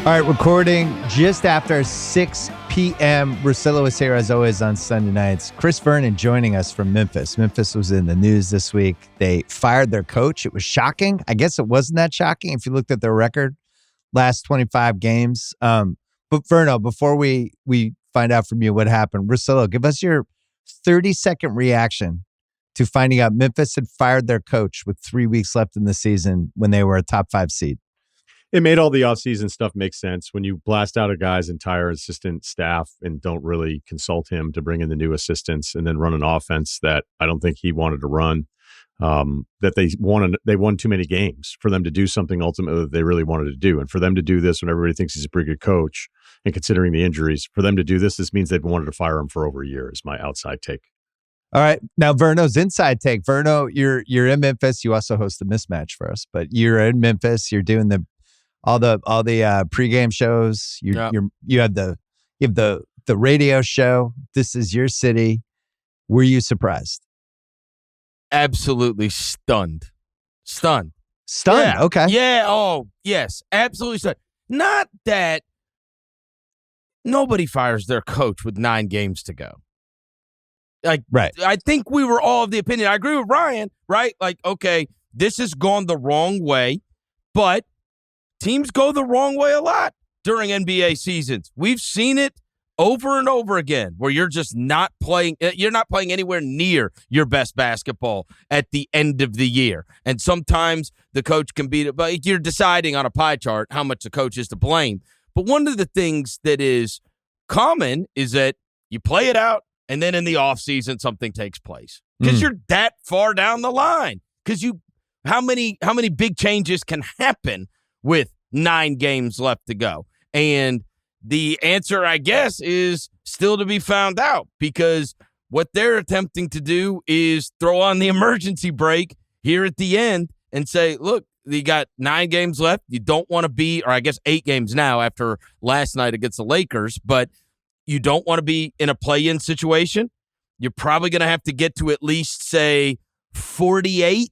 All right, recording just after 6 p.m. Russillo is here as always on Sunday nights. Chris Vernon joining us from Memphis. Memphis was in the news this week. They fired their coach. It was shocking. I guess it wasn't that shocking if you looked at their record last 25 games. But Verno, before we find out from you what happened, Russillo, give us your 30-second reaction to finding out Memphis had fired their coach with 3 weeks left in the season when they were a top 5 seed. It made all the offseason stuff make sense. When you blast out a guy's entire assistant staff and don't really consult him to bring in the new assistants and then run an offense that I don't think he wanted to run, that they won too many games for them to do something ultimately that they really wanted to do. And for them to do this when everybody thinks he's a pretty good coach and considering the injuries, for them to do this means they've wanted to fire him for over a year is my outside take. All right. Now, Verno's inside take. Verno, you're in Memphis. You also host the mismatch for us, but you're in Memphis. You're doing all the pregame shows. You have the radio show. This is your city. Were you surprised? Absolutely stunned. Stunned. Yeah. Okay. Yeah. Oh, yes. Absolutely stunned. Not that nobody fires their coach with 9 games to go. Like, right. I think we were all of the opinion. I agree with Ryan, right? Like, okay, this has gone the wrong way, but teams go the wrong way a lot during NBA seasons. We've seen it over and over again where you're just not playing. You're not playing anywhere near your best basketball at the end of the year. And sometimes the coach can beat it, but you're deciding on a pie chart how much the coach is to blame. But one of the things that is common is that you play it out and then in the offseason something takes place because you're that far down the line. Because how many big changes can happen with 9 games left to go? And the answer, I guess, is still to be found out because what they're attempting to do is throw on the emergency brake here at the end and say, look, you got 9 games left. You don't want to be, or I guess 8 games now after last night against the Lakers, but you don't want to be in a play-in situation. You're probably going to have to get to at least, say, 48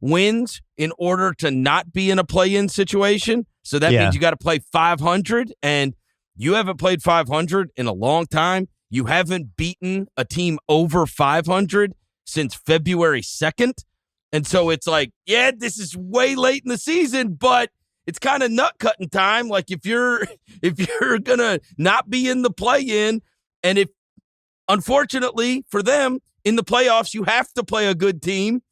wins in order to not be in a play-in situation. So that means you got to play 500, and you haven't played 500 in a long time. You haven't beaten a team over 500 since February 2nd. And so it's like, yeah, this is way late in the season, but it's kind of nut-cutting time. Like if you're going to not be in the play-in, and if, unfortunately for them, in the playoffs, you have to play a good team.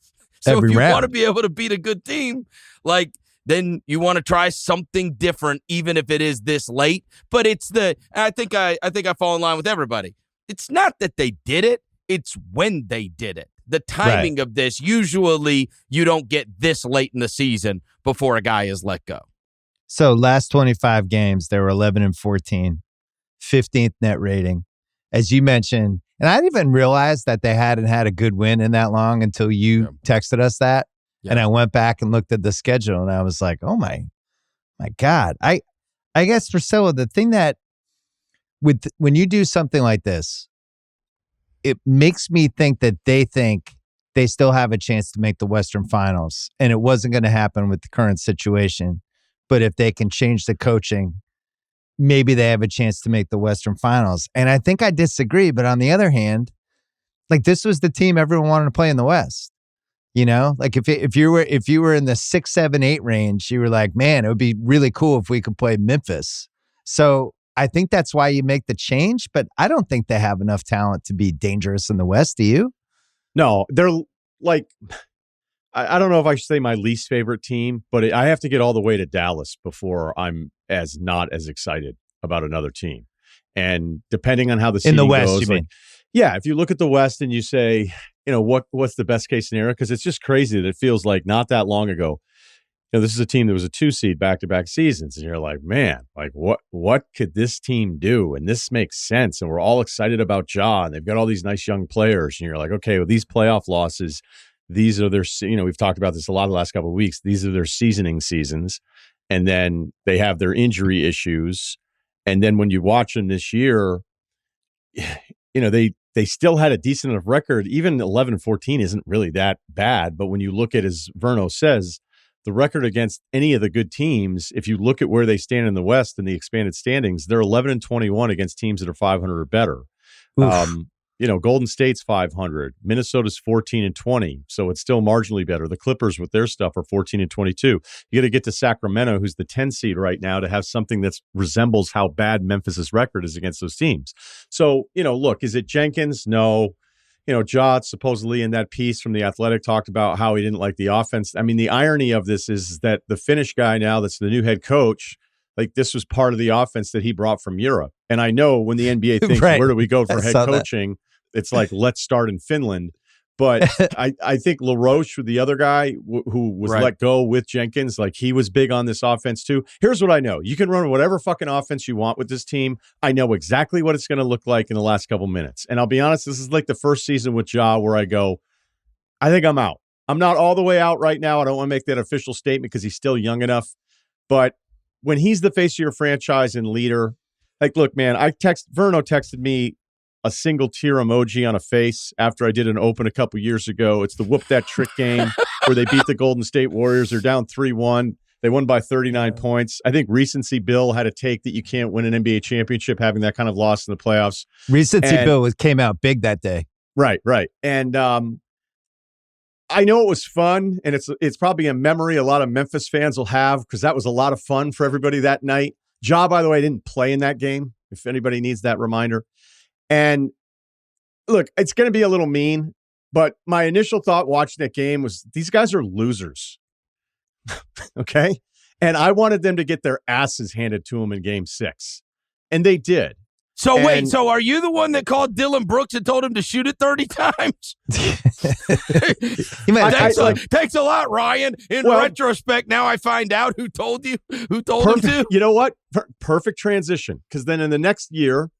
So if you want to be able to beat a good team, like, then you want to try something different, even if it is this late. But I think I fall in line with everybody. It's not that they did it; it's when they did it. The timing of this, usually you don't get this late in the season before a guy is let go. So last 25 games, they were 11-14, 15th net rating, as you mentioned. And I didn't even realize that they hadn't had a good win in that long until you texted us that. Yeah. And I went back and looked at the schedule, and I was like, "Oh my God!" I guess Russillo, the thing that when you do something like this, it makes me think that they think they still have a chance to make the Western Finals, and it wasn't going to happen with the current situation. But if they can change the coaching, maybe they have a chance to make the Western Finals. And I think I disagree. But on the other hand, like, this was the team everyone wanted to play in the West. You know, like if you were in the 6, 7, 8 range, you were like, man, it would be really cool if we could play Memphis. So I think that's why you make the change. But I don't think they have enough talent to be dangerous in the West. Do you? No, they're like, I don't know if I should say my least favorite team, but I have to get all the way to Dallas before I'm not as excited about another team. And depending on how the season in the West goes, you mean? Yeah, if you look at the West and you say, you know, what's the best case scenario? Because it's just crazy that it feels like not that long ago, you know, this is a team that was a 2 seed back-to-back seasons, and you're like, man, like what could this team do? And this makes sense, and we're all excited about Ja, and they've got all these nice young players, and you're like, okay, well, these playoff losses, these are their, you know, we've talked about this a lot the last couple of weeks. These are their seasoning seasons, and then they have their injury issues, and then when you watch them this year, you know, they still had a decent enough record. Even 11-14 isn't really that bad. But when you look at, as Verno says, the record against any of the good teams, if you look at where they stand in the West in the expanded standings, they're 11-21 against teams that are 500 or better. Golden State's 500, Minnesota's 14-20, so it's still marginally better. The Clippers with their stuff are 14-22. You got to get to Sacramento, who's the 10 seed right now, to have something that resembles how bad Memphis's record is against those teams. So, look, is it Jenkins? No. Ja supposedly in that piece from The Athletic talked about how he didn't like the offense. I mean, the irony of this is that the Finnish guy now that's the new head coach, like this was part of the offense that he brought from Europe. And I know when the NBA thinks, right. where do we go for head coaching? It's like, let's start in Finland. But I think LaRoche, the other guy who was let go with Jenkins, like he was big on this offense too. Here's what I know. You can run whatever fucking offense you want with this team. I know exactly what it's going to look like in the last couple minutes. And I'll be honest, this is like the first season with Ja where I go, I think I'm out. I'm not all the way out right now. I don't want to make that official statement because he's still young enough. But when he's the face of your franchise and leader, like, look, man, Verno texted me a single tear emoji on a face after I did an open a couple years ago. It's the whoop that trick game where they beat the Golden State Warriors. They're down 3-1. They won by 39 points. I think Recency Bill had a take that you can't win an NBA championship having that kind of loss in the playoffs. Recency Bill came out big that day. Right. And I know it was fun, and it's probably a memory a lot of Memphis fans will have because that was a lot of fun for everybody that night. Ja, by the way, didn't play in that game, if anybody needs that reminder. And look, it's going to be a little mean, but my initial thought watching that game was these guys are losers. Okay? And I wanted them to get their asses handed to them in game 6. And they did. So wait, so are you the one that called Dylan Brooks and told him to shoot it 30 times? Thanks a lot, Ryan. In retrospect, now I find out who told him to. You know what? Perfect transition. Because then in the next year,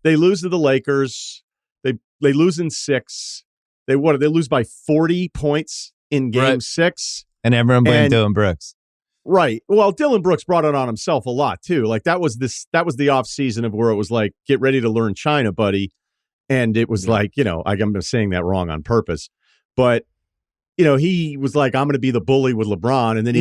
they lose to the Lakers. They lose in 6. They lose by 40 points in game 6. And everyone blamed Dylan Brooks. Right. Well, Dylan Brooks brought it on himself a lot too. Like that was the off season of where it was like, get ready to learn China, buddy. And it was like, I'm saying that wrong on purpose, but he was like, I'm going to be the bully with LeBron. And then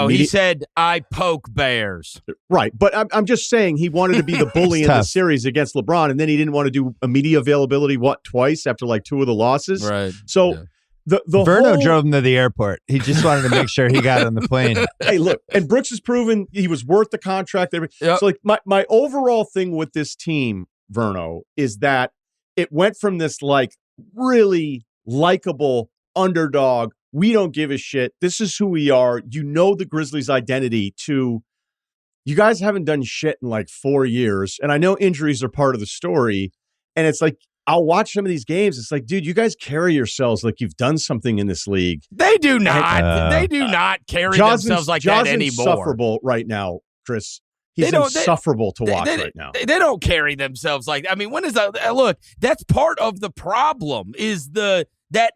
he said, I poke bears. Right. But I'm just saying he wanted to be the bully in the series against LeBron. And then he didn't want to do a media availability, twice after like 2 of the losses. Right. So Verno drove him to the airport. He just wanted to make sure he got on the plane. Hey, look, and Brooks has proven he was worth the contract. Yep. So like my overall thing with this team, Verno, is that it went from this like really likable underdog, we don't give a shit, this is who we are, the Grizzlies' identity, to you guys haven't done shit in like 4 years. And I know injuries are part of the story. And it's like, I'll watch some of these games. It's like, dude, you guys carry yourselves like you've done something in this league. They do not. They do not carry themselves like that anymore. Insufferable right now, Chris. He's insufferable to watch right now. They don't carry themselves like that. I mean, when is that? Look, that's part of the problem is that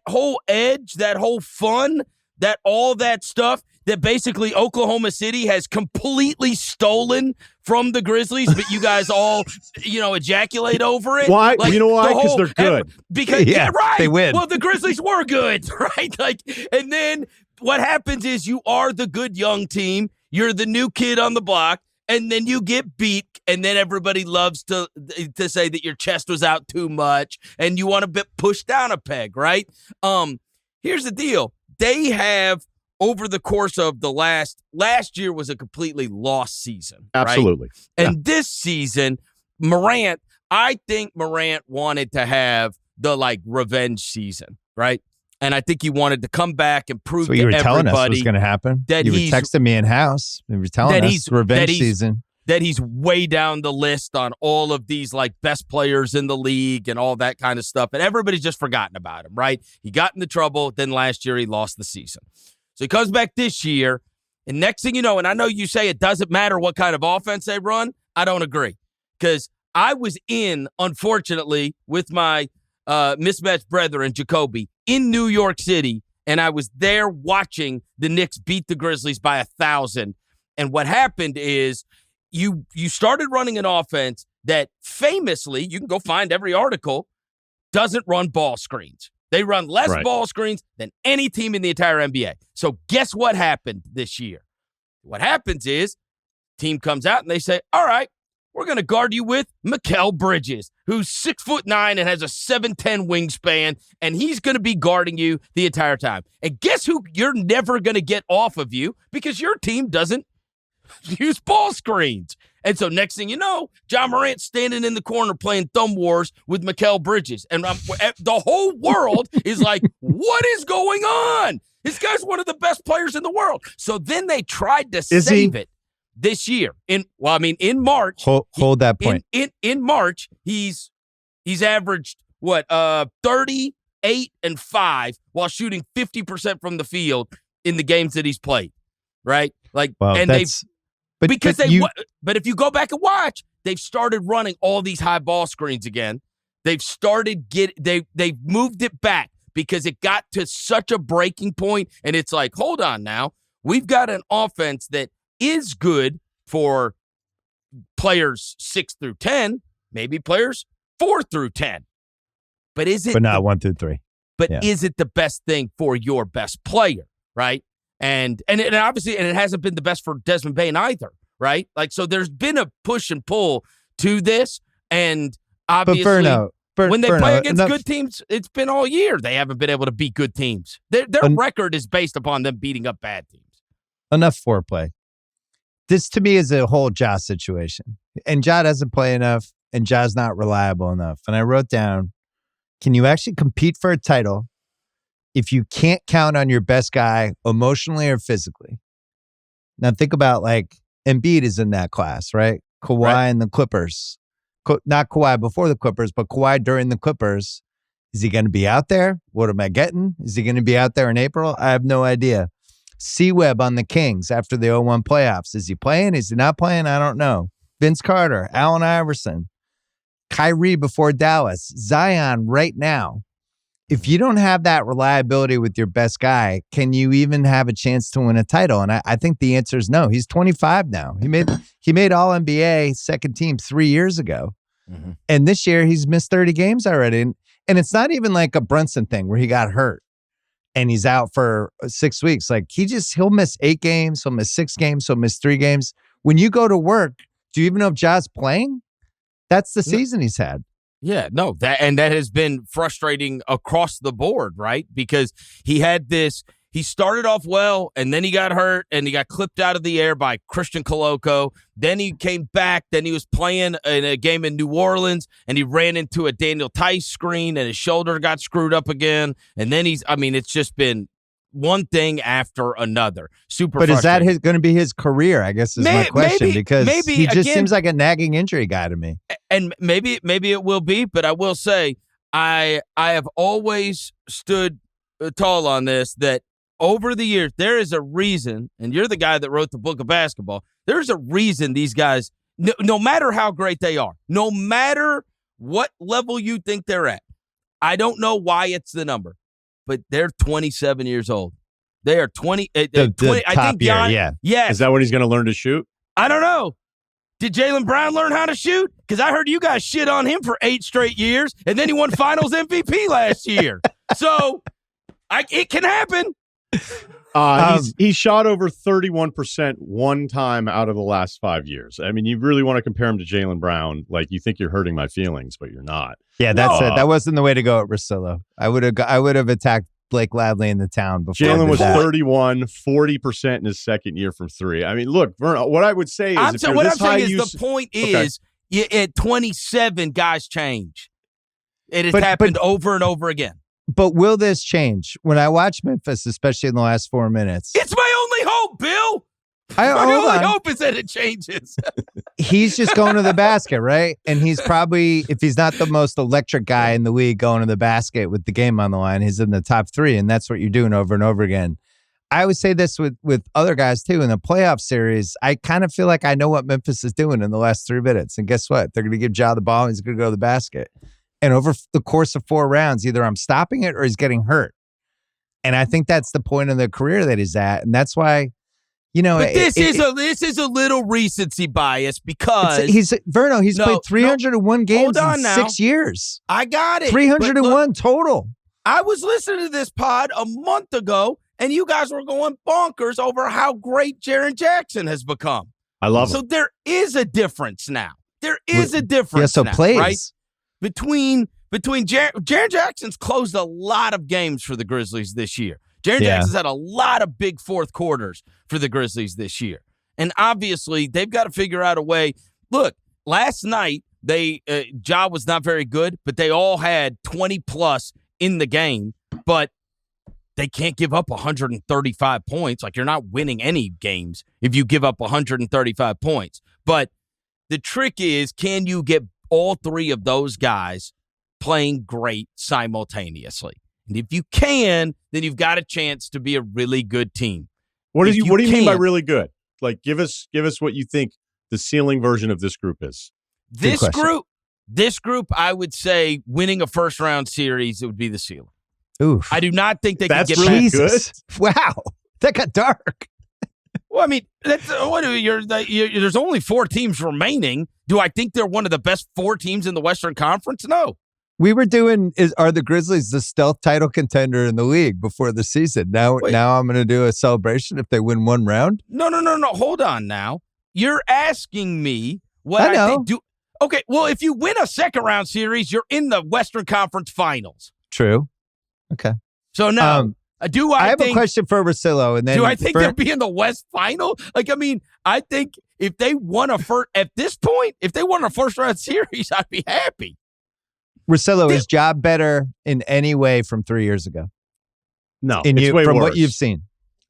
whole edge, that whole fun, that all that stuff that basically Oklahoma City has completely stolen from the Grizzlies, but you guys all, ejaculate over it. Why? Like, you know why? Because they're good. Because right. They win. Well, the Grizzlies were good, right? Like, and then what happens is you are the good young team. You're the new kid on the block, and then you get beat, and then everybody loves to say that your chest was out too much, and you want to push down a peg, right? Here's the deal. They have, over the course of the last year was a completely lost season. Absolutely. Right? And this season, I think Morant wanted to have the revenge season, right? And I think he wanted to come back and prove to everybody. So you were telling us was going to happen? You were texting me in house. You were telling us revenge season. That he's way down the list on all of these best players in the league and all that kind of stuff. And everybody's just forgotten about him, right? He got into trouble. Then last year he lost the season. So he comes back this year, and next thing you know, and I know you say it doesn't matter what kind of offense they run. I don't agree, because I was unfortunately, with my mismatched brethren, Jacoby, in New York City, and I was there watching the Knicks beat the Grizzlies by 1,000. And what happened is you started running an offense that famously, you can go find every article, doesn't run ball screens. They run less Right. ball screens than any team in the entire NBA. So guess what happened this year? What happens is team comes out and they say, all right, we're going to guard you with Mikal Bridges, who's 6'9" and has a 7'10" wingspan, and he's going to be guarding you the entire time. And guess who you're never going to get off of you because your team doesn't use ball screens. And so next thing you know, John Morant's standing in the corner playing Thumb Wars with Mikal Bridges. And the whole world is like, what is going on? This guy's one of the best players in the world. So then they tried to save it this year. In March. Hold that point. In March, he's averaged, 38 and 5 while shooting 50% from the field in the games that he's played. Right? But if you go back and watch, they've started running all these high ball screens again. They've moved it back because it got to such a breaking point, and it's like, hold on now. We've got an offense that is good for players 6 through 10, maybe players 4 through 10. But not 1 through 3. But is it the best thing for your best player, right? And obviously, it hasn't been the best for Desmond Bane either, right? Like, so there's been a push and pull to this, and obviously, when they play against good teams, it's been all year. They haven't been able to beat good teams. Their record is based upon them beating up bad teams. Enough foreplay. This, to me, is a whole Ja situation. And Ja doesn't play enough, and Ja's not reliable enough. And I wrote down, can you actually compete for a title if you can't count on your best guy emotionally or physically? Now think about, like, Embiid is in that class, right? Kawhi and the Clippers. Not Kawhi before the Clippers, but Kawhi during the Clippers. Is he going to be out there? What am I getting? Is he going to be out there in April? I have no idea. C-Webb on the Kings after the 0-1 playoffs. Is he playing? Is he not playing? I don't know. Vince Carter, Allen Iverson, Kyrie before Dallas, Zion right now. If you don't have that reliability with your best guy, can you even have a chance to win a title? And I think the answer is no. He's 25 now. He made All-NBA second team 3 years ago. Mm-hmm. And this year he's missed 30 games already. And it's not even like a Brunson thing where he got hurt and he's out for 6 weeks. Like, he'll miss 8 games. He'll miss 6 games. He'll miss 3 games. When you go to work, do you even know if Ja's playing? That's the season he's had. Yeah, no, that has been frustrating across the board, right? Because he started off well, and then he got hurt, and he got clipped out of the air by Christian Coloco. Then he came back. Then he was playing in a game in New Orleans, and he ran into a Daniel Tice screen, and his shoulder got screwed up again. And then it's just been one thing after another. Super But frustrating. is that going to be his career, I guess is my question, because he just seems like a nagging injury guy to me. And maybe it will be, but I will say I have always stood tall on this, that over the years, there is a reason, and you're the guy that wrote the book of basketball, there's a reason these guys, no matter how great they are, no matter what level you think they're at, I don't know why it's the number, but they're 27 years old. They are 20. 20 I think year, yeah. Yes. Is that when he's going to learn to shoot? I don't know. Did Jaylen Brown learn how to shoot? Because I heard you guys shit on him for 8 straight years, and then he won Finals MVP last year. So it can happen. He shot over 31% one time out of the last 5 years. I mean, you really want to compare him to Jaylen Brown. Like, you think you're hurting my feelings, but you're not. Yeah, that's it. That wasn't the way to go at Russillo. I would have attacked Blake Lively in the town before. Jaylen was 31, 40% in his second year from 3. I mean, look, Vernon, what I would say is, the point is, at 27, guys change. It has happened over and over again. But will this change? When I watch Memphis, especially in the last 4 minutes. It's my only hope, Bill. My only hope is that it changes. He's just going to the basket, right? And he's probably, if he's not the most electric guy in the league going to the basket with the game on the line, he's in the top 3, and that's what you're doing over and over again. I would say this with other guys, too. In the playoff series, I kind of feel like I know what Memphis is doing in the last 3 minutes. And guess what? They're going to give Ja the ball, and he's going to go to the basket. And over the course of 4 rounds, either I'm stopping it or he's getting hurt. And I think that's the point of the career that he's at. And that's why, But this is a little recency bias because he's played 301 games in 6 years. I got it. 301 total. I was listening to this pod a month ago, and you guys were going bonkers over how great Jaren Jackson has become. I love So it. there is a difference now. There is a difference now, plays. right? Between Jaren Jackson's closed a lot of games for the Grizzlies this year. Jaren Jackson's had a lot of big fourth quarters for the Grizzlies this year. And obviously, they've got to figure out a way. Look, last night, Ja was not very good, but they all had 20-plus in the game. But they can't give up 135 points. Like, you're not winning any games if you give up 135 points. But the trick is, can you get all three of those guys playing great simultaneously? And if you can, then you've got a chance to be a really good team. What do you mean by really good? Like, give us what you think the ceiling version of this group is. This group, I would say winning a first-round series, it would be the ceiling. Oof. I do not think they can get really good. Wow, that got dark. Well, I mean, there's only 4 teams remaining. Do I think they're one of the best 4 teams in the Western Conference? No. We were are the Grizzlies the stealth title contender in the league before the season? Now I'm going to do a celebration if they win one round? No. Hold on now. You're asking me what I think. Okay, well, if you win a second-round series, you're in the Western Conference Finals. True. Okay. So now, I have a question for Russillo, and then do I think they'll be in the West Final? Like, I mean, I think if they won a first-round series, I'd be happy. Russillo, is Ja better in any way from 3 years ago? No, it's way worse. From what you've seen,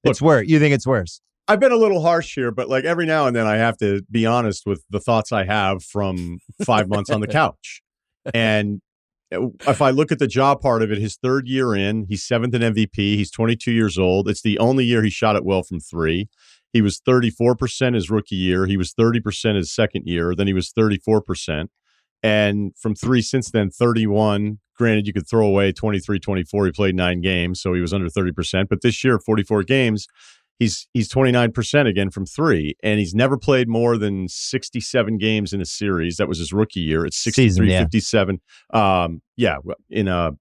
it's worse. You think it's worse? I've been a little harsh here, but like every now and then I have to be honest with the thoughts I have from 5 months on the couch. And if I look at the job part of it, his third year in, he's 7th in MVP. He's 22 years old. It's the only year he shot it well from 3. He was 34% his rookie year. He was 30% his second year. Then he was 34%. And from 3 since then, 31. Granted, you could throw away 23, 24. He played 9 games, so he was under 30%. But this year, 44 games, he's 29% again from 3. And he's never played more than 67 games in a series. That was his rookie year. It's 63, 57. In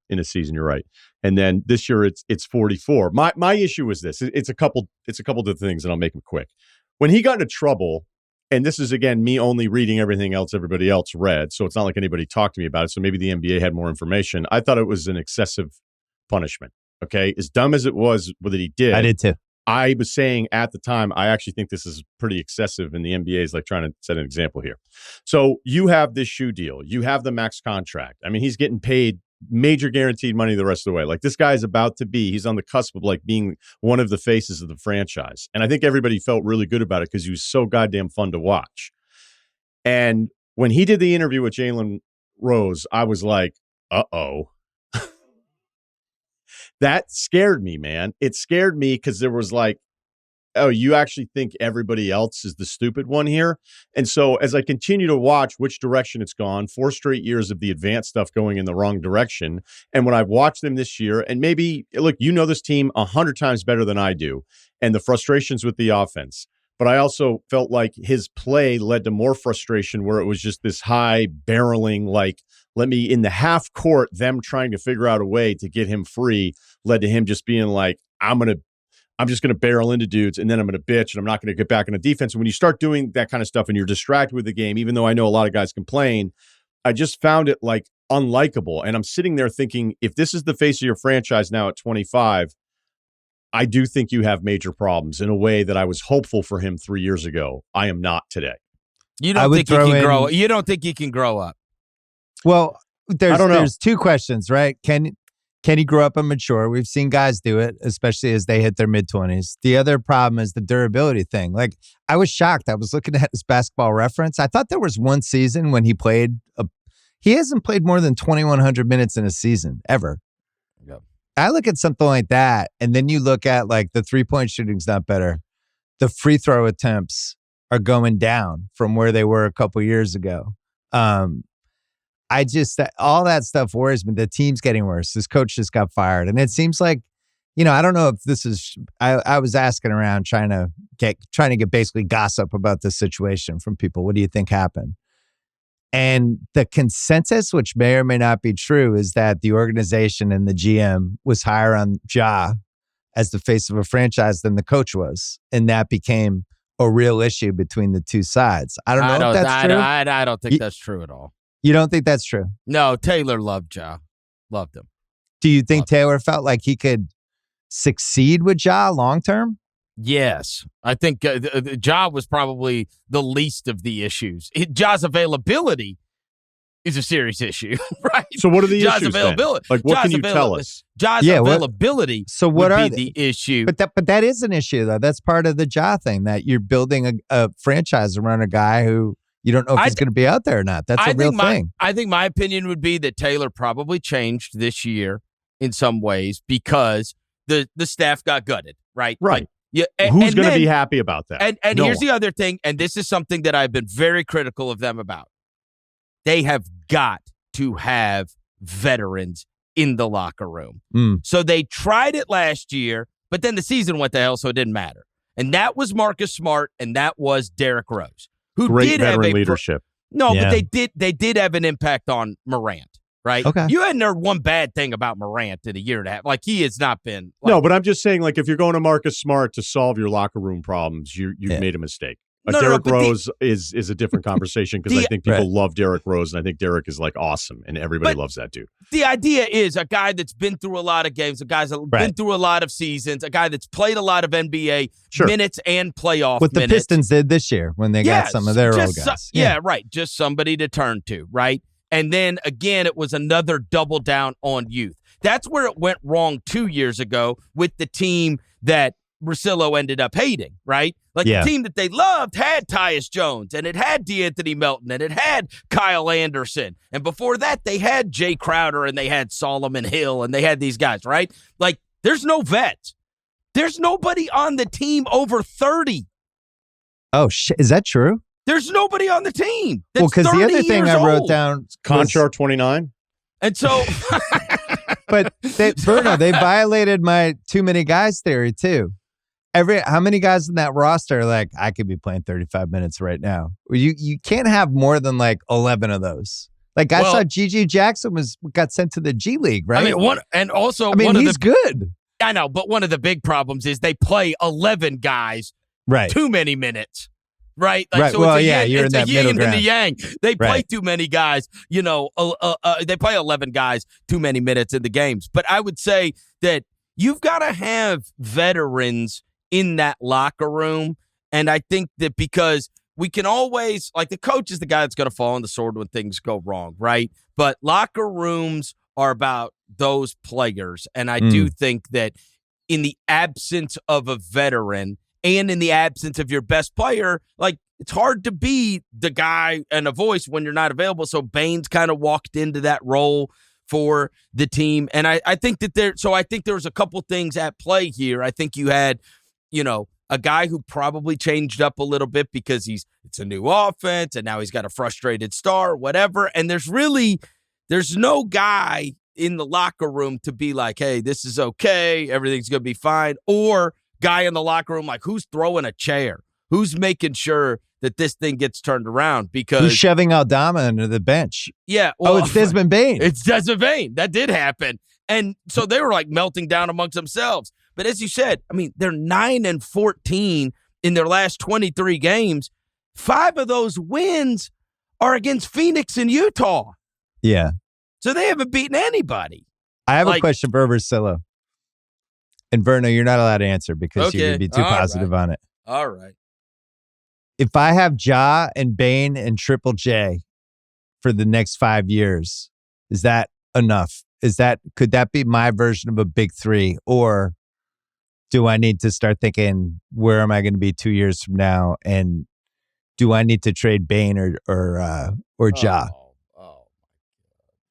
a season, you're right. And then this year, it's 44. My issue was this. It's a couple of things, and I'll make them quick. When he got into trouble, and this is, again, me only reading everything else everybody else read, so it's not like anybody talked to me about it, so maybe the NBA had more information. I thought it was an excessive punishment, okay? As dumb as it was that he did. I did too. I was saying at the time, I actually think this is pretty excessive, and the NBA is like trying to set an example here. So you have this shoe deal. You have the max contract. I mean, he's getting paid major guaranteed money the rest of the way. Like, this guy is he's on the cusp of like being one of the faces of the franchise. And I think everybody felt really good about it because he was so goddamn fun to watch. And when he did the interview with Jalen Rose, I was like, uh-oh. That scared me, man. It scared me because there was like, oh, you actually think everybody else is the stupid one here? And so as I continue to watch which direction it's gone, 4 straight years of the advanced stuff going in the wrong direction. And when I've watched them this year, and maybe, look, you know this team 100 times better than I do, and the frustrations with the offense. But I also felt like his play led to more frustration where it was just this high barreling, like, let me in the half court, them trying to figure out a way to get him free led to him just being like, I'm just going to barrel into dudes, and then I'm going to bitch, and I'm not going to get back into defense. And when you start doing that kind of stuff and you're distracted with the game, even though I know a lot of guys complain, I just found it like unlikable. And I'm sitting there thinking, if this is the face of your franchise now at 25, I do think you have major problems in a way that I was hopeful for him 3 years ago. I am not today. You don't think he can grow up? Well, there's 2 questions, right? Can he grow up and mature? We've seen guys do it, especially as they hit their mid-20s. The other problem is the durability thing. Like, I was shocked. I was looking at his Basketball Reference. I thought there was one season when he hasn't played more than 2,100 minutes in a season, ever. Yep. I look at something like that, and then you look at, like, the three-point shooting's not better. The free throw attempts are going down from where they were a couple years ago. All that stuff worries me. The team's getting worse. This coach just got fired. And it seems like, I don't know if this is, I was asking around trying to get basically gossip about this situation from people. What do you think happened? And the consensus, which may or may not be true, is that the organization and the GM was higher on Ja as the face of a franchise than the coach was. And that became a real issue between the two sides. I don't know if that's true. I don't think that's true at all. You don't think that's true? No, Taylor loved Ja. Loved him. Do you think Taylor felt like he could succeed with Ja long term? Yes. I think Ja was probably the least of the issues. Ja's availability is a serious issue, right? So what are the Ja's issues availability? Then? Like, what can you tell us? Ja's availability so what would are be the issue. But that is an issue, though. That's part of the Ja thing, that you're building a franchise around a guy who you don't know if he's going to be out there or not. That's a real thing. I think my opinion would be that Taylor probably changed this year in some ways because the staff got gutted, right? Right. Like, yeah, who's going to be happy about that? And here's the other thing, and this is something that I've been very critical of them about. They have got to have veterans in the locker room. So they tried it last year, but then the season went to hell, so it didn't matter. And that was Marcus Smart, and that was Derrick Rose, who Great did veteran have leadership. But they did have an impact on Morant. Right? Okay. You hadn't heard one bad thing about Morant in a year and a half. Like, he has not been. Like, no, but I'm just saying, like, if you're going to Marcus Smart to solve your locker room problems, you've made a mistake. Derrick Rose is a different conversation because I think people love Derrick Rose, and I think Derrick is, like, awesome, and everybody loves that dude. The idea is a guy that's been through a lot of games, a guy that's been through a lot of seasons, a guy that's played a lot of NBA minutes and playoff what minutes. The Pistons did this year when they got some of their old guys. Right. Just somebody to turn to, right? And then, again, it was another double down on youth. That's where it went wrong 2 years ago with the team that Russillo ended up hating, right? Like, the team that they loved had Tyus Jones, and it had DeAnthony Melton, and it had Kyle Anderson. And before that, they had Jay Crowder, and they had Solomon Hill, and they had these guys, right? Like, there's no vets. There's nobody on the team over 30. Oh, shit. Is that true? There's nobody on the team. Well, because the other thing I wrote down, Conchar 29, and so, but Verno, they violated my too many guys theory too. How many guys in that roster are like, I could be playing 35 minutes right now? You can't have more than like 11 of those. Like, I saw Gigi Jackson got sent to the G League, right? I mean, he's good. I know, but one of the big problems is they play 11 guys, too many minutes. Right? Like, so you're in that middle ground. And the yang. They play too many guys, they play 11 guys too many minutes in the games. But I would say that you've got to have veterans in that locker room. And I think that because we can always, like, the coach is the guy that's going to fall on the sword when things go wrong, right? But locker rooms are about those players. And I do think that in the absence of a veteran, and in the absence of your best player, like, it's hard to be the guy and a voice when you're not available. So Baines kind of walked into that role for the team. And I think that there was a couple things at play here. I think you had, a guy who probably changed up a little bit because it's a new offense and now he's got a frustrated star, whatever. And there's no guy in the locker room to be like, hey, this is okay, everything's going to be fine. Or guy in the locker room, like, who's throwing a chair? Who's making sure that this thing gets turned around? Because who's shoving Aldama into the bench? Yeah. Well, it's Desmond Bane. It's Desmond Bane. That did happen. And so they were like melting down amongst themselves. But as you said, I mean, they're 9-14 in their last 23 games. 5 of those wins are against Phoenix and Utah. Yeah. So they haven't beaten anybody. I have a question for Russillo. And Verno, you're not allowed to answer because you would be too positive on it. All right. If I have Ja and Bane and Triple J for the next 5 years, is that enough? Could that be my version of a big three? Or do I need to start thinking, where am I going to be 2 years from now? And do I need to trade Bane or Ja?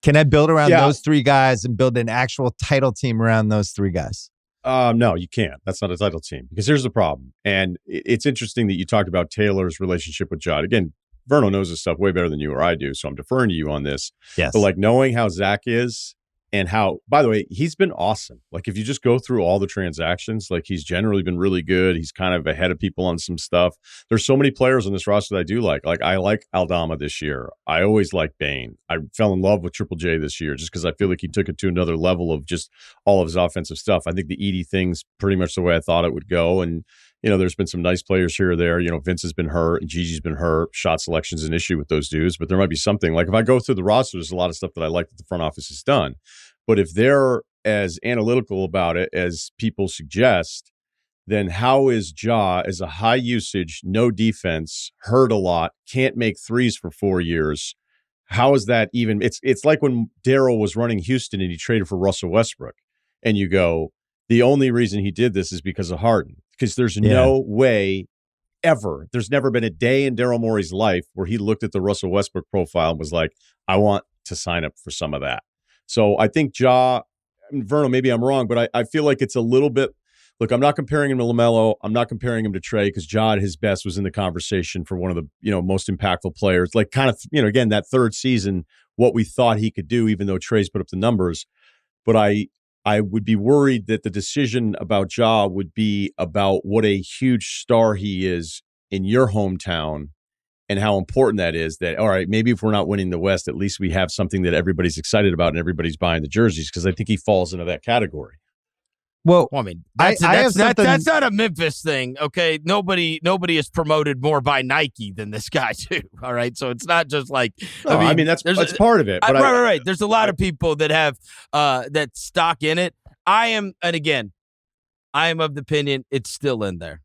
Can I build around those 3 guys and build an actual title team around those 3 guys? No, you can't. That's not a title team because here's the problem. And it's interesting that you talked about Taylor's relationship with Ja. Again, Vernon knows this stuff way better than you or I do, so I'm deferring to you on this. Yes. But like knowing how Zach is and how, by the way, he's been awesome. Like, if you just go through all the transactions, like, he's generally been really good. He's kind of ahead of people on some stuff. There's so many players on this roster that I do like. Like, I like Aldama this year. I always liked Bane. I fell in love with Triple J this year just because I feel like he took it to another level of just all of his offensive stuff. I think the Edey thing's pretty much the way I thought it would go. And, there's been some nice players here or there. Vince has been hurt and Gigi's been hurt. Shot selection's an issue with those dudes, but there might be something. Like, if I go through the roster, there's a lot of stuff that I like that the front office has done. But if they're as analytical about it as people suggest, then how is Ja, as a high usage, no defense, hurt a lot, can't make threes for 4 years? How is that even? It's like when Daryl was running Houston and he traded for Russell Westbrook, and you go, the only reason he did this is because of Harden. Because there's no way ever. There's never been a day in Daryl Morey's life where he looked at the Russell Westbrook profile and was like, I want to sign up for some of that. So I think Vernon, maybe I'm wrong, but I feel like it's a little bit. Look, I'm not comparing him to LaMelo. I'm not comparing him to Trey, because Ja at his best was in the conversation for one of the most impactful players. Like, kind of, again, that third season, what we thought he could do, even though Trey's put up the numbers. But I would be worried that the decision about Ja would be about what a huge star he is in your hometown and how important that is. That, all right, maybe if we're not winning the West, at least we have something that everybody's excited about and everybody's buying the jerseys, because I think he falls into that category. Well, I mean, that's not a Memphis thing, okay? Nobody is promoted more by Nike than this guy too. All right, so it's not just like I mean that's part of it. But right. There's a lot of people that have that stock in it. I am of the opinion it's still in there.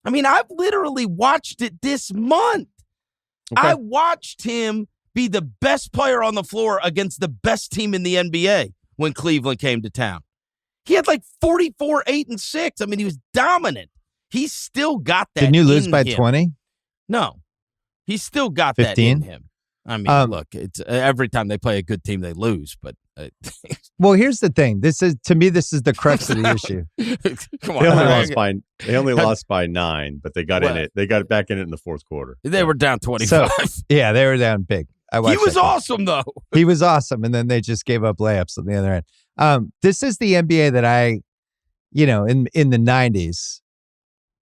I mean, I've literally watched it this month. Okay. I watched him be the best player on the floor against the best team in the NBA when Cleveland came to town. He had like 44, 8, and 6. I mean, he was dominant. He's still got that. Didn't you lose by him. 20? No. He's still got 15? that in him. I mean, look, it's every time they play a good team, they lose. But well, here's the thing. This is the crux of the issue. Come on, they only lost by 9, but they got in it. They got back in it in the fourth quarter. They were down 25. So, yeah, they were down big. He was awesome, though. He was awesome, and then they just gave up layups on the other end. This is the NBA that I, in the 90s,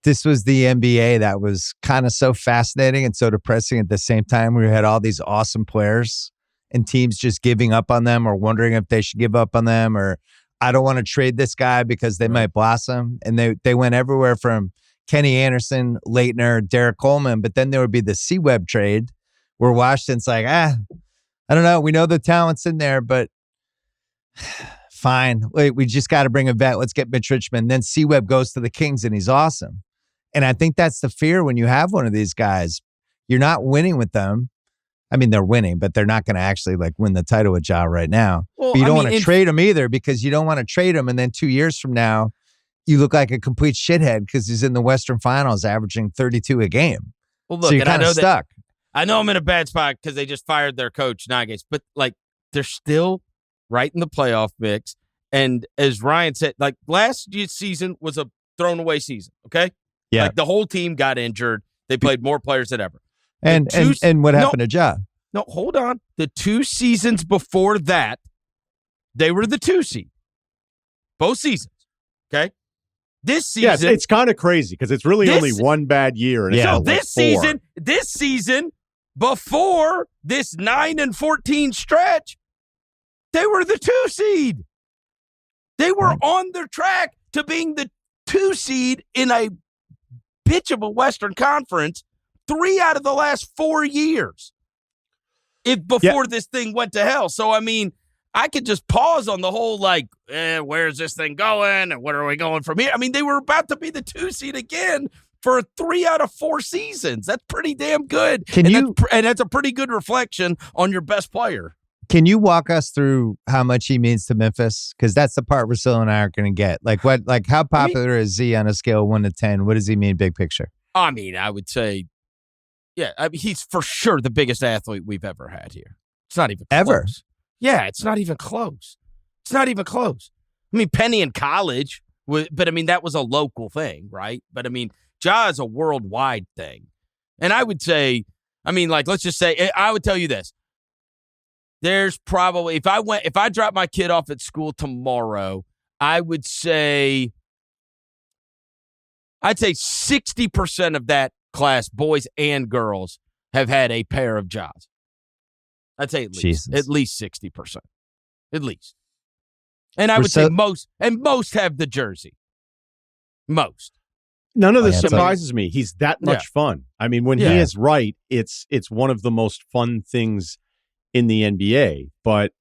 this was the NBA that was kind of so fascinating and so depressing at the same time. We had all these awesome players and teams just giving up on them or wondering if they should give up on them, or I don't want to trade this guy because they might blossom. And they went everywhere from Kenny Anderson, Leitner, Derek Coleman, but then there would be the C-Web trade where Washington's like, I don't know. We know the talent's in there, but fine. Wait, we just got to bring a vet. Let's get Mitch Richmond. Then C-Web goes to the Kings and he's awesome. And I think that's the fear when you have one of these guys. You're not winning with them. I mean, they're winning, but they're not going to actually win the title with Ja right now. Well, but you don't want to trade him either, because you don't want to trade him. And then 2 years from now, you look like a complete shithead because he's in the Western Finals averaging 32 a game. Well, look, so you're kind of stuck. I know I'm in a bad spot because they just fired their coach, Nuggets, but they're still right in the playoff mix. And as Ryan said, last season was a thrown away season. Okay. Yeah. The whole team got injured. They played more players than ever. And what happened to Ja? No, hold on. The 2 seasons before that, they were the 2 seed. Both seasons. Okay. This season, it's kind of crazy because it's really only one bad year. And so this season, before this 9-14 stretch, they were the 2 seed. They were on their track to being the 2 seed in a bitch of a Western Conference 3 out of the last 4 years. Before this thing went to hell. So, I mean, I could just pause on the whole, where's this thing going? And where are we going from here? I mean, they were about to be the 2 seed again for 3 out of 4 seasons. That's pretty damn good. And that's a pretty good reflection on your best player. Can you walk us through how much he means to Memphis? Because that's the part Russillo and I aren't going to get. How popular is he on a scale of 1 to 10? What does he mean, big picture? I mean, I would say, he's for sure the biggest athlete we've ever had here. It's not even close. Ever? Yeah, it's not even close. It's not even close. I mean, Penny in college, but I mean, that was a local thing, right? But I mean, Ja is a worldwide thing. And I would say, let's just say, I would tell you this. there's probably, if I drop my kid off at school tomorrow, I'd say 60% of that class, boys and girls, have had a pair of jobs. I'd say at least 60%. At least. And I would say most have the jersey. Most. None of this surprises me. He's that much fun. I mean, when he is right, it's one of the most fun things in the NBA. But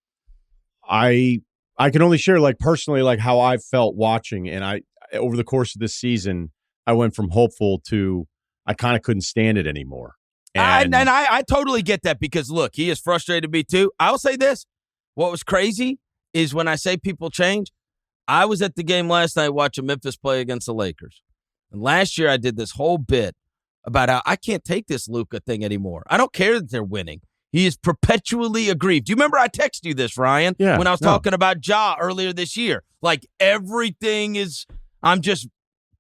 I can only share, like, personally, like, how I felt watching. And I, over the course of this season, I went from hopeful to I kind of couldn't stand it anymore. And I totally get that, because, look, he has frustrated me too. I'll say this. What was crazy is when I say people change, I was at the game last night watching Memphis play against the Lakers. And last year I did this whole bit about how I can't take this Luka thing anymore. I don't care that they're winning. He is perpetually aggrieved. Do you remember I texted you this, Ryan, when I was talking about Ja earlier this year? Like, everything is – I'm just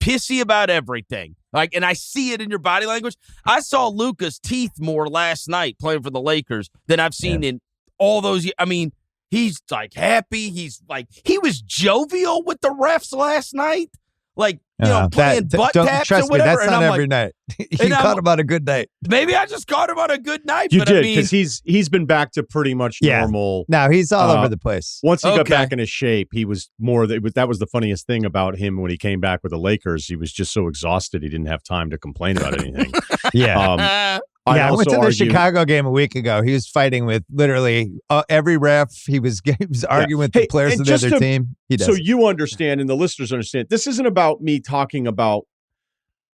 pissy about everything. Like, and I see it in your body language. I saw Luka's teeth more last night playing for the Lakers than I've seen in all those years. I mean, he's, like, happy. He's, like – he was jovial with the refs last night. Like, playing butt taps or whatever. That's not every night. You caught him on a good night. Maybe I just caught him on a good night. You did, because he's been back to pretty much normal. No, he's all over the place. Once he got back in his shape, he was more. That was the funniest thing about him when he came back with the Lakers. He was just so exhausted he didn't have time to complain about anything. I went to the Chicago game a week ago. He was fighting with literally every ref. He was arguing with the players of the other team. So you understand, and the listeners understand, this isn't about me talking about,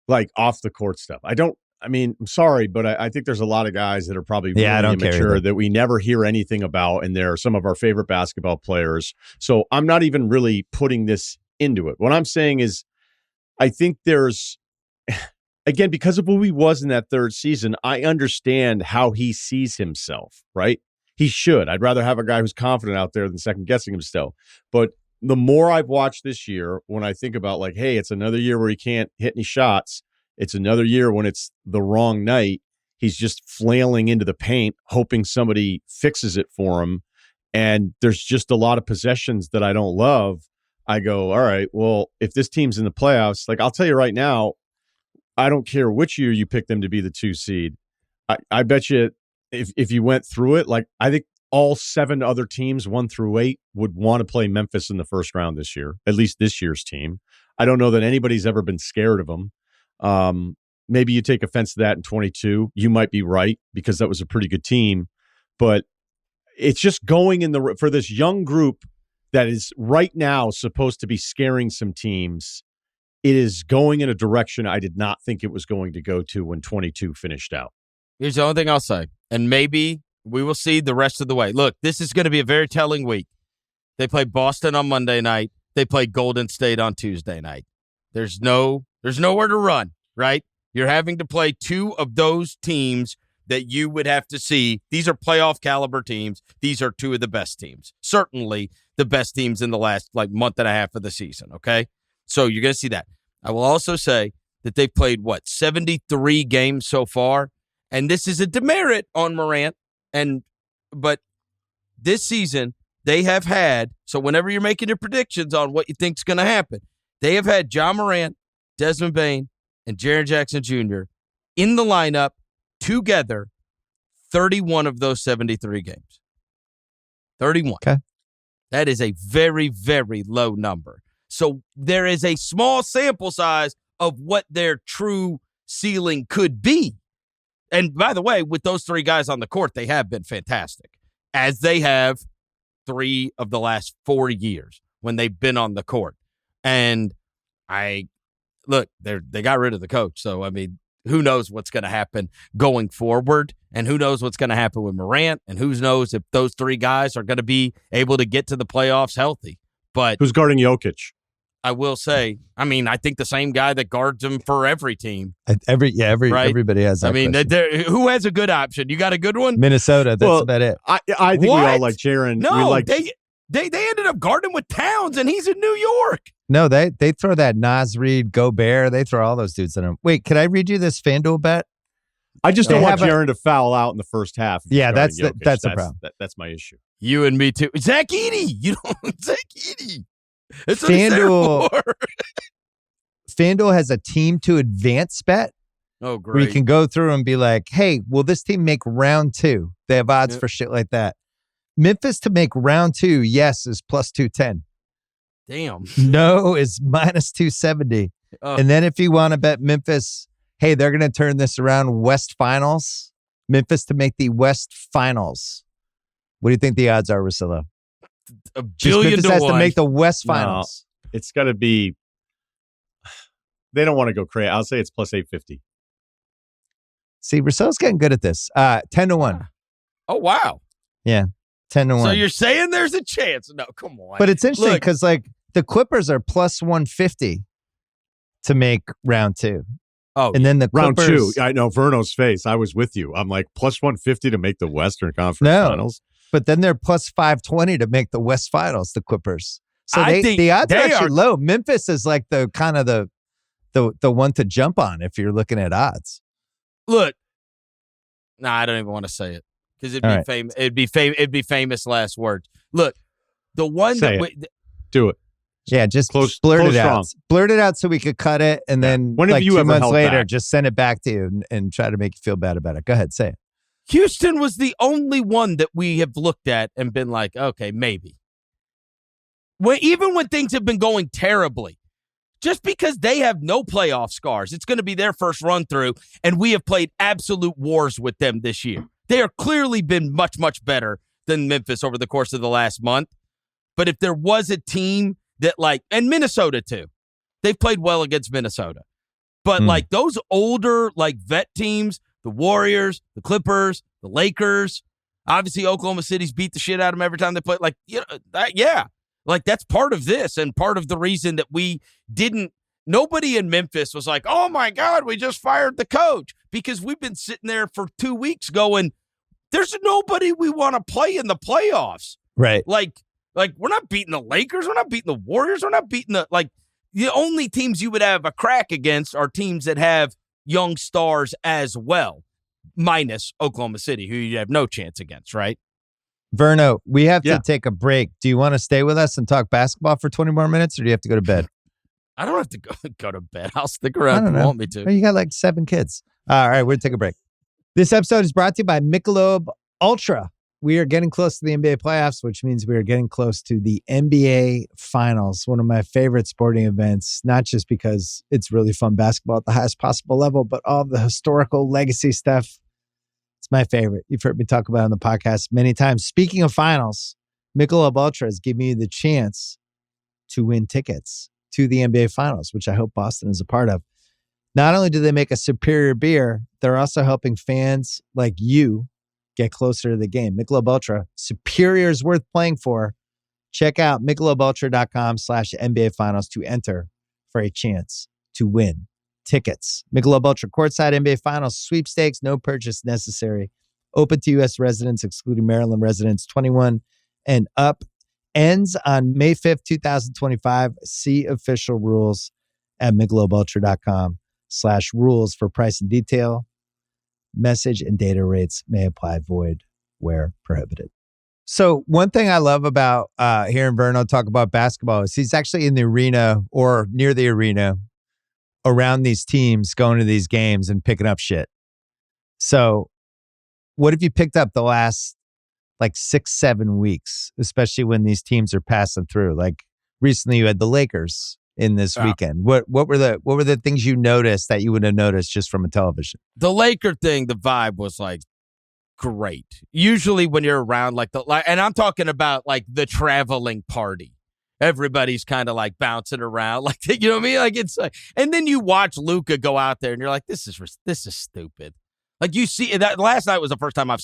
like, off the court stuff. I'm sorry, but I think there's a lot of guys that are probably really immature that we never hear anything about, and they're some of our favorite basketball players. So I'm not even really putting this into it. What I'm saying is, I think there's... Again, because of who he was in that third season, I understand how he sees himself, right? He should. I'd rather have a guy who's confident out there than second-guessing himself. But the more I've watched this year, when I think about, like, hey, it's another year where he can't hit any shots. It's another year when it's the wrong night. He's just flailing into the paint, hoping somebody fixes it for him. And there's just a lot of possessions that I don't love. I go, all right, well, if this team's in the playoffs, like, I'll tell you right now, I don't care which year you pick them to be the 2 seed. I bet you if you went through it, like, I think all 7 other teams, 1 through 8, would want to play Memphis in the first round this year, at least this year's team. I don't know that anybody's ever been scared of them. Maybe you take offense to that in 22. You might be right, because that was a pretty good team. But it's just going for this young group that is right now supposed to be scaring some teams. It is going in a direction I did not think it was going to go to when 22 finished out. Here's the only thing I'll say, and maybe we will see the rest of the way. Look, this is going to be a very telling week. They play Boston on Monday night. They play Golden State on Tuesday night. There's nowhere to run, right? You're having to play 2 of those teams that you would have to see. These are playoff caliber teams. These are 2 of the best teams. Certainly the best teams in the last, like, month and a half of the season, okay? So you're going to see that. I will also say that they've played, 73 games so far, and this is a demerit on Morant. But this season, they have had, so whenever you're making your predictions on what you think is going to happen, they have had John Morant, Desmond Bane, and Jaren Jackson Jr. in the lineup together 31 of those 73 games. 31. Okay. That is a very, very low number. So there is a small sample size of what their true ceiling could be. And by the way, with those 3 guys on the court, they have been fantastic, as they have 3 of the last 4 years when they've been on the court. And they got rid of the coach. So, I mean, who knows what's going to happen going forward, and who knows what's going to happen with Morant, and who knows if those 3 guys are going to be able to get to the playoffs healthy. But who's guarding Jokic? I will say, I mean, I think the same guy that guards him for every team. Everybody has that. I mean, who has a good option? You got a good one? Minnesota. That's about it. I think we all like Jaren. No, they ended up guarding with Towns, and he's in New York. No, they throw that Nas Reed, Gobert. They throw all those dudes in him. Wait, can I read you this FanDuel bet? I just don't want Jaren to foul out in the first half. Yeah, that's the problem. That's my issue. You and me too. Zach Edey. You don't Zach Edey. It's FanDuel. FanDuel has a team to advance bet. Oh, great. Where you can go through and be like, hey, will this team make round 2? They have odds for shit like that. Memphis to make round 2, yes, is plus 210. Damn. No is minus 270. And then if you want to bet Memphis, hey, they're going to turn this around, West Finals. Memphis to make the West Finals. What do you think the odds are, Russillo? A billion Memphis to has one. to make the West Finals. No, it's got to be. They don't want to go crazy. I'll say it's plus 850. See, Russillo's getting good at this. 10 to 1. Oh, wow. Yeah, 10 to 1. So you're saying there's a chance? No, come on. But it's interesting because like the Clippers are plus 150 to make round 2. Oh, and then the Clippers, round 2. I know Verno's face. I was with you. I'm like plus 150 to make the Western Conference Finals. But then they're plus 520 to make the West Finals. The Clippers. So the odds are actually low. Memphis is like the kind of the one to jump on if you're looking at odds. Look, I don't even want to say it because it'd be famous. It'd be famous last words. Look, the one do it. Yeah, just blurt it out. Blurt it out so we could cut it, and then when like you 2 ever months held later, back? just send it back to you and try to make you feel bad about it. Go ahead, say it. Houston was the only one that we have looked at and been like, okay, maybe. Even when things have been going terribly, just because they have no playoff scars, it's going to be their first run through, and we have played absolute wars with them this year. They are clearly been much, much better than Memphis over the course of the last month. But if there was a team that and Minnesota too, they've played well against Minnesota. But like those older vet teams, the Warriors, the Clippers, the Lakers, obviously Oklahoma City's beat the shit out of them every time they play. That's part of this and part of the reason that we didn't. Nobody in Memphis was like, oh my God, we just fired the coach, because we've been sitting there for 2 weeks going, there's nobody we want to play in the playoffs. Right. Like we're not beating the Lakers. We're not beating the Warriors. We're not beating the only teams you would have a crack against are teams that have young stars as well, minus Oklahoma City, who you have no chance against, right? Verno, we have to take a break. Do you want to stay with us and talk basketball for 20 more minutes, or do you have to go to bed? I don't have to go to bed. I'll stick around if you want me to. Well, you got like 7 kids. All right, we're going to take a break. This episode is brought to you by Michelob ULTRA. We are getting close to the NBA playoffs, which means we are getting close to the NBA Finals, one of my favorite sporting events, not just because it's really fun basketball at the highest possible level, but all the historical legacy stuff. It's my favorite. You've heard me talk about it on the podcast many times. Speaking of finals, Michelob ULTRA is giving you the chance to win tickets to the NBA Finals, which I hope Boston is a part of. Not only do they make a superior beer, they're also helping fans like you get closer to the game. Michelob ULTRA, superior is worth playing for. Check out MichelobUltra.com/NBA Finals to enter for a chance to win tickets. Michelob ULTRA courtside NBA Finals sweepstakes, no purchase necessary. Open to U.S. residents, excluding Maryland residents, 21 and up. Ends on May 5th, 2025. See official rules at MichelobUltra.com/rules for price and detail. Message and data rates may apply, void where prohibited. So one thing I love about hearing Vernon talk about basketball is he's actually in the arena or near the arena around these teams, going to these games and picking up shit. So what have you picked up the last 6-7 weeks, especially when these teams are passing through? Like recently you had the Lakers in this weekend. What were the things you noticed that you would have noticed just from a television? The Laker thing, the vibe was great. Usually when you're around and I'm talking about the traveling party. Everybody's kind of bouncing around, you know what I mean? It's and then you watch Luka go out there and you're like, this is stupid. You see that last night was the first time I've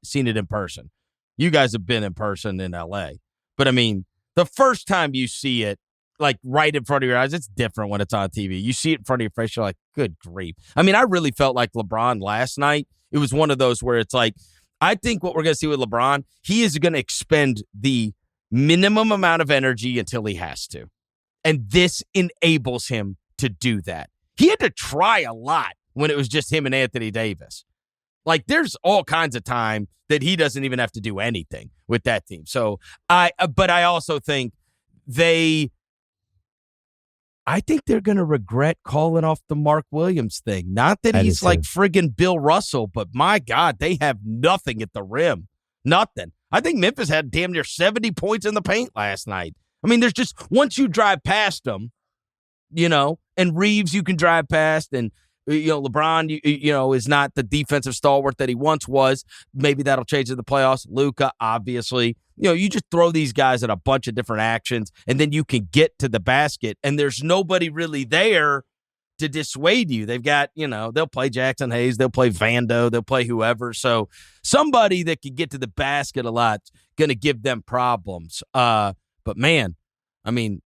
seen it in person. You guys have been in person in LA, but I mean, the first time you see it, right in front of your eyes, it's different when it's on TV. You see it in front of your face, you're like, good grief. I mean, I really felt like LeBron last night. It was one of those where it's I think what we're going to see with LeBron, he is going to expend the minimum amount of energy until he has to. And this enables him to do that. He had to try a lot when it was just him and Anthony Davis. Like, there's all kinds of time that he doesn't even have to do anything with that team. So but I also think I think they're going to regret calling off the Mark Williams thing. Not that he's like friggin' Bill Russell, but my God, they have nothing at the rim. Nothing. I think Memphis had damn near 70 points in the paint last night. I mean, there's just, once you drive past them, and Reeves you can drive past, and LeBron, is not the defensive stalwart that he once was. Maybe that'll change in the playoffs. Luka, obviously. You just throw these guys at a bunch of different actions, and then you can get to the basket, and there's nobody really there to dissuade you. They've got, they'll play Jackson Hayes, they'll play Vando, they'll play whoever. So somebody that can get to the basket a lot going to give them problems. But man, I mean,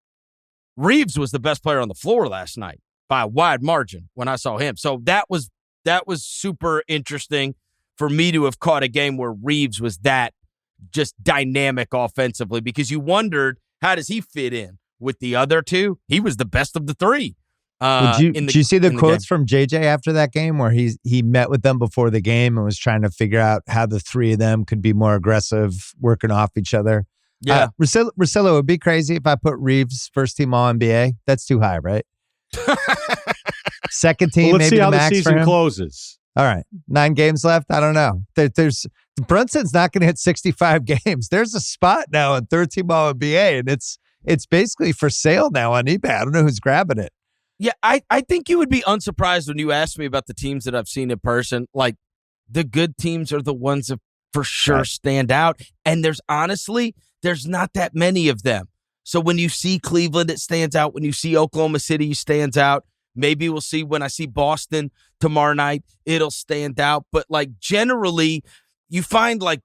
Reeves was the best player on the floor last night by a wide margin when I saw him. So that was super interesting for me to have caught a game where Reeves was that just dynamic offensively, because you wondered, how does he fit in with the other two? He was the best of the three. Did you see the quotes from JJ after that game where he met with them before the game and was trying to figure out how the three of them could be more aggressive, working off each other? Yeah. Russillo, would be crazy if I put Reeves first team All-NBA. That's too high, right? Second team, let's maybe see how the the max season for him. closes. All right. 9 games left. I don't know. Brunson's not going to hit 65 games. There's a spot now on third team All-NBA, and it's basically for sale now on eBay. I don't know who's grabbing it. Yeah, I think you would be unsurprised when you asked me about the teams that I've seen in person. Like, the good teams are the ones that for sure stand out. And there's not that many of them. So when you see Cleveland, it stands out. When you see Oklahoma City, it stands out. Maybe we'll see when I see Boston tomorrow night, it'll stand out. But like, generally, you find like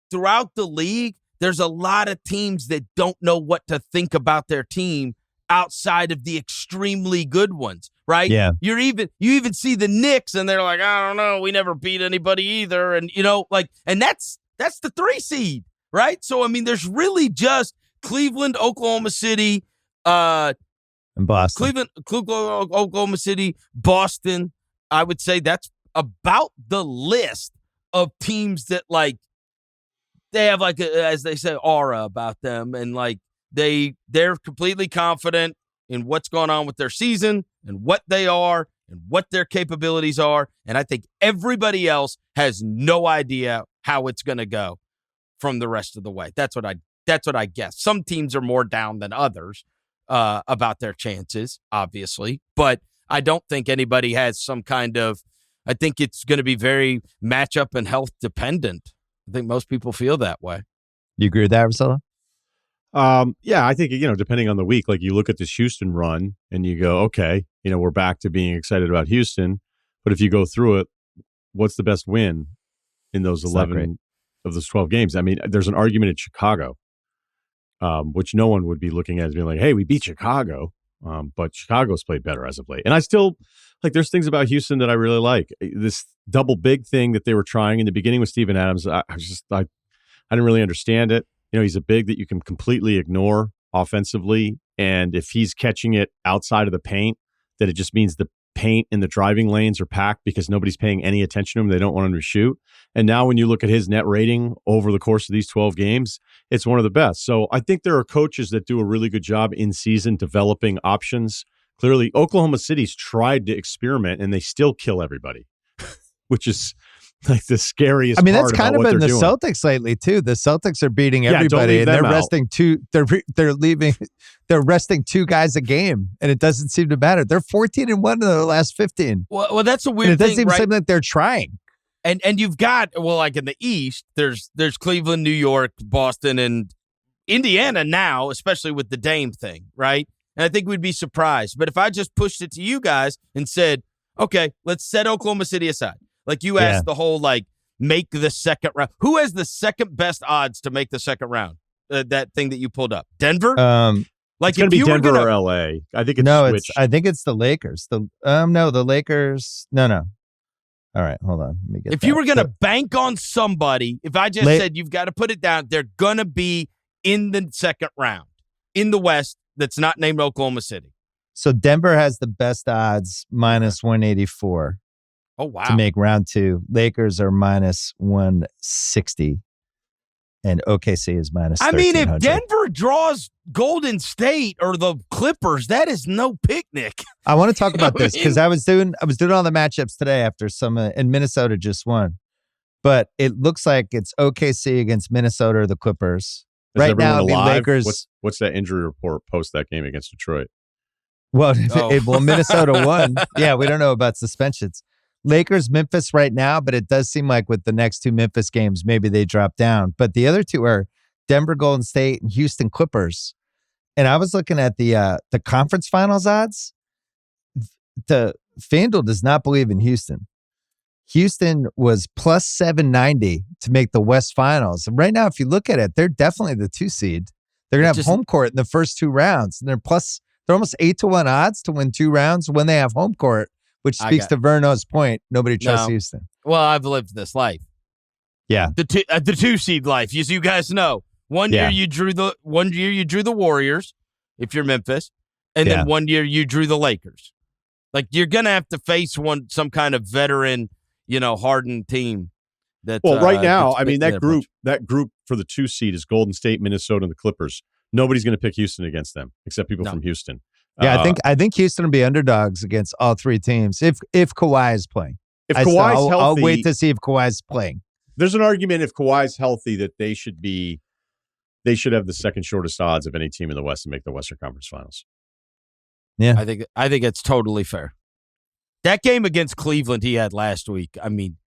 throughout the league, there's a lot of teams that don't know what to think about their team outside of the extremely good ones, right? Yeah. You even see the Knicks, and they're like, I don't know, we never beat anybody either. And, and that's the 3 seed, right? So, I mean, there's really just Cleveland, Oklahoma City, and Boston. Cleveland, Oklahoma City, Boston. I would say that's about the list of teams that, like, they have, like, as they say, aura about them. And, like, they're completely confident in what's going on with their season and what they are and what their capabilities are. And I think everybody else has no idea how it's going to go from the rest of the way. That's what I guess. Some teams are more down than others about their chances, obviously, but I don't think anybody has some kind of, I think it's going to be very matchup and health dependent. I think most people feel that way. You agree with that, Russillo? Yeah, I think, depending on the week, like you look at this Houston run and you go, okay, we're back to being excited about Houston. But if you go through it, what's the best win in those 11 of those 12 games? I mean, there's an argument in Chicago, which no one would be looking at as being like, hey, we beat Chicago. But Chicago's played better as of late. And I still, like, there's things about Houston that I really like. This double big thing that they were trying in the beginning with Steven Adams, I didn't really understand it. He's a big that you can completely ignore offensively. And if he's catching it outside of the paint, then it just means the paint and the driving lanes are packed because nobody's paying any attention to him. They don't want him to shoot. And now when you look at his net rating over the course of these 12 games, it's one of the best. So I think there are coaches that do a really good job in season developing options. Clearly, Oklahoma City's tried to experiment and they still kill everybody, which is like the scariest. I mean, part that's kind of about been the doing. Celtics lately too. The Celtics are beating don't everybody, leave and they're them out. resting two. They're resting 2 guys a game, and it doesn't seem to matter. They're 14-1 in the last 15. Well, that's a weird and it doesn't thing, even right? seem like they're trying. And you've got, like in the East, there's Cleveland, New York, Boston, and Indiana now, especially with the Dame thing, right? And I think we'd be surprised. But if I just pushed it to you guys and said, okay, let's set Oklahoma City aside. Like you asked the whole, like, make the second round. Who has the second best odds to make the second round? That thing that you pulled up. Denver? Like, it's going to be Denver or LA. I think it's switched. I think it's the Lakers. The Lakers. No. All right, hold on. Let me get if you were going to bank on somebody, if I just said you've got to put it down, they're going to be in the second round in the West that's not named Oklahoma City. So Denver has the best odds, minus 184. Oh, wow. to make round 2. Lakers are minus 160, and OKC is minus 1300. I mean, if Denver draws Golden State or the Clippers, that is no picnic. I want to talk about this because I was doing all the matchups today after some, and Minnesota just won. But it looks like it's OKC against Minnesota or the Clippers. Right now, I mean, Lakers. What's that injury report post that game against Detroit? Well, Minnesota won. Yeah, we don't know about suspensions. Lakers, Memphis right now, but it does seem like with the next 2 Memphis games, maybe they drop down. But the other 2 are Denver, Golden State, and Houston Clippers. And I was looking at the conference finals odds. The FanDuel does not believe in Houston. Houston was plus 790 to make the West Finals. And right now, if you look at it, they're definitely the 2 seed. They're going to have home court in the first 2 rounds. And they're almost 8-1 odds to win 2 rounds when they have home court, which speaks to Vernon's point. Nobody trusts Houston. Well, I've lived this life. Yeah. The 2 seed life, as you guys know. One year you drew the Warriors, if you're Memphis, and then one year you drew the Lakers. Like, you're going to have to face some kind of veteran, hardened team. Right now, I mean, that group for the 2 seed is Golden State, Minnesota, and the Clippers. Nobody's going to pick Houston against them except people from Houston. Yeah, I think Houston will be underdogs against all 3 teams if Kawhi is playing. If Kawhi's healthy, I'll wait to see if Kawhi's playing. There's an argument if Kawhi's healthy that they should have the second shortest odds of any team in the West to make the Western Conference Finals. Yeah, I think it's totally fair. That game against Cleveland he had last week, I mean,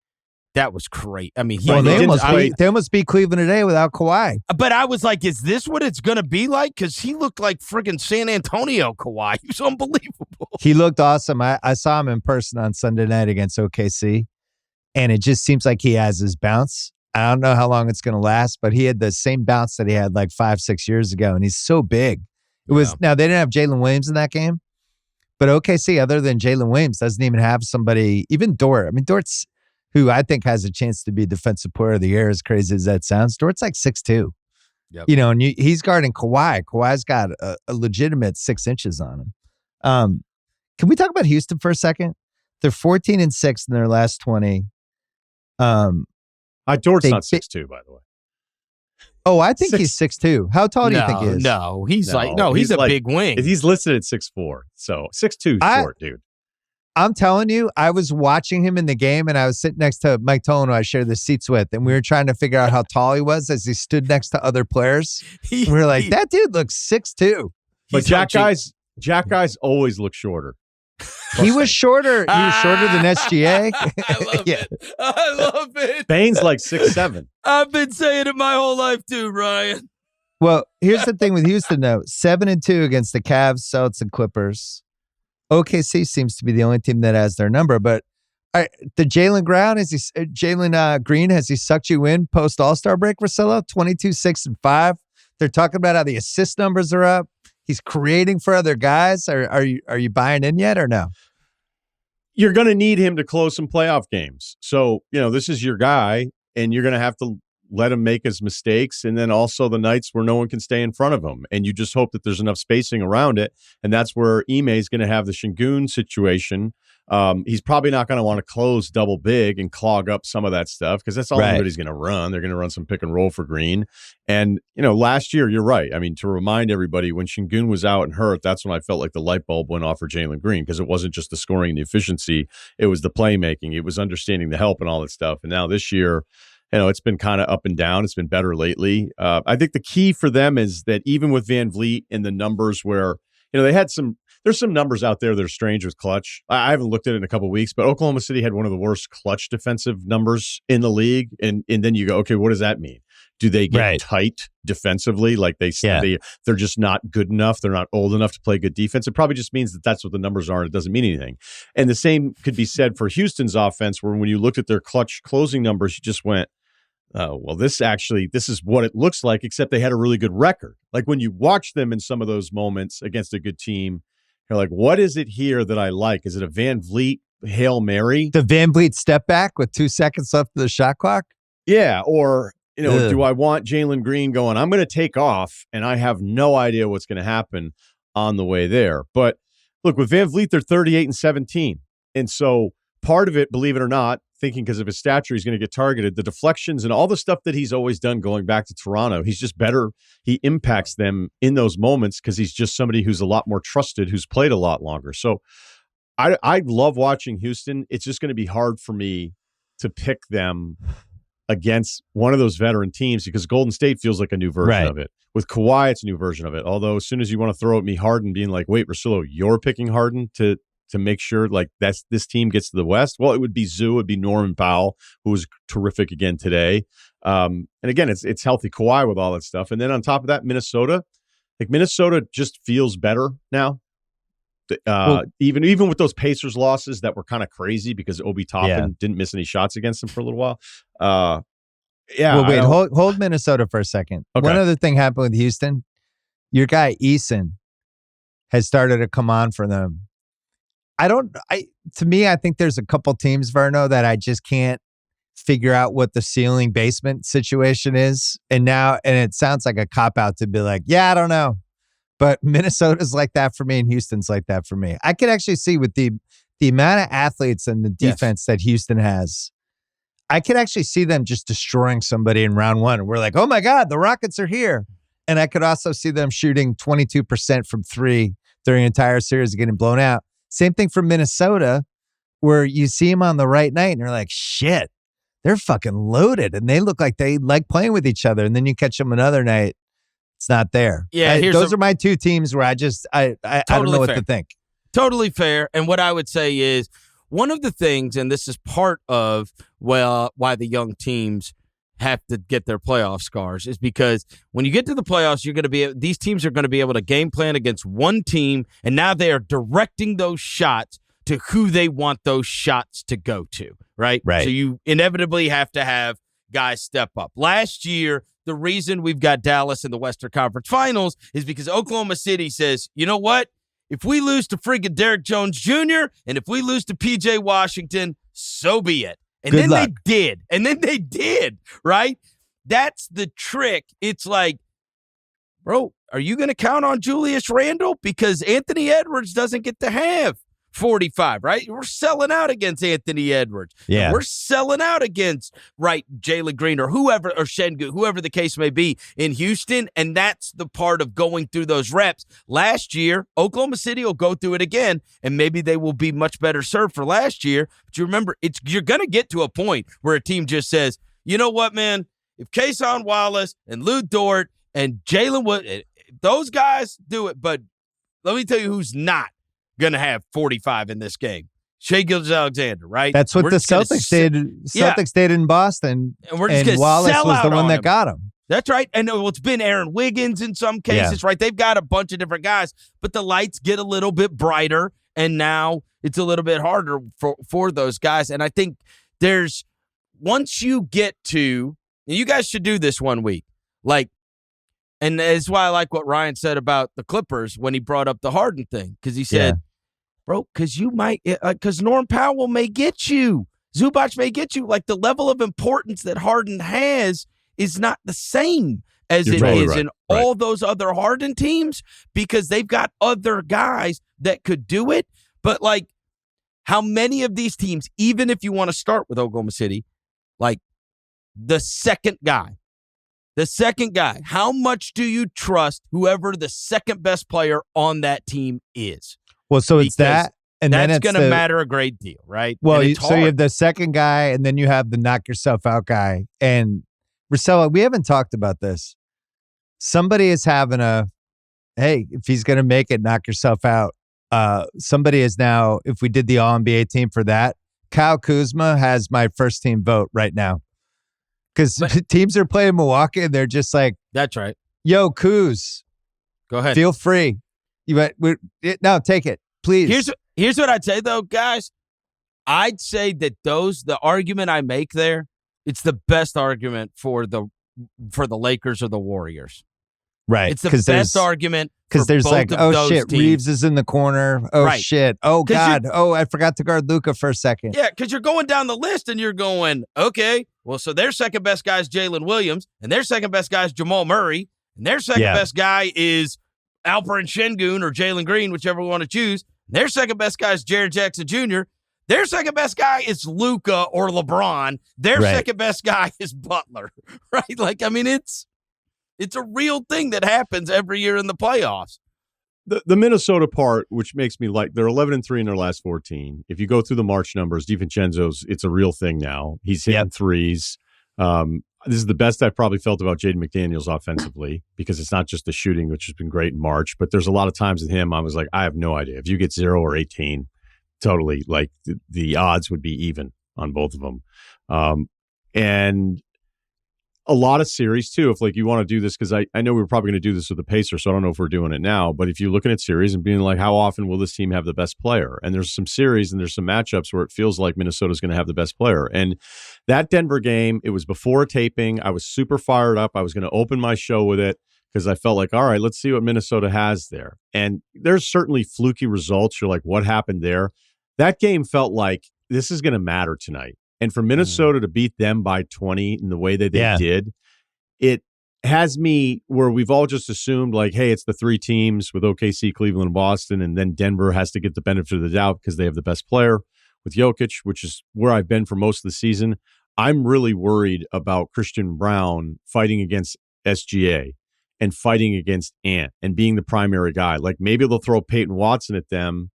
that was great. I mean, they almost beat Cleveland today without Kawhi. But I was like, is this what it's going to be like? Because he looked like friggin' San Antonio Kawhi. He was unbelievable. He looked awesome. I saw him in person on Sunday night against OKC, and it just seems like he has his bounce. I don't know how long it's going to last, but he had the same bounce that he had like 5-6 years ago, and he's so big. Now, they didn't have Jalen Williams in that game, but OKC, other than Jalen Williams, doesn't even have somebody, even Dort. I mean, Dort's, who I think has a chance to be Defensive Player of the Year, as crazy as that sounds. Dort's like 6'2". Yep. And he's guarding Kawhi. Kawhi's got a legitimate 6 inches on him. Can we talk about Houston for a second? They're 14-6 in their last 20. Dort's not 6'2", by the way. Oh, I think he's 6'2". How tall do you think he is? No, he's a big wing. He's listed at 6'4", so 6'2" short, dude. I'm telling you, I was watching him in the game, and I was sitting next to Mike Tolan, who I share the seats with, and we were trying to figure out how tall he was as he stood next to other players. We were like, that dude looks 6'2". But Jack guys always look shorter. He was shorter. He was shorter than SGA. I love it. I love it. Bane's like 6'7". I've been saying it my whole life too, Ryan. Well, here's the thing with Houston, though. 7-2 against the Cavs, Celtics, and Clippers. OKC seems to be the only team that has their number, but the Jalen Green, has he sucked you in post All-Star break, Russillo? 22, 6, and 5. They're talking about how the assist numbers are up. He's creating for other guys. Are you buying in yet or no? You're going to need him to close some playoff games. So, this is your guy, and you're going to have to let him make his mistakes, and then also the nights where no one can stay in front of him. And you just hope that there's enough spacing around it. And that's where Ime is going to have the Şengün situation. He's probably not going to want to close double big and clog up some of that stuff because that's all anybody's going to run. They're going to run some pick and roll for Green. And, last year, you're right. I mean, to remind everybody, when Şengün was out and hurt, that's when I felt like the light bulb went off for Jalen Green because it wasn't just the scoring and the efficiency. It was the playmaking. It was understanding the help and all that stuff. And now this year, it's been kind of up and down. It's been better lately. I think the key for them is that even with Van Vliet and the numbers where, they had there's some numbers out there that are strange with clutch. I haven't looked at it in a couple of weeks, but Oklahoma City had one of the worst clutch defensive numbers in the league. And then you go, okay, what does that mean? Do they get tight defensively? Like they're just not good enough. They're not old enough to play good defense. It probably just means that that's what the numbers are. And it doesn't mean anything. And the same could be said for Houston's offense, where when you looked at their clutch closing numbers, you just went, well, this is what it looks like, except they had a really good record. Like when you watch them in some of those moments against a good team, you're like, what is it here that I like? Is it a Van Vliet Hail Mary? The Van Vliet step back with 2 seconds left of the shot clock? Yeah. Or, do I want Jalen Green going, I'm going to take off and I have no idea what's going to happen on the way there. But look, with Van Vliet, they're 38-17. And so part of it, believe it or not, thinking because of his stature, he's going to get targeted. The deflections and all the stuff that he's always done going back to Toronto, he's just better. He impacts them in those moments because he's just somebody who's a lot more trusted, who's played a lot longer. So I love watching Houston. It's just going to be hard for me to pick them against one of those veteran teams because Golden State feels like a new version of it. With Kawhi, it's a new version of it. Although as soon as you want to throw at me Harden being like, wait, Russillo, you're picking Harden to make sure like this team gets to the West. Well, it would be Zoo, it'd be Norman Powell, who was terrific again today. And again, it's healthy Kawhi with all that stuff. And then on top of that, Minnesota just feels better now. Even with those Pacers losses that were kind of crazy because Obi Toppin didn't miss any shots against them for a little while. Well, wait, hold Minnesota for a second. Okay. One other thing happened with Houston. Your guy Eason has started to come on for them. To me, I think there's a couple teams, Verno, that I just can't figure out what the ceiling basement situation is. And it sounds like a cop-out to be like, yeah, I don't know. But Minnesota's like that for me and Houston's like that for me. I could actually see with the amount of athletes and the defense that Houston has, I could actually see them just destroying somebody in round one. We're like, oh my God, the Rockets are here. And I could also see them shooting 22% from three during an entire series of getting blown out. Same thing for Minnesota, where you see them on the right night and you're like, shit, they're fucking loaded. And they look like they like playing with each other. And then you catch them another night. It's not there. Yeah, those are my two teams where I don't know what to think. Totally fair. And what I would say is one of the things, and this is part of why the young teams have to get their playoff scars, is because when you get to the playoffs, these teams are going to be able to game plan against one team, and now they are directing those shots to who they want those shots to go to, right? So you inevitably have to have guys step up. Last year, the reason we've got Dallas in the Western Conference Finals is because Oklahoma City says, you know what? If we lose to friggin' Derrick Jones Jr. and if we lose to P.J. Washington, so be it. And Good then luck. they did, right? That's the trick. It's like, bro, are you going to count on Julius Randle? Because Anthony Edwards doesn't get to have 45, right? We're selling out against Anthony Edwards. Yeah. We're selling out against, Jalen Green or whoever, or Şengün, whoever the case may be in Houston, and that's the part of going through those reps. Last year, Oklahoma City will go through it again, and maybe they will be much better served for last year. But you remember, you're going to get to a point where a team just says, you know what, man? If Kason Wallace and Lou Dort and Jalen Wood, those guys do it, but let me tell you who's not going to have 45 in this game. Shai Gilgeous-Alexander, right? That's what the Celtics did. Celtics did in Boston, and we're just Wallace sell was out the one on that him. got him. That's right. And it's been Aaron Wiggins in some cases, right? They've got a bunch of different guys, but the lights get a little bit brighter, and now it's a little bit harder for those guys. And I think once you get to, and you guys should do this one week, and that's why I like what Ryan said about the Clippers when he brought up the Harden thing, because he said, bro, because Norm Powell may get you. Zubac may get you. Like, the level of importance that Harden has is not the same as it is in all those other Harden teams, because they've got other guys that could do it. But, like, how many of these teams, even if you want to start with Oklahoma City, like the second guy, how much do you trust whoever the second best player on that team is? Well, so it's that, and that's then going to matter a great deal, right? Well, so you have the second guy, and then you have the knock yourself out guy. And Russillo, we haven't talked about this. Somebody is having hey, if he's going to make it, knock yourself out. Somebody is now, if we did the All-NBA team for that, Kyle Kuzma has my first team vote right now. Because teams are playing Milwaukee, and they're just like, that's right. Yo, Kuz, go ahead. Feel free. No, take it, please. Here's what I'd say, though, guys. I'd say that the argument I make there, it's the best argument for the Lakers or the Warriors. Right. It's the best argument because there's like, oh shit, teams. Reeves is in the corner. Oh shit. Oh God. Oh, I forgot to guard Luka for a second. Yeah, because you're going down the list and you're going, okay, well, so their second best guy is Jalen Williams, and their second best guy is Jamal Murray, and their second best guy is Alperen Şengün or Jalen Green, whichever we want to choose. And their second best guy is Jaren Jackson Jr. Their second best guy is Luka or LeBron. Their second best guy is Butler, right? Like, I mean, it's a real thing that happens every year in the playoffs. The Minnesota part, which makes me like, they're 11-3 in their last 14. If you go through the March numbers, DiVincenzo's, it's a real thing now. He's hitting threes. This is the best I've probably felt about Jaden McDaniels offensively, because it's not just the shooting, which has been great in March, but there's a lot of times with him, I was like, I have no idea. If you get 0 or 18, totally, like the odds would be even on both of them. And a lot of series too, if like you want to do this, because I know we were probably going to do this with the Pacers, so I don't know if we're doing it now, but if you're looking at series and being like, how often will this team have the best player? And there's some series and there's some matchups where it feels like Minnesota's going to have the best player. And that Denver game, it was before taping. I was super fired up. I was going to open my show with it because I felt like, all right, let's see what Minnesota has there. And there's certainly fluky results. You're like, what happened there? That game felt like this is going to matter tonight. And for Minnesota to beat them by 20 in the way that they did, it has me where we've all just assumed like, hey, it's the three teams with OKC, Cleveland, and Boston, and then Denver has to get the benefit of the doubt because they have the best player with Jokic, which is where I've been for most of the season. I'm really worried about Christian Braun fighting against SGA and fighting against Ant and being the primary guy. Like maybe they'll throw Peyton Watson at them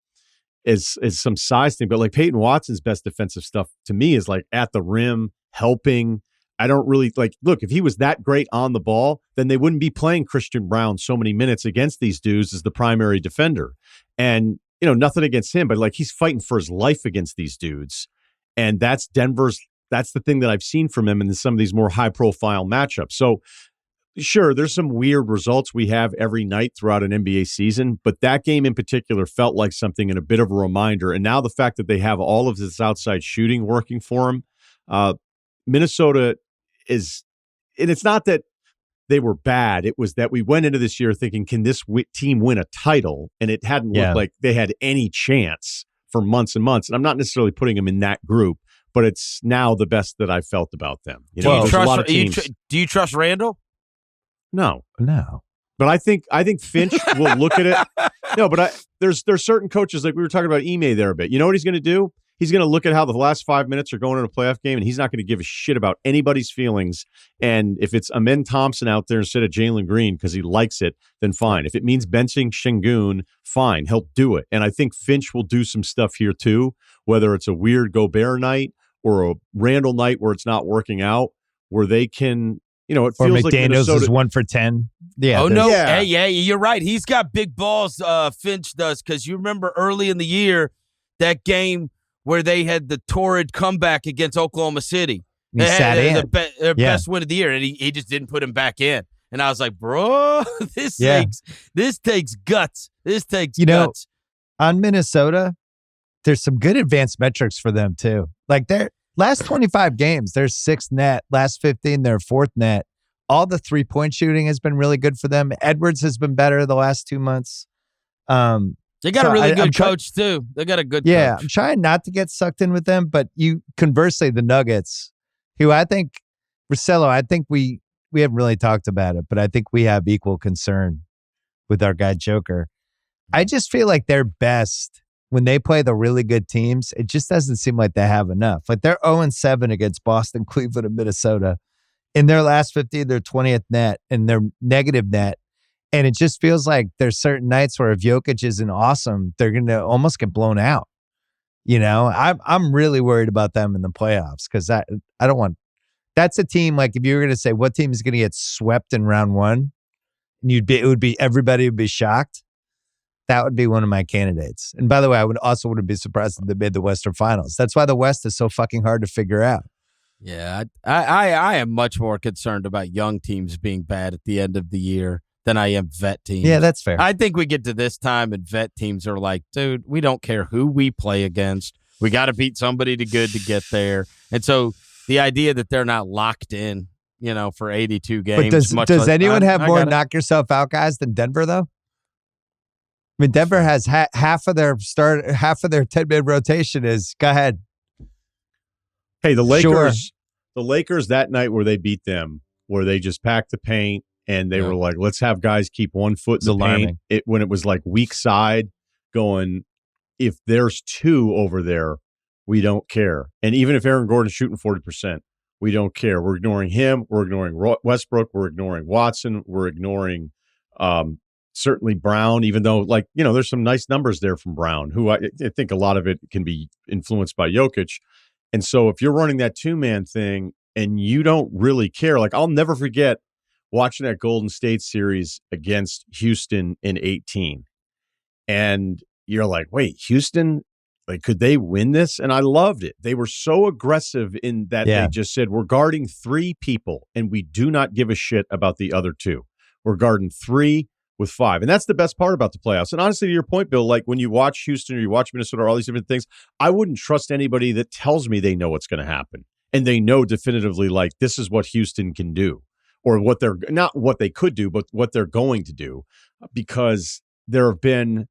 is some size thing, but like Peyton Watson's best defensive stuff to me is like at the rim, helping. I don't really like, look, if he was that great on the ball, then they wouldn't be playing Christian Braun so many minutes against these dudes as the primary defender. And, you know, nothing against him, but like he's fighting for his life against these dudes. And that's that's the thing that I've seen from him in some of these more high profile matchups. So sure, there's some weird results we have every night throughout an NBA season, but that game in particular felt like something and a bit of a reminder. And now the fact that they have all of this outside shooting working for them, Minnesota is, and it's not that they were bad. It was that we went into this year thinking, can this team win a title? And it hadn't looked like they had any chance for months and months. And I'm not necessarily putting them in that group, but it's now the best that I've felt about them. You know, there's a lot of teams. Do you trust Randall? No. But I think Finch will look at it. No, but there's certain coaches, like we were talking about Ime there a bit. You know what he's going to do? He's going to look at how the last 5 minutes are going in a playoff game, and he's not going to give a shit about anybody's feelings. And if it's Amen Thompson out there instead of Jalen Green because he likes it, then fine. If it means benching Şengün, fine. He'll do it. And I think Finch will do some stuff here too, whether it's a weird Gobert night or a Randall night where it's not working out, where they can, you know, it feels like McDaniels is 1 for 10. Yeah. Oh, no. Yeah. Hey, you're right. He's got big balls, Finch does, because you remember early in the year, that game where they had the torrid comeback against Oklahoma City. He sat in. Their best win of the year, and he just didn't put him back in. And I was like, bro, this takes guts. This takes guts. On Minnesota, there's some good advanced metrics for them, too. Like their last 25 games, they're 6th net. Last 15, they're 4th net. All the three-point shooting has been really good for them. Edwards has been better the last 2 months. They got a really good coach, too. They got a good coach. I'm trying not to get sucked in with them, but conversely, the Nuggets, who I think, Russillo, I think we haven't really talked about it, but I think we have equal concern with our guy Joker. I just feel like they're best when they play the really good teams. It just doesn't seem like they have enough. Like they're 0-7 against Boston, Cleveland, and Minnesota. In their last 15, they're 20th net, and they're negative net. And it just feels like there's certain nights where if Jokic isn't awesome, they're going to almost get blown out. You know, I'm really worried about them in the playoffs because I don't want. That's a team like if you were going to say what team is going to get swept in round one, and everybody would be shocked. That would be one of my candidates. And by the way, I wouldn't be surprised if they made the Western Finals. That's why the West is so fucking hard to figure out. Yeah, I am much more concerned about young teams being bad at the end of the year than I am vet teams. Yeah, that's fair. I think we get to this time and vet teams are like, dude, we don't care who we play against. We got to beat somebody to good to get there. And so the idea that they're not locked in, you know, for 82 games. But does anyone have more knock yourself out guys than Denver though? I mean, Denver has half of their 10-man rotation is go ahead. Hey, the Lakers that night where they beat them, where they just packed the paint and they were like, let's have guys keep 1 foot in the paint. When it was like weak side going, if there's two over there, we don't care. And even if Aaron Gordon's shooting 40%, we don't care. We're ignoring him. We're ignoring Westbrook. We're ignoring Watson. We're ignoring certainly Brown, even though, like, you know, there's some nice numbers there from Brown, who I think a lot of it can be influenced by Jokic. And so if you're running that two-man thing and you don't really care, like, I'll never forget watching that Golden State series against Houston in 18. And you're like, wait, Houston, like, could they win this? And I loved it. They were so aggressive in that they just said, we're guarding 3 people and we do not give a shit about the other 2. We're guarding 3 with 5. And that's the best part about the playoffs. And honestly, to your point, Bill, like when you watch Houston or you watch Minnesota or all these different things, I wouldn't trust anybody that tells me they know what's going to happen. And they know definitively, like, this is what Houston can do, or what they're not what they could do, but what they're going to do. Because there have been,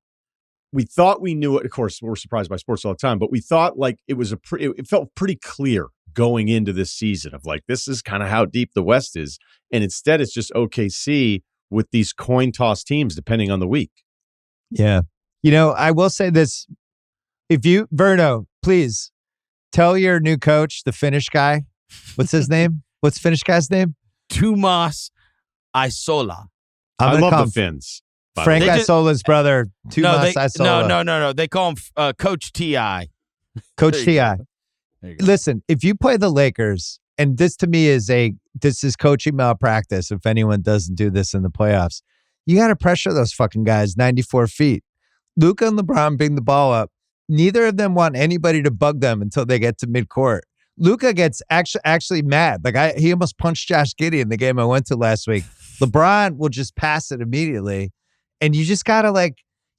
we thought we knew it. Of course, we're surprised by sports all the time, but we thought like it was it felt pretty clear going into this season of like, this is kind of how deep the West is. And instead it's just OKC with these coin toss teams, depending on the week. Yeah. You know, I will say this. If you, Verno, please tell your new coach, the Finnish guy, what's his name? What's Finnish guy's name? Tuomas Isola. I love the Finns. Frank Isola's brother, Tuomas Isola. No. They call him Coach T.I. Coach T.I. Listen, if you play the Lakers, and this to me is this is coaching malpractice if anyone doesn't do this in the playoffs, you got to pressure those fucking guys 94 feet. Luka and LeBron bring the ball up. Neither of them want anybody to bug them until they get to midcourt. Luka gets actually mad. Like he almost punched Josh Giddey in the game I went to last week. LeBron will just pass it immediately. And you just got to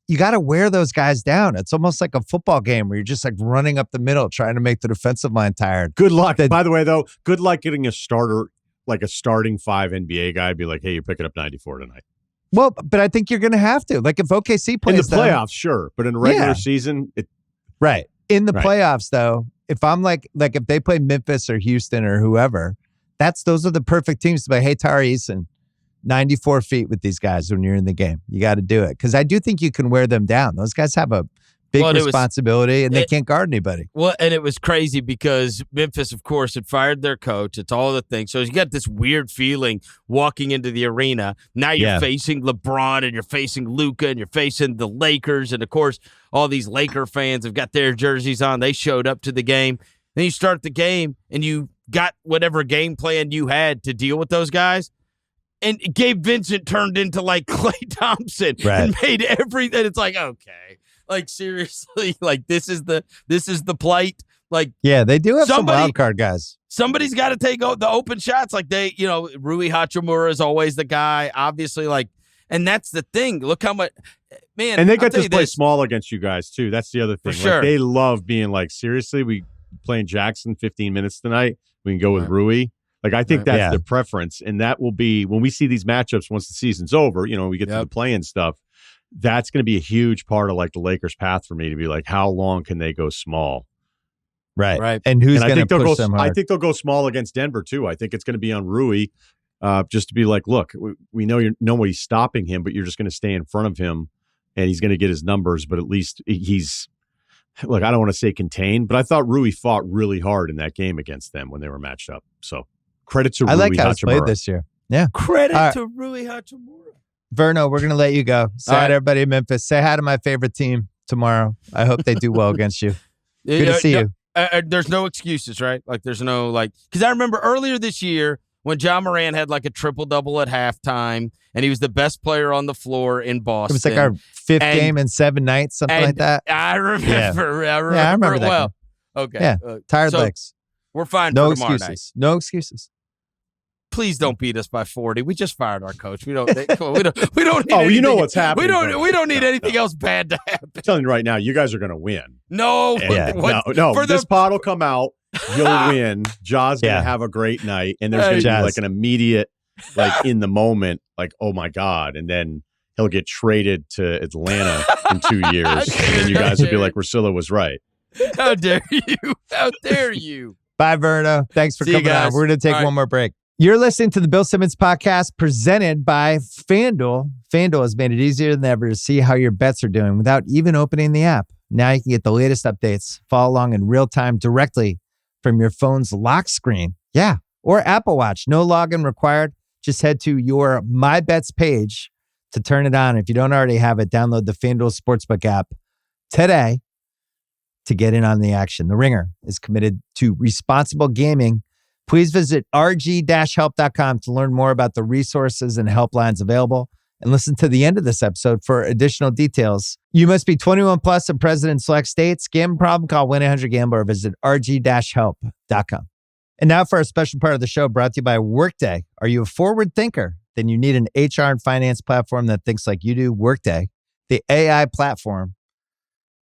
you got to wear those guys down. It's almost like a football game where you're just like running up the middle, trying to make the defensive line tired. Good luck. By the way, though, good luck getting a starter, like a starting 5 NBA guy, be like, hey, you're picking up 94 tonight. Well, but I think you're going to have to. Like if OKC plays in the playoffs, sure. But in a regular season, right. In the playoffs, though, if I'm like if they play Memphis or Houston or whoever, those are the perfect teams to be, hey, Tari Eason, 94 feet with these guys when you're in the game. You got to do it. Because I do think you can wear them down. Those guys have a big responsibility and they can't guard anybody. Well, and it was crazy because Memphis, of course, had fired their coach. It's all the things. So you got this weird feeling walking into the arena. Now you're facing LeBron and you're facing Luka and you're facing the Lakers. And, of course, all these Laker fans have got their jerseys on. They showed up to the game. Then you start the game and you got whatever game plan you had to deal with those guys. And Gabe Vincent turned into like Klay Thompson and made everything. It's like, okay, like seriously, like this is the plight. Like, yeah, they do have some wild card guys. Somebody's got to take the open shots. Like Rui Hachimura is always the guy, obviously. Like, and that's the thing. Look how much, man. And they get to play small against you guys too. That's the other thing. For sure. Like, they love being like, seriously, we playing Jackson 15 minutes tonight. We can go with Rui. Like, I think that's the preference, and that will be when we see these matchups once the season's over, you know, we get to the play-in stuff, that's going to be a huge part of, like, the Lakers' path for me to be like, how long can they go small? Right. And who's going to push them hard? I think they'll go small against Denver, too. I think it's going to be on Rui just to be like, look, we know nobody's stopping him, but you're just going to stay in front of him, and he's going to get his numbers, but at least he's – look, I don't want to say contained, but I thought Rui fought really hard in that game against them when they were matched up, so – credit to Rui Hachimura. I like how it's played this year. Yeah. Credit to Rui Hachimura. Verno, we're going to let you go. Say hi to everybody in Memphis. Say hi to my favorite team tomorrow. I hope they do well against you. Good to see you. There's no excuses, right? Like, there's no, because I remember earlier this year when John Morant had like a triple-double at halftime, and he was the best player on the floor in Boston. It was like our 5th game in 7 nights, something like that. I remember. Yeah. I remember that well. Game. Okay. Yeah. Tired legs. We're fine no for tomorrow excuses. night. No excuses. Please don't beat us by 40. We just fired our coach. We don't. We don't need. Oh, you know what's happening. We don't need anything else bad to happen. I'm telling you right now, you guys are going to win. No, no. This pod will come out. You'll win. Ja's going to have a great night, and there's going to be like an immediate, like in the moment, like, oh my god, and then he'll get traded to Atlanta in 2 years, and then you guys will be like, Russillo was right. How dare you? How dare you? Bye, Verno. Thanks for coming on. We're going to take one more break. You're listening to the Bill Simmons podcast presented by FanDuel. FanDuel has made it easier than ever to see how your bets are doing without even opening the app. Now you can get the latest updates, follow along in real time directly from your phone's lock screen. Yeah, or Apple Watch. No login required. Just head to your My Bets page to turn it on. If you don't already have it, download the FanDuel Sportsbook app today to get in on the action. The Ringer is committed to responsible gaming. Please visit rg-help.com to learn more about the resources and helplines available, and listen to the end of this episode for additional details. You must be 21 plus and present in select states. Gambling problem? Call 1-800-GAMBLER or visit rg-help.com. And now for our special part of the show, brought to you by Workday. Are you a forward thinker? Then you need an HR and finance platform that thinks like you do. Workday, the AI platform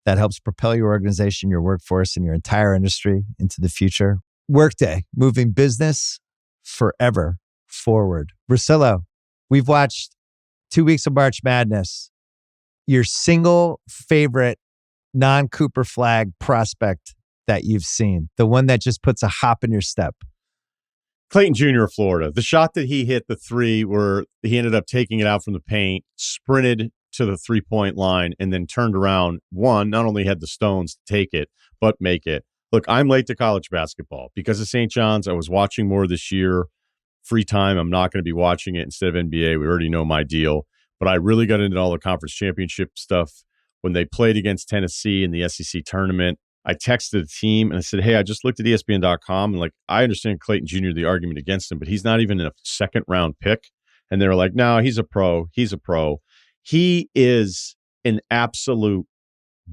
that helps propel your organization, your workforce, and your entire industry into the future. Workday, moving business forever forward. Russillo, we've watched 2 weeks of March Madness. Your single favorite non-Cooper Flagg prospect that you've seen, the one that just puts a hop in your step? Clayton Jr. of Florida. The shot that he hit, the three, where he ended up taking it out from the paint, sprinted to the three-point line, and then turned around. One, not only had the stones to take it, but make it. Look, I'm late to college basketball. Because of St. John's, I was watching more this year. Free time, I'm not going to be watching it instead of NBA. We already know my deal. But I really got into all the conference championship stuff. When they played against Tennessee in the SEC tournament, I texted the team and I said, hey, I just looked at ESPN.com and I understand Clayton Jr., the argument against him, but he's not even a second round pick. And they were like, no, he's a pro. He's a pro. He is an absolute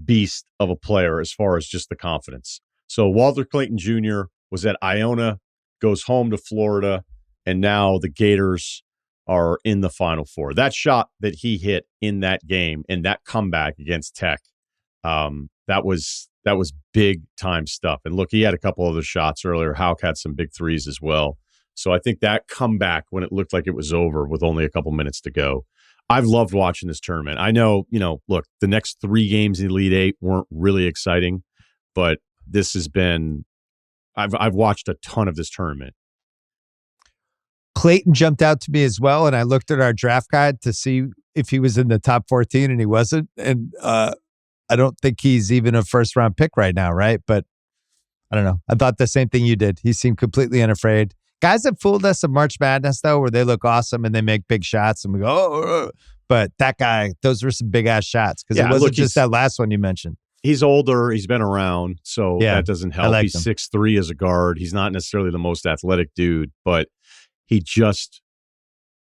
beast of a player as far as just the confidence. So Walter Clayton Jr. was at Iona, goes home to Florida, and now the Gators are in the Final Four. That shot that he hit in that game and that comeback against Tech, that was big time stuff. And look, he had a couple other shots earlier. Houck had some big threes as well. So I think that comeback when it looked like it was over with only a couple minutes to go. I've loved watching this tournament. I know, look, the next 3 games in the Elite Eight weren't really exciting, but this has been, I've watched a ton of this tournament. Clayton jumped out to me as well, and I looked at our draft guide to see if he was in the top 14, and he wasn't. And I don't think he's even a first-round pick right now, right? But I don't know. I thought the same thing you did. He seemed completely unafraid. Guys have fooled us in March Madness, though, where they look awesome and they make big shots, and we go, oh. But that guy, those were some big-ass shots, because it wasn't just that last one you mentioned. He's older. He's been around, so that doesn't help. He's 6'3" as a guard. He's not necessarily the most athletic dude, but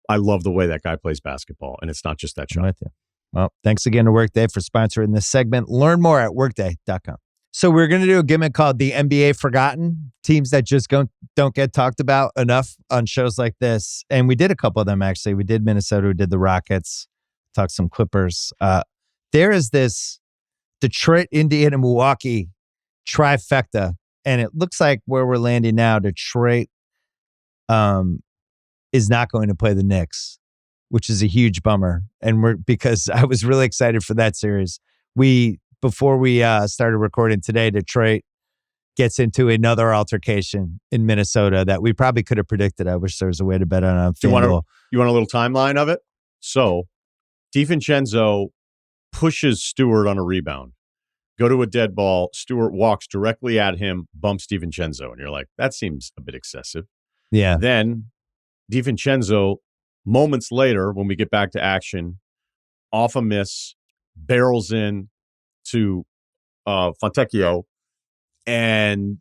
I love the way that guy plays basketball, and it's not just that shot. Well, thanks again to Workday for sponsoring this segment. Learn more at workday.com. So we're going to do a gimmick called the NBA Forgotten, teams that just don't get talked about enough on shows like this. And we did a couple of them, actually. We did Minnesota, we did the Rockets, talked some Clippers. There is this Detroit, Indiana, Milwaukee trifecta, and it looks like where we're landing now, Detroit is not going to play the Knicks, which is a huge bummer. And because I was really excited for that series. Before we started recording today, Detroit gets into another altercation in Minnesota that we probably could have predicted. I wish there was a way to bet on FanDuel. You want a little timeline of it? So DiVincenzo pushes Stewart on a rebound. Go to a dead ball. Stewart walks directly at him, bumps DiVincenzo. And you're like, that seems a bit excessive. Yeah. Then DiVincenzo, moments later, when we get back to action, off a miss, barrels in to Fontecchio, and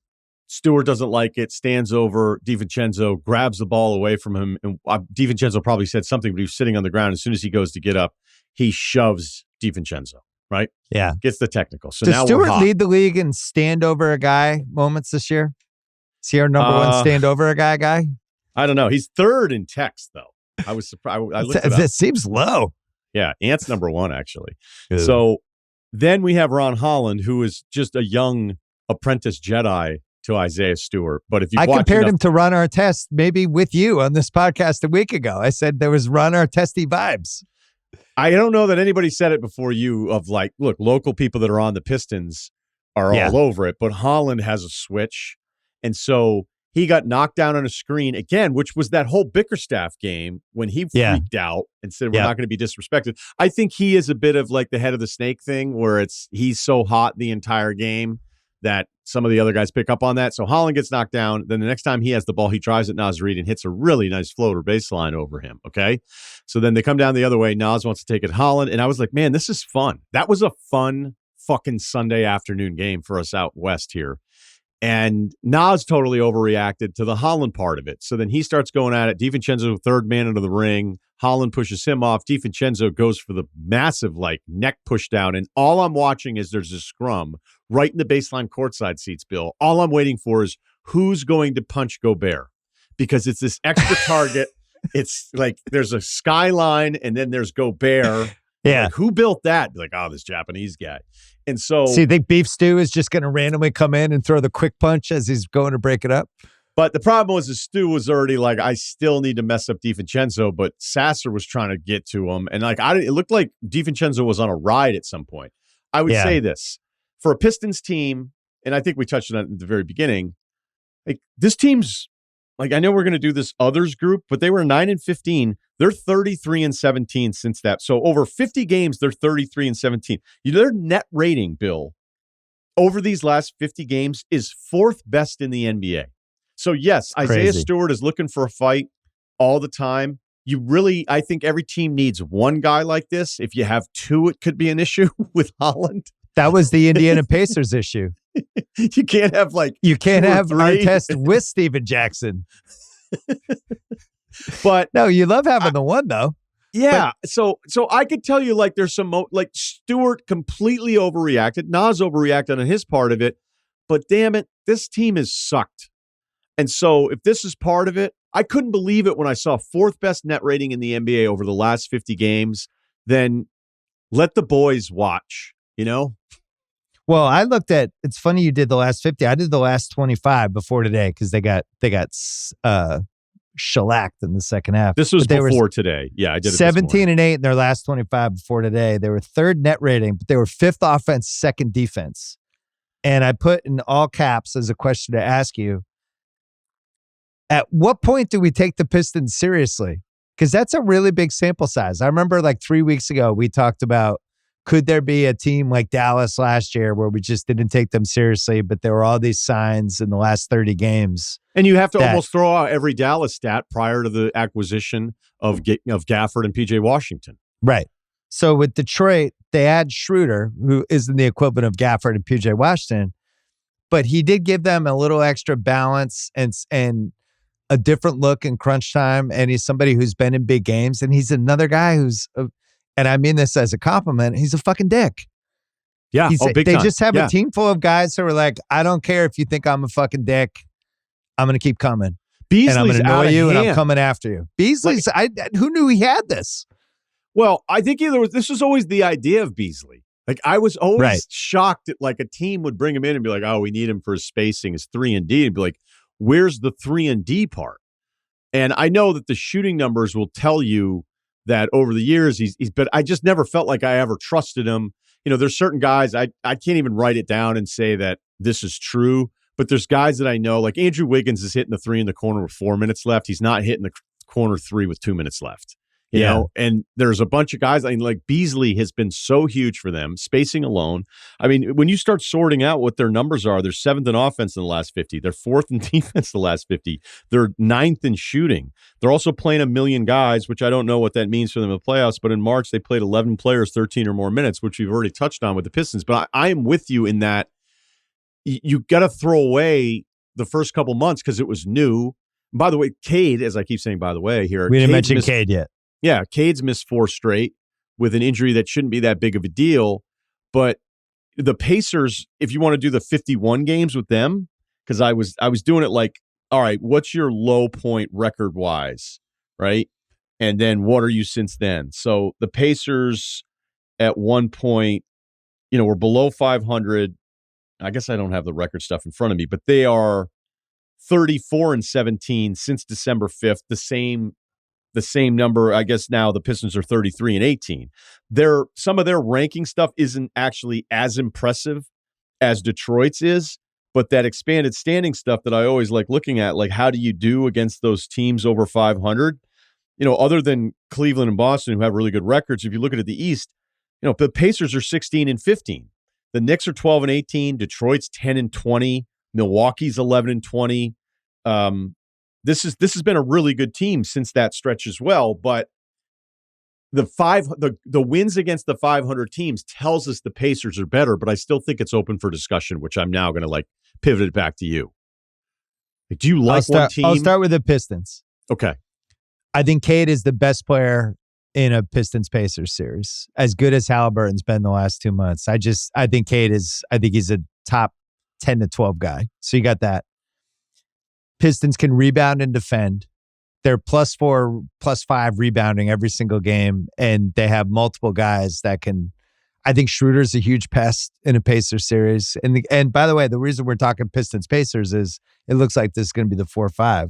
Stewart doesn't like it, stands over DiVincenzo, grabs the ball away from him, and DiVincenzo probably said something, but he was sitting on the ground. As soon as he goes to get up, he shoves DiVincenzo, right? Yeah. Gets the technical. So Does now Stewart we're hot. lead the league in stand over a guy moments this year? Is he our number one stand over a guy? I don't know. He's third in text, though. I was surprised. I looked it up. That seems low. Yeah, Ant's number one, actually. Good. So then we have Ron Holland, who is just a young apprentice Jedi to Isaiah Stewart. But if you compared him to Ron Artest, maybe with you on this podcast a week ago. I said there was Ron Artest-y vibes. I don't know that anybody said it before you of like, look, local people that are on the Pistons are all over it, but Holland has a switch. And so he got knocked down on a screen again, which was that whole Bickerstaff game when he freaked out and said, we're not going to be disrespected. I think he is a bit of like the head of the snake thing where he's so hot the entire game that some of the other guys pick up on that. So Holland gets knocked down. Then the next time he has the ball, he drives at Naz Reid and hits a really nice floater baseline over him. Okay. So then they come down the other way. Naz wants to take it Holland. And I was like, man, this is fun. That was a fun fucking Sunday afternoon game for us out west here. And Naz totally overreacted to the Holland part of it. So then he starts going at it. DiVincenzo, third man into the ring. Holland pushes him off. DiVincenzo goes for the massive like neck push down. And all I'm watching is there's a scrum right in the baseline courtside seats, Bill. All I'm waiting for is who's going to punch Gobert, because it's this extra target. It's like there's a skyline and then there's Gobert. Yeah. Like, who built that? Like, oh, this Japanese guy. And so, so you think Beef Stew is just going to randomly come in and throw the quick punch as he's going to break it up? But the problem was the Stu was already like, I still need to mess up DiVincenzo, but Sasser was trying to get to him. And like, it looked like DiVincenzo was on a ride at some point. I would say this for a Pistons team, and I think we touched on it at the very beginning, like this team's like, I know we're going to do this others group, but they were 9-15. They're 33-17 since that. So over 50 games, they're 33-17. Their net rating, Bill, over these last 50 games is fourth best in the NBA. So yes, Isaiah Stewart is looking for a fight all the time. I think every team needs one guy like this. If you have two, it could be an issue with Holland. That was the Indiana Pacers issue. You can't have Artest with Steven Jackson. But no, you love having the one though. Yeah. So I could tell you like there's some like Stewart completely overreacted. Naz overreacted on his part of it. But damn it, this team is sucked. And so if this is part of it, I couldn't believe it when I saw fourth best net rating in the NBA over the last 50 games. Then let the boys watch, you know? Well, I looked at, it's funny you did the last 50. I did the last 25 before today because they got shellacked in the second half. This was before today. Yeah, I did it 17-8 in their last 25 before today. They were third net rating, but they were fifth offense, second defense. And I put in all caps as a question to ask you, at what point do we take the Pistons seriously? Because that's a really big sample size. I remember like 3 weeks ago, we talked about, could there be a team like Dallas last year where we just didn't take them seriously, but there were all these signs in the last 30 games? And you have to almost throw out every Dallas stat prior to the acquisition of Gafford and PJ Washington. Right. So with Detroit, they add Schroeder, who isn't the equivalent of Gafford and PJ Washington, but he did give them a little extra balance and a different look in crunch time. And he's somebody who's been in big games. And he's another guy who's, and I mean this as a compliment, he's a fucking dick. Yeah. They just have a team full of guys who are like, I don't care if you think I'm a fucking dick. I'm going to keep coming. Beasley's and I'm going to annoy you hand. And I'm coming after you. Beasley's, who knew he had this? Well, I think this was always the idea of Beasley. Like I was always shocked that like a team would bring him in and be like, oh, we need him for his spacing, his 3-and-D, and be like, where's the 3-and-D part? And I know that the shooting numbers will tell you that over the years he's but I just never felt like I ever trusted him. You know, there's certain guys I can't even write it down and say that this is true, but there's guys that I know, like Andrew Wiggins is hitting the 3 in the corner with 4 minutes left. He's not hitting the corner 3 with 2 minutes left. You know, and there's a bunch of guys, I mean, like Beasley has been so huge for them, spacing alone. I mean, when you start sorting out what their numbers are, they're 7th in offense in the last 50. They're 4th in defense the last 50. They're 9th in shooting. They're also playing 1 million guys, which I don't know what that means for them in the playoffs, but in March, they played 11 players, 13 or more minutes, which we've already touched on with the Pistons. But I am with you in that you got to throw away the first couple months because it was new. And by the way, Cade, as I keep saying, by the way, here. We didn't mention Cade yet. Yeah, Cade's missed 4 straight with an injury that shouldn't be that big of a deal. But the Pacers, if you want to do the 51 games with them, because I was doing it like, all right, what's your low point record-wise, right? And then what are you since then? So the Pacers at one point, you know, were below 500. I guess I don't have the record stuff in front of me, but they are 34-17 since December 5th, the same number. I guess now the Pistons are 33-18. Some of their ranking stuff isn't actually as impressive as Detroit's is, But that expanded standing stuff that I always like looking at, like how do you do against those teams over 500? Other than Cleveland and Boston who have really good records, if you look at the East, the Pacers are 16-15. The Knicks are 12-18. Detroit's 10-20. Milwaukee's 11-20. This has been a really good team since that stretch as well. But the wins against the 500 teams tells us the Pacers are better. But I still think it's open for discussion, which I'm now going to pivot it back to you. Do you like one team? I'll start with the Pistons. Okay. I think Cade is the best player in a Pistons-Pacers series. As good as Halliburton's been the last 2 months. I think Cade is, I think he's a top 10 to 12 guy. So you got that. Pistons can rebound and defend. They're +4, +5 rebounding every single game. And they have multiple guys that can, I think Schroeder's a huge pest in a Pacers series. And by the way, the reason we're talking Pistons-Pacers is it looks like this is going to be the 4-5.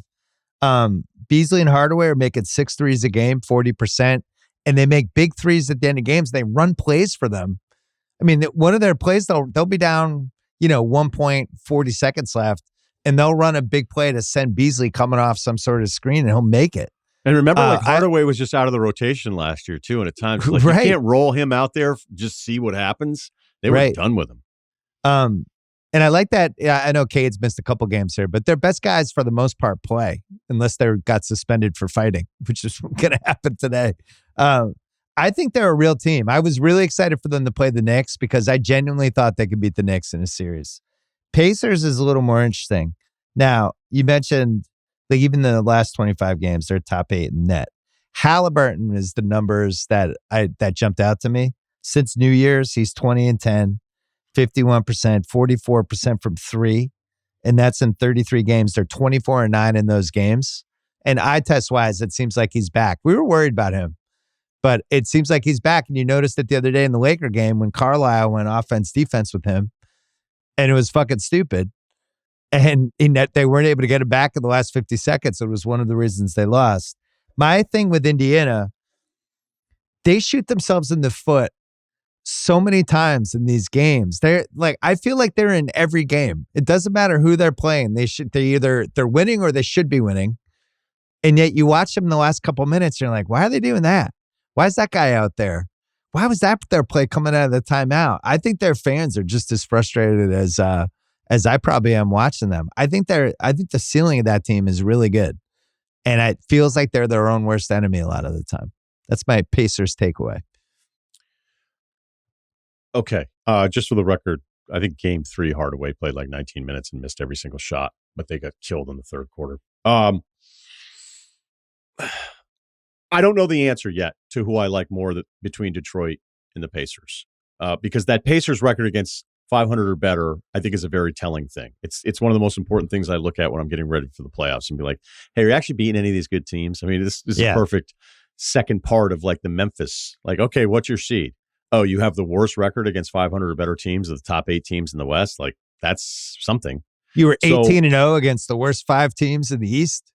Beasley and Hardaway are making 6 threes a game, 40%, and they make big threes at the end of games. They run plays for them. I mean, one of their plays, they'll be down, 1.40 seconds left, and they'll run a big play to send Beasley coming off some sort of screen, and he'll make it. And remember, Hardaway was just out of the rotation last year, too, and at times, you can't roll him out there, just see what happens. They were done with him. And I like that. Yeah, I know Cade's missed a couple games here, but their best guys for the most part play, unless they got suspended for fighting, which is going to happen today. I think they're a real team. I was really excited for them to play the Knicks because I genuinely thought they could beat the Knicks in a series. Pacers is a little more interesting. Now, you mentioned even the last 25 games, they're top 8 in net. Halliburton is the numbers that jumped out to me. Since New Year's, he's 20-10. 51%, 44% from 3, and that's in 33 games. They're 24-9 in those games. And eye test wise, it seems like he's back. We were worried about him, but it seems like he's back. And you noticed it the other day in the Laker game when Carlisle went offense defense with him, and it was fucking stupid. And in that they weren't able to get it back in the last 50 seconds. It was one of the reasons they lost. My thing with Indiana, they shoot themselves in the foot so many times in these games. I feel like they're in every game. It doesn't matter who they're playing. They're winning or they should be winning. And yet you watch them in the last couple minutes, you're like, why are they doing that? Why is that guy out there? Why was that their play coming out of the timeout? I think their fans are just as frustrated as I probably am watching them. I think the ceiling of that team is really good. And it feels like they're their own worst enemy a lot of the time. That's my Pacers takeaway. Okay. Just for the record, I think game 3, Hardaway played 19 minutes and missed every single shot, but they got killed in the third quarter. I don't know the answer yet to who I like more between Detroit and the Pacers, because that Pacers record against 500 or better, I think is a very telling thing. It's one of the most important things I look at when I'm getting ready for the playoffs and be like, hey, are you actually beating any of these good teams? I mean, this is a perfect second part of the Memphis. Okay, what's your seed? Oh, you have the worst record against 500 or better teams of the top 8 teams in the West. That's something. You were 18-0 against the worst 5 teams in the East.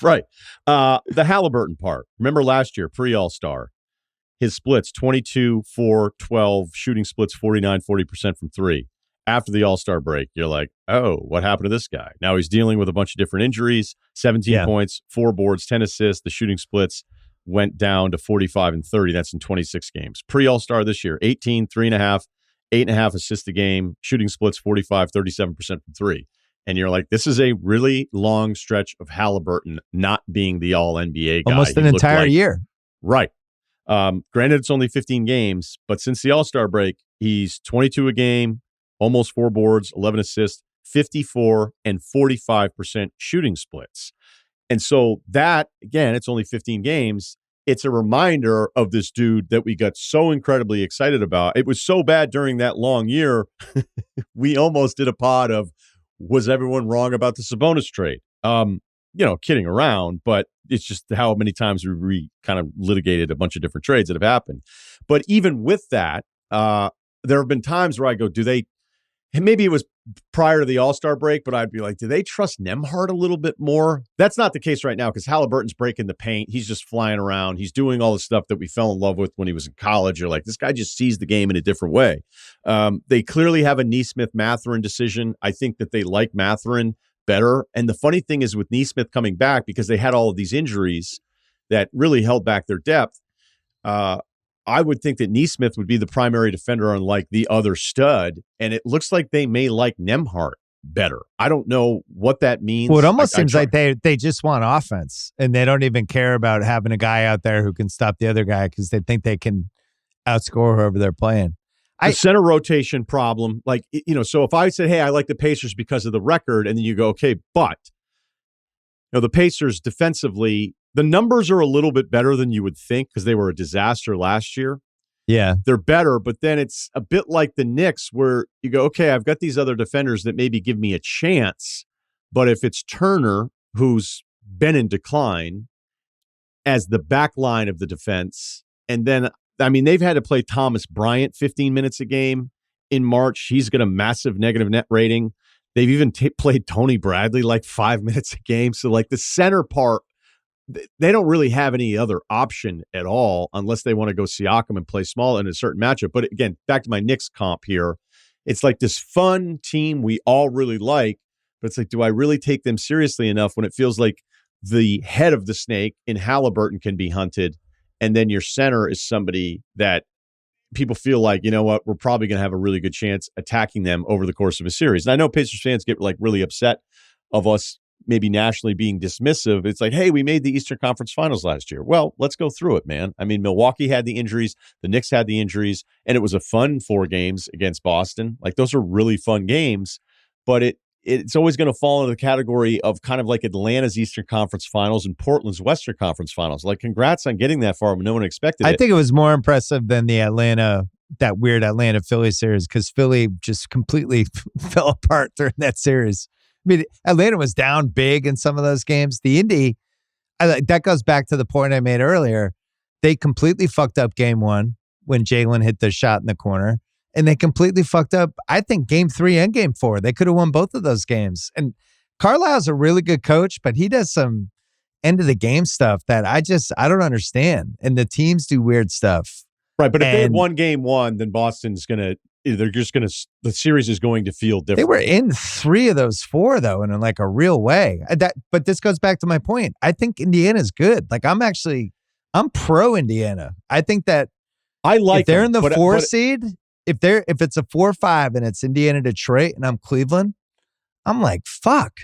Right. The Halliburton part. Remember last year, pre-All-Star, his splits, 22, 4, 12, shooting splits 49, 40% from 3. After the All-Star break, you're like, oh, what happened to this guy? Now he's dealing with a bunch of different injuries, 17 points, 4 boards, 10 assists. The shooting splits went down to 45 and 30. That's in 26 games. Pre-All-Star this year, 18, 3.5, 8.5 assists a game, shooting splits 45, 37% from 3. And you're like, this is a really long stretch of Halliburton not being the all-NBA guy. Almost an entire year. Right. Granted, it's only 15 games, but since the All-Star break, he's 22 a game, almost 4 boards, 11 assists, 54 and 45% shooting splits. And so that, again, it's only 15 games. It's a reminder of this dude that we got so incredibly excited about. It was so bad during that long year, we almost did a pod of, was everyone wrong about the Sabonis trade? Kidding around, but it's just how many times we kind of litigated a bunch of different trades that have happened. But even with that, there have been times where I go, maybe it was prior to the All-Star break, but I'd be like, do they trust Nembhard a little bit more? That's not the case right now because Halliburton's breaking the paint. He's just flying around. He's doing all the stuff that we fell in love with when he was in college. You're like, this guy just sees the game in a different way. They clearly have a Nesmith-Mathurin decision. I think that they like Mathurin better. And the funny thing is with Nesmith coming back, because they had all of these injuries that really held back their depth, I would think that Nesmith would be the primary defender unlike the other stud, and it looks like they may like Nembhard better. I don't know what that means. Well, it almost seems like they just want offense, and they don't even care about having a guy out there who can stop the other guy because they think they can outscore whoever they're playing. The center rotation problem, like, so if I said, hey, I like the Pacers because of the record, and then you go, okay, but the Pacers defensively, the numbers are a little bit better than you would think because they were a disaster last year. Yeah. They're better, but then it's a bit like the Knicks where you go, okay, I've got these other defenders that maybe give me a chance, but if it's Turner, who's been in decline, as the back line of the defense, and then, they've had to play Thomas Bryant 15 minutes a game in March. He's got a massive negative net rating. They've even played Tony Bradley like 5 minutes a game. So like the center part, they don't really have any other option at all unless they want to go Siakam and play small in a certain matchup. But again, back to my Knicks comp here, it's like this fun team we all really like, but it's like, do I really take them seriously enough when it feels like the head of the snake in Halliburton can be hunted, and then your center is somebody that people feel like, you know what, we're probably going to have a really good chance attacking them over the course of a series. And I know Pacers fans get like really upset of us maybe nationally being dismissive. It's like, hey, we made the Eastern Conference Finals last year. Well, let's go through it, man. Milwaukee had the injuries, the Knicks had the injuries, and it was a fun 4 games against Boston. Like, those are really fun games, but it's always going to fall into the category of kind of like Atlanta's Eastern Conference Finals and Portland's Western Conference Finals. Like, congrats on getting that far, but no one expected it. I think it was more impressive than that weird Atlanta-Philly series, because Philly just completely fell apart during that series. Atlanta was down big in some of those games. The Indy, that goes back to the point I made earlier. They completely fucked up game 1 when Jalen hit the shot in the corner. And they completely fucked up, I think, game 3 and game 4. They could have won both of those games. And Carlisle's a really good coach, but he does some end of the game stuff that I don't understand. And the teams do weird stuff. Right, but if they had won game 1, then Boston's the series is going to feel different. They were in 3 of those 4, though, in like a real way. But this goes back to my point. I think Indiana's good. Like, I'm pro Indiana. I think that if they're in the 4 seed, if it's a 4-5 and it's Indiana, Detroit, and I'm Cleveland, I'm like, fuck.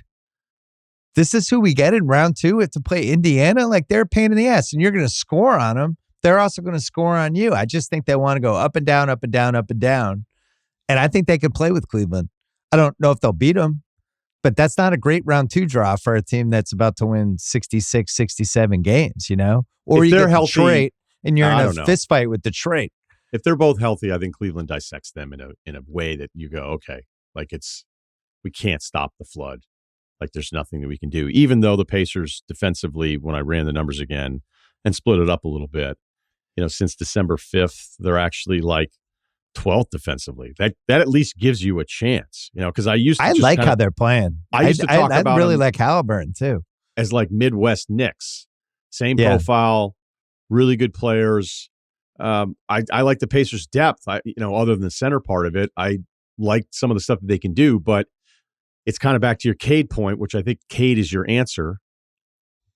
This is who we get in round 2. It's to play Indiana. Like, they're a pain in the ass, and you're going to score on them. They're also going to score on you. I just think they want to go up and down, up and down, up and down. And I think they can play with Cleveland. I don't know if they'll beat them, but that's not a great round 2 draw for a team that's about to win 66, 67 games, Or if you they're get healthy, Detroit and you're in a fist fight with Detroit. If they're both healthy, I think Cleveland dissects them in a way that you go, okay, like we can't stop the flood. Like, there's nothing that we can do. Even though the Pacers defensively, when I ran the numbers again and split it up a little bit, since December 5th, they're actually like 12th defensively. That at least gives you a chance, because I like how they're playing. I used to talk about really like Halliburton too. As like Midwest Knicks, same profile, really good players. I like the Pacers' depth. Other than the center part of it, I like some of the stuff that they can do, but it's kind of back to your Cade point, which I think Cade is your answer.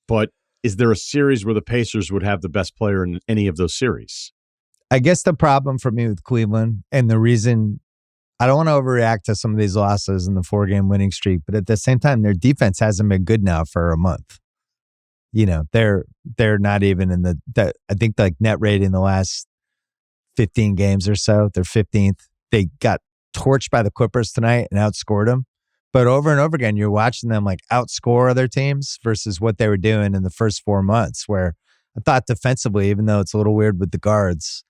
But is there a series where the Pacers would have the best player in any of those series? I guess the problem for me with Cleveland, and the reason I don't want to overreact to some of these losses in the 4-game winning streak, but at the same time, their defense hasn't been good now for a month. They're not even in the I think like net rating the last 15 games or so. They're 15th. They got torched by the Clippers tonight and outscored them. But over and over again, you're watching them like outscore other teams versus what they were doing in the first 4 months, where I thought defensively, even though it's a little weird with the guards,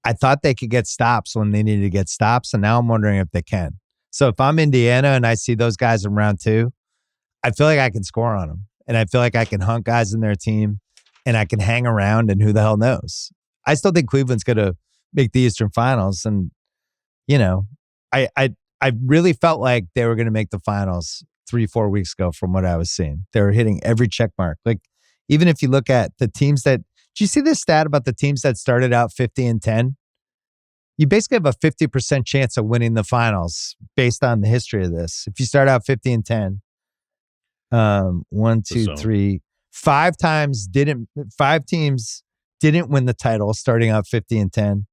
I thought they could get stops when they needed to get stops. And now I'm wondering if they can. So if I'm Indiana and I see those guys in round 2, I feel like I can score on them. And I feel like I can hunt guys in their team and I can hang around, and who the hell knows? I still think Cleveland's going to make the Eastern Finals. And, I I really felt like they were going to make the finals 3-4 weeks ago from what I was seeing. They were hitting every check mark. Like, even if you look at the teams that, did you see this stat about the teams that started out 50-10? You basically have a 50% chance of winning the finals based on the history of this. If you start out 50-10, 1, 2, 3, 5 teams didn't win the title starting out 50-10,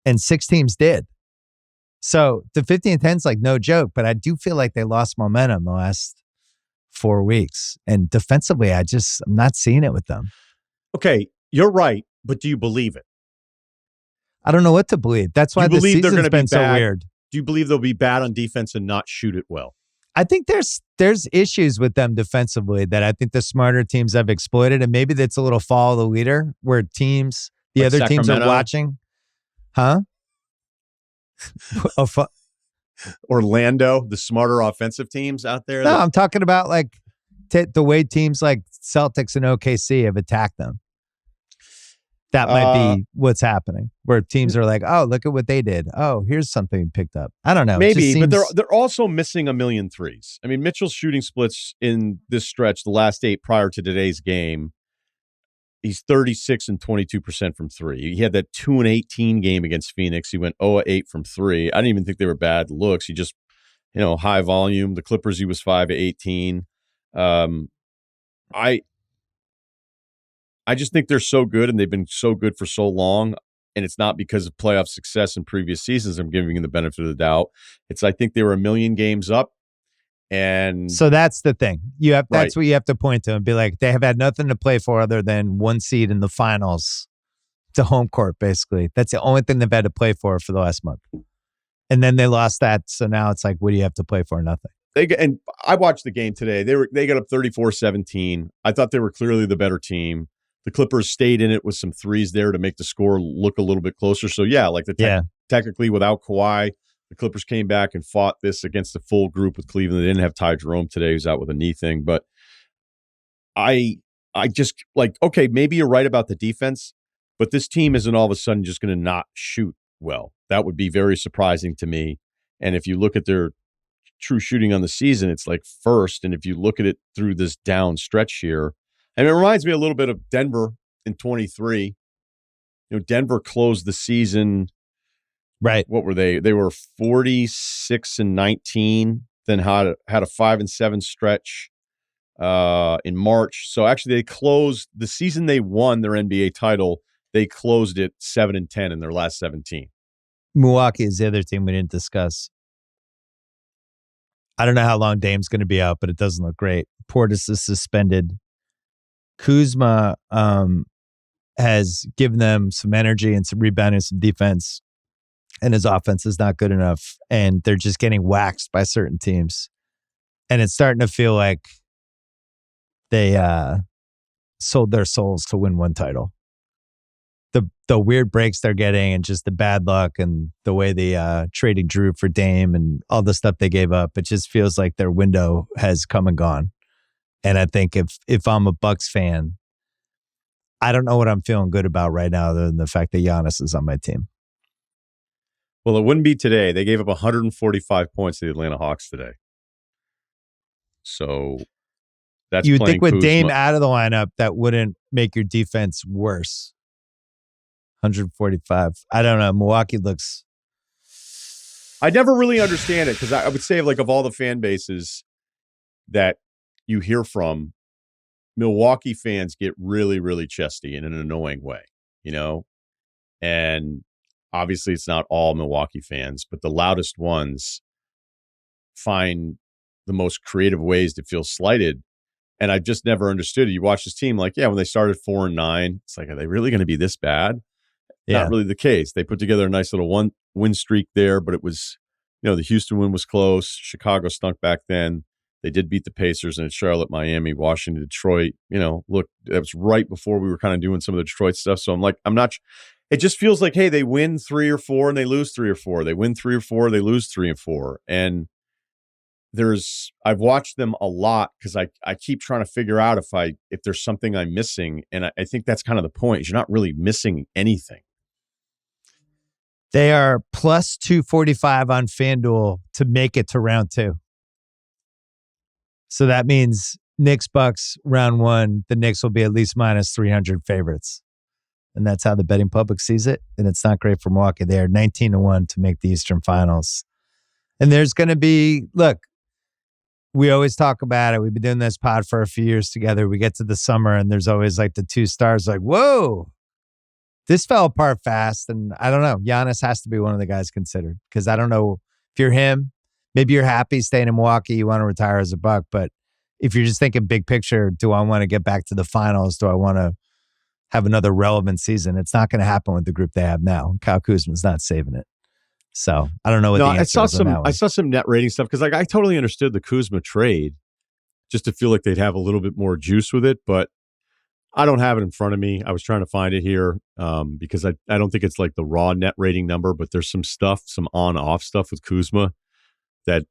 and 6 teams did. So the 50-10 is like no joke, but I do feel like they lost momentum the last 4 weeks. And defensively, I'm not seeing it with them. Okay, you're right, but do you believe it? I don't know what to believe. That's why the season's been so weird. Do you believe they'll be bad on defense and not shoot it well? I think there's issues with them defensively that I think the smarter teams have exploited, and maybe that's a little follow the leader where the like other teams are watching. Huh? Orlando, the smarter offensive teams out there? No, I'm talking about like the way teams like Celtics and OKC have attacked them. That might be what's happening, where teams are like, oh, look at what they did. Oh, here's something picked up. I don't know. Maybe, but they're also missing 1 million threes. I mean, Mitchell's shooting splits in this stretch, the last 8 prior to today's game, he's 36 and 22% from 3. He had that 2-18 game against Phoenix. He went 0-8 from 3. I didn't even think they were bad looks. He just, high volume. The Clippers, he was 5-18. I just think they're so good, and they've been so good for so long, and it's not because of playoff success in previous seasons. I'm giving them the benefit of the doubt. I think they were 1 million games up, and so that's the thing. That's what you have to point to and be like, they have had nothing to play for other than 1 seed in the finals to home court. Basically, that's the only thing they've had to play for the last month, and then they lost that. So now it's like, what do you have to play for? Nothing. And I watched the game today. They got up 34-17. I thought they were clearly the better team. The Clippers stayed in it with some threes there to make the score look a little bit closer. So, yeah, like technically without Kawhi, the Clippers came back and fought this against a full group with Cleveland. They didn't have Ty Jerome today, who's out with a knee thing. But I just like, okay, maybe you're right about the defense, but this team isn't all of a sudden just going to not shoot well. That would be very surprising to me. And if you look at their true shooting on the season, it's like first. And if you look at it through this down stretch here, and it reminds me a little bit of Denver in 23. Denver closed the season. Right. What were they? They were 46-19, then had a 5-7 stretch in March. So actually they closed the season they won their NBA title. They closed it 7-10 in their last 17. Milwaukee is the other team we didn't discuss. I don't know how long Dame's going to be out, but it doesn't look great. Portis is suspended. Kuzma has given them some energy and some rebounding, some defense, and his offense is not good enough, and they're just getting waxed by certain teams. And it's starting to feel like they sold their souls to win one title. The weird breaks they're getting and just the bad luck and the way they traded Drew for Dame and all the stuff they gave up, it just feels like their window has come and gone. And I think if I'm a Bucks fan, I don't know what I'm feeling good about right now other than the fact that Giannis is on my team. Well, it wouldn't be today. They gave up 145 points to the Atlanta Hawks today. So that's you would think with Kuzma. Dame out of the lineup, that wouldn't make your defense worse. 145. I don't know. Milwaukee looks... I never really understand it because I would say of all the fan bases that you hear from, Milwaukee fans get really, really chesty in an annoying way, and obviously it's not all Milwaukee fans, but the loudest ones find the most creative ways to feel slighted. And I've just never understood it. You watch this team when they started 4-9, it's like, are they really going to be this bad? Yeah. Not really the case. They put together a nice little win streak there, but it was, the Houston win was close. Chicago stunk back then. They did beat the Pacers, and it's Charlotte, Miami, Washington, Detroit. Look, that was right before we were kind of doing some of the Detroit stuff. So I'm not. It just feels like, hey, they win 3 or 4 and they lose 3 or 4. They win 3 or 4, they lose 3 and 4. And I've watched them a lot because I keep trying to figure out if there's something I'm missing, and I think that's kind of the point. Is you're not really missing anything. They are plus 245 on FanDuel to make it to round 2. So that means Knicks Bucks round 1, the Knicks will be at least minus 300 favorites. And that's how the betting public sees it. And it's not great for Milwaukee. They are 19-1 to make the Eastern Finals. And there's going to be, look, we always talk about it. We've been doing this pod for a few years together. We get to the summer and there's always like the 2 stars like, whoa, this fell apart fast. And I don't know. Giannis has to be one of the guys considered because I don't know if you're him, maybe you're happy staying in Milwaukee. You want to retire as a Buck. But if you're just thinking big picture, do I want to get back to the finals? Do I want to have another relevant season? It's not going to happen with the group they have now. Kyle Kuzma's not saving it. So I don't know what the answer is on that one. I saw some net rating stuff because like I totally understood the Kuzma trade just to feel like they'd have a little bit more juice with it, but I don't have it in front of me. I was trying to find it here because I don't think it's like the raw net rating number, but there's some stuff, some on-off stuff with Kuzma that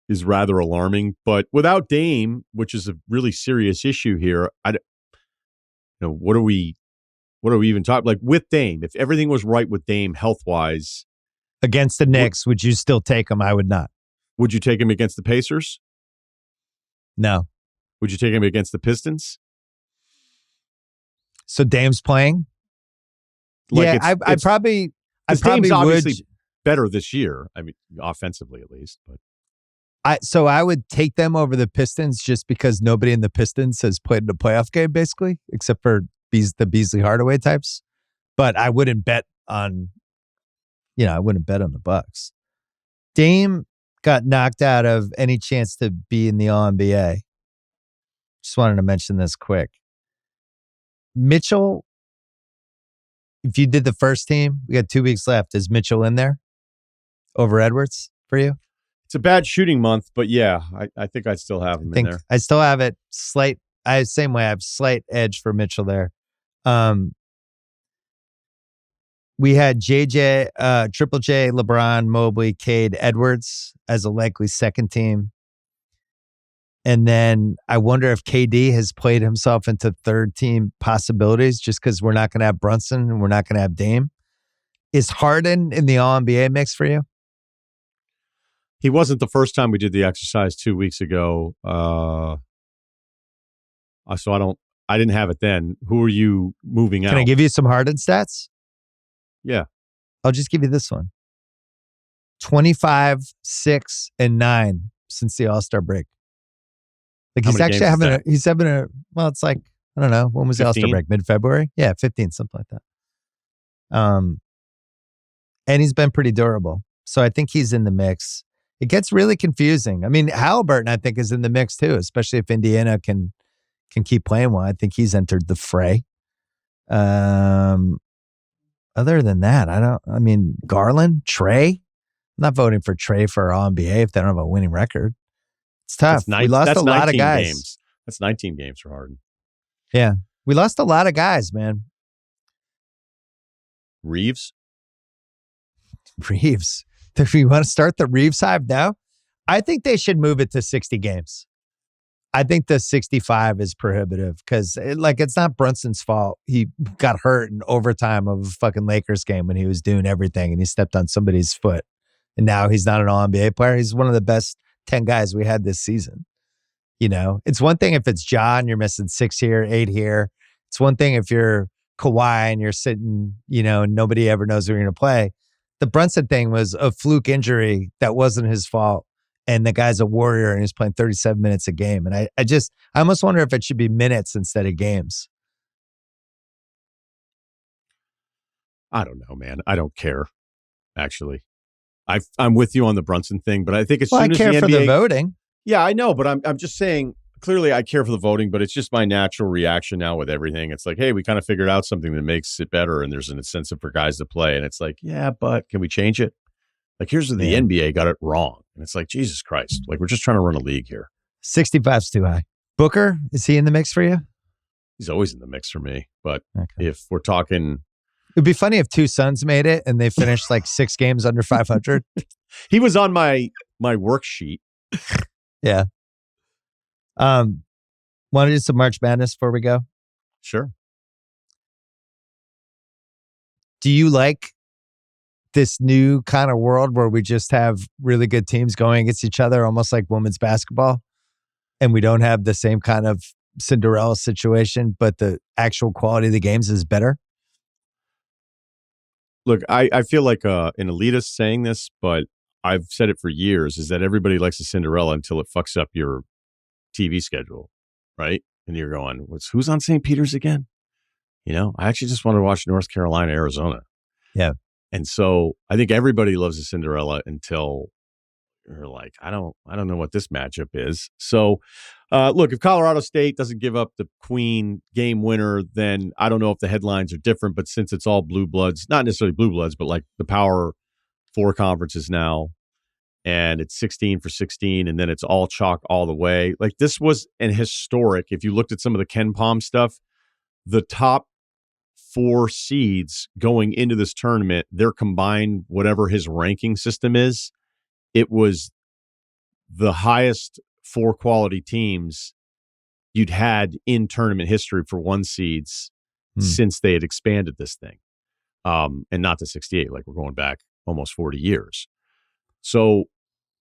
is rather alarming. But without Dame, which is a really serious issue here, what are we even talking? Like with Dame, if everything was right with Dame health-wise, against the Knicks, would you still take him? I would not. Would you take him against the Pacers? No. Would you take him against the Pistons? So Dame's playing? Like yeah, I probably Dame's obviously would. Better this year. I mean, offensively at least. But I would take them over the Pistons just because nobody in the Pistons has played in a playoff game, basically, except for the Beasley Hardaway types. But I wouldn't bet on. I wouldn't bet on the Bucks. Dame got knocked out of any chance to be in the All-NBA. Just wanted to mention this quick. Mitchell, if you did the first team, we got 2 weeks left. Is Mitchell in there over Edwards for you? It's a bad shooting month, but yeah, I think I'd still have him in there. I still have it same way. I have slight edge for Mitchell there. We had Triple J, LeBron, Mobley, Cade, Edwards as a likely second team. And then I wonder if KD has played himself into third team possibilities just because we're not going to have Brunson and we're not going to have Dame. Is Harden in the All-NBA mix for you? He wasn't the first time we did the exercise 2 weeks ago. So I didn't have it then. Who are you moving out? Can I give you some Harden stats? Yeah. I'll just give you this one. 25, 6, and 9 since the All-Star break. Like he's actually having well, it's like, I don't know. When was 15? The All-Star break? Mid-February? Yeah, 15, something like that. And he's been pretty durable. So I think he's in the mix. It gets really confusing. I mean, Halliburton, I think, is in the mix too, especially if Indiana can keep playing well. I think he's entered the fray. Other than that, Garland, Trey. I'm not voting for Trey for All-NBA if they don't have a winning record. It's tough. We lost a lot of guys. Games. That's 19 games for Harden. Yeah. We lost a lot of guys, man. Reeves. Do you want to start the Reeves hive now? I think they should move it to 60 games. I think the 65 is prohibitive because it's not Brunson's fault. He got hurt in overtime of a fucking Lakers game when he was doing everything and he stepped on somebody's foot. And now he's not an All-NBA player. He's one of the best 10 guys we had this season. It's one thing if it's Ja and you're missing 6 here, 8 here. It's one thing if you're Kawhi and you're sitting, and nobody ever knows who you're going to play. The Brunson thing was a fluke injury that wasn't his fault. And the guy's a warrior and he's playing 37 minutes a game. And I almost wonder if it should be minutes instead of games. I don't know, man. I don't care, actually. I'm with you on the Brunson thing, but I think as soon as the NBA... I care for the voting. Yeah, I know, but I'm just saying, clearly I care for the voting, but it's just my natural reaction now with everything. It's like, hey, we kind of figured out something that makes it better and there's an incentive for guys to play. And it's like, yeah, but can we change it? Like, here's where the NBA got it wrong. And it's like, Jesus Christ. Like, we're just trying to run a league here. 65's too high. Booker, is he in the mix for you? He's always in the mix for me. But if we're talking... It'd be funny if 2 Suns made it and they finished 6 games under 500. He was on my worksheet. Yeah. Want to do some March Madness before we go? Sure. Do you like this new kind of world where we just have really good teams going against each other, almost like women's basketball, and we don't have the same kind of Cinderella situation, but the actual quality of the games is better? Look, I feel like an elitist saying this, but I've said it for years, is that everybody likes a Cinderella until it fucks up your TV schedule, right? And you're going, who's on St. Peter's again? I actually just want to watch North Carolina, Arizona. Yeah. And so I think everybody loves a Cinderella until you're like, I don't know what this matchup is. So look, if Colorado State doesn't give up the Queen game winner, then I don't know if the headlines are different. But since it's all blue bloods, not necessarily blue bloods, but like the Power 4 conferences now, and it's 16 for 16, and then it's all chalk all the way. Like, this was an historic, if you looked at some of the Ken Pom stuff, the top 4 seeds going into this tournament, their combined, whatever his ranking system is, it was the highest 4 quality teams you'd had in tournament history for 1 seeds since they had expanded this thing. And not to 68, like we're going back almost 40 years. So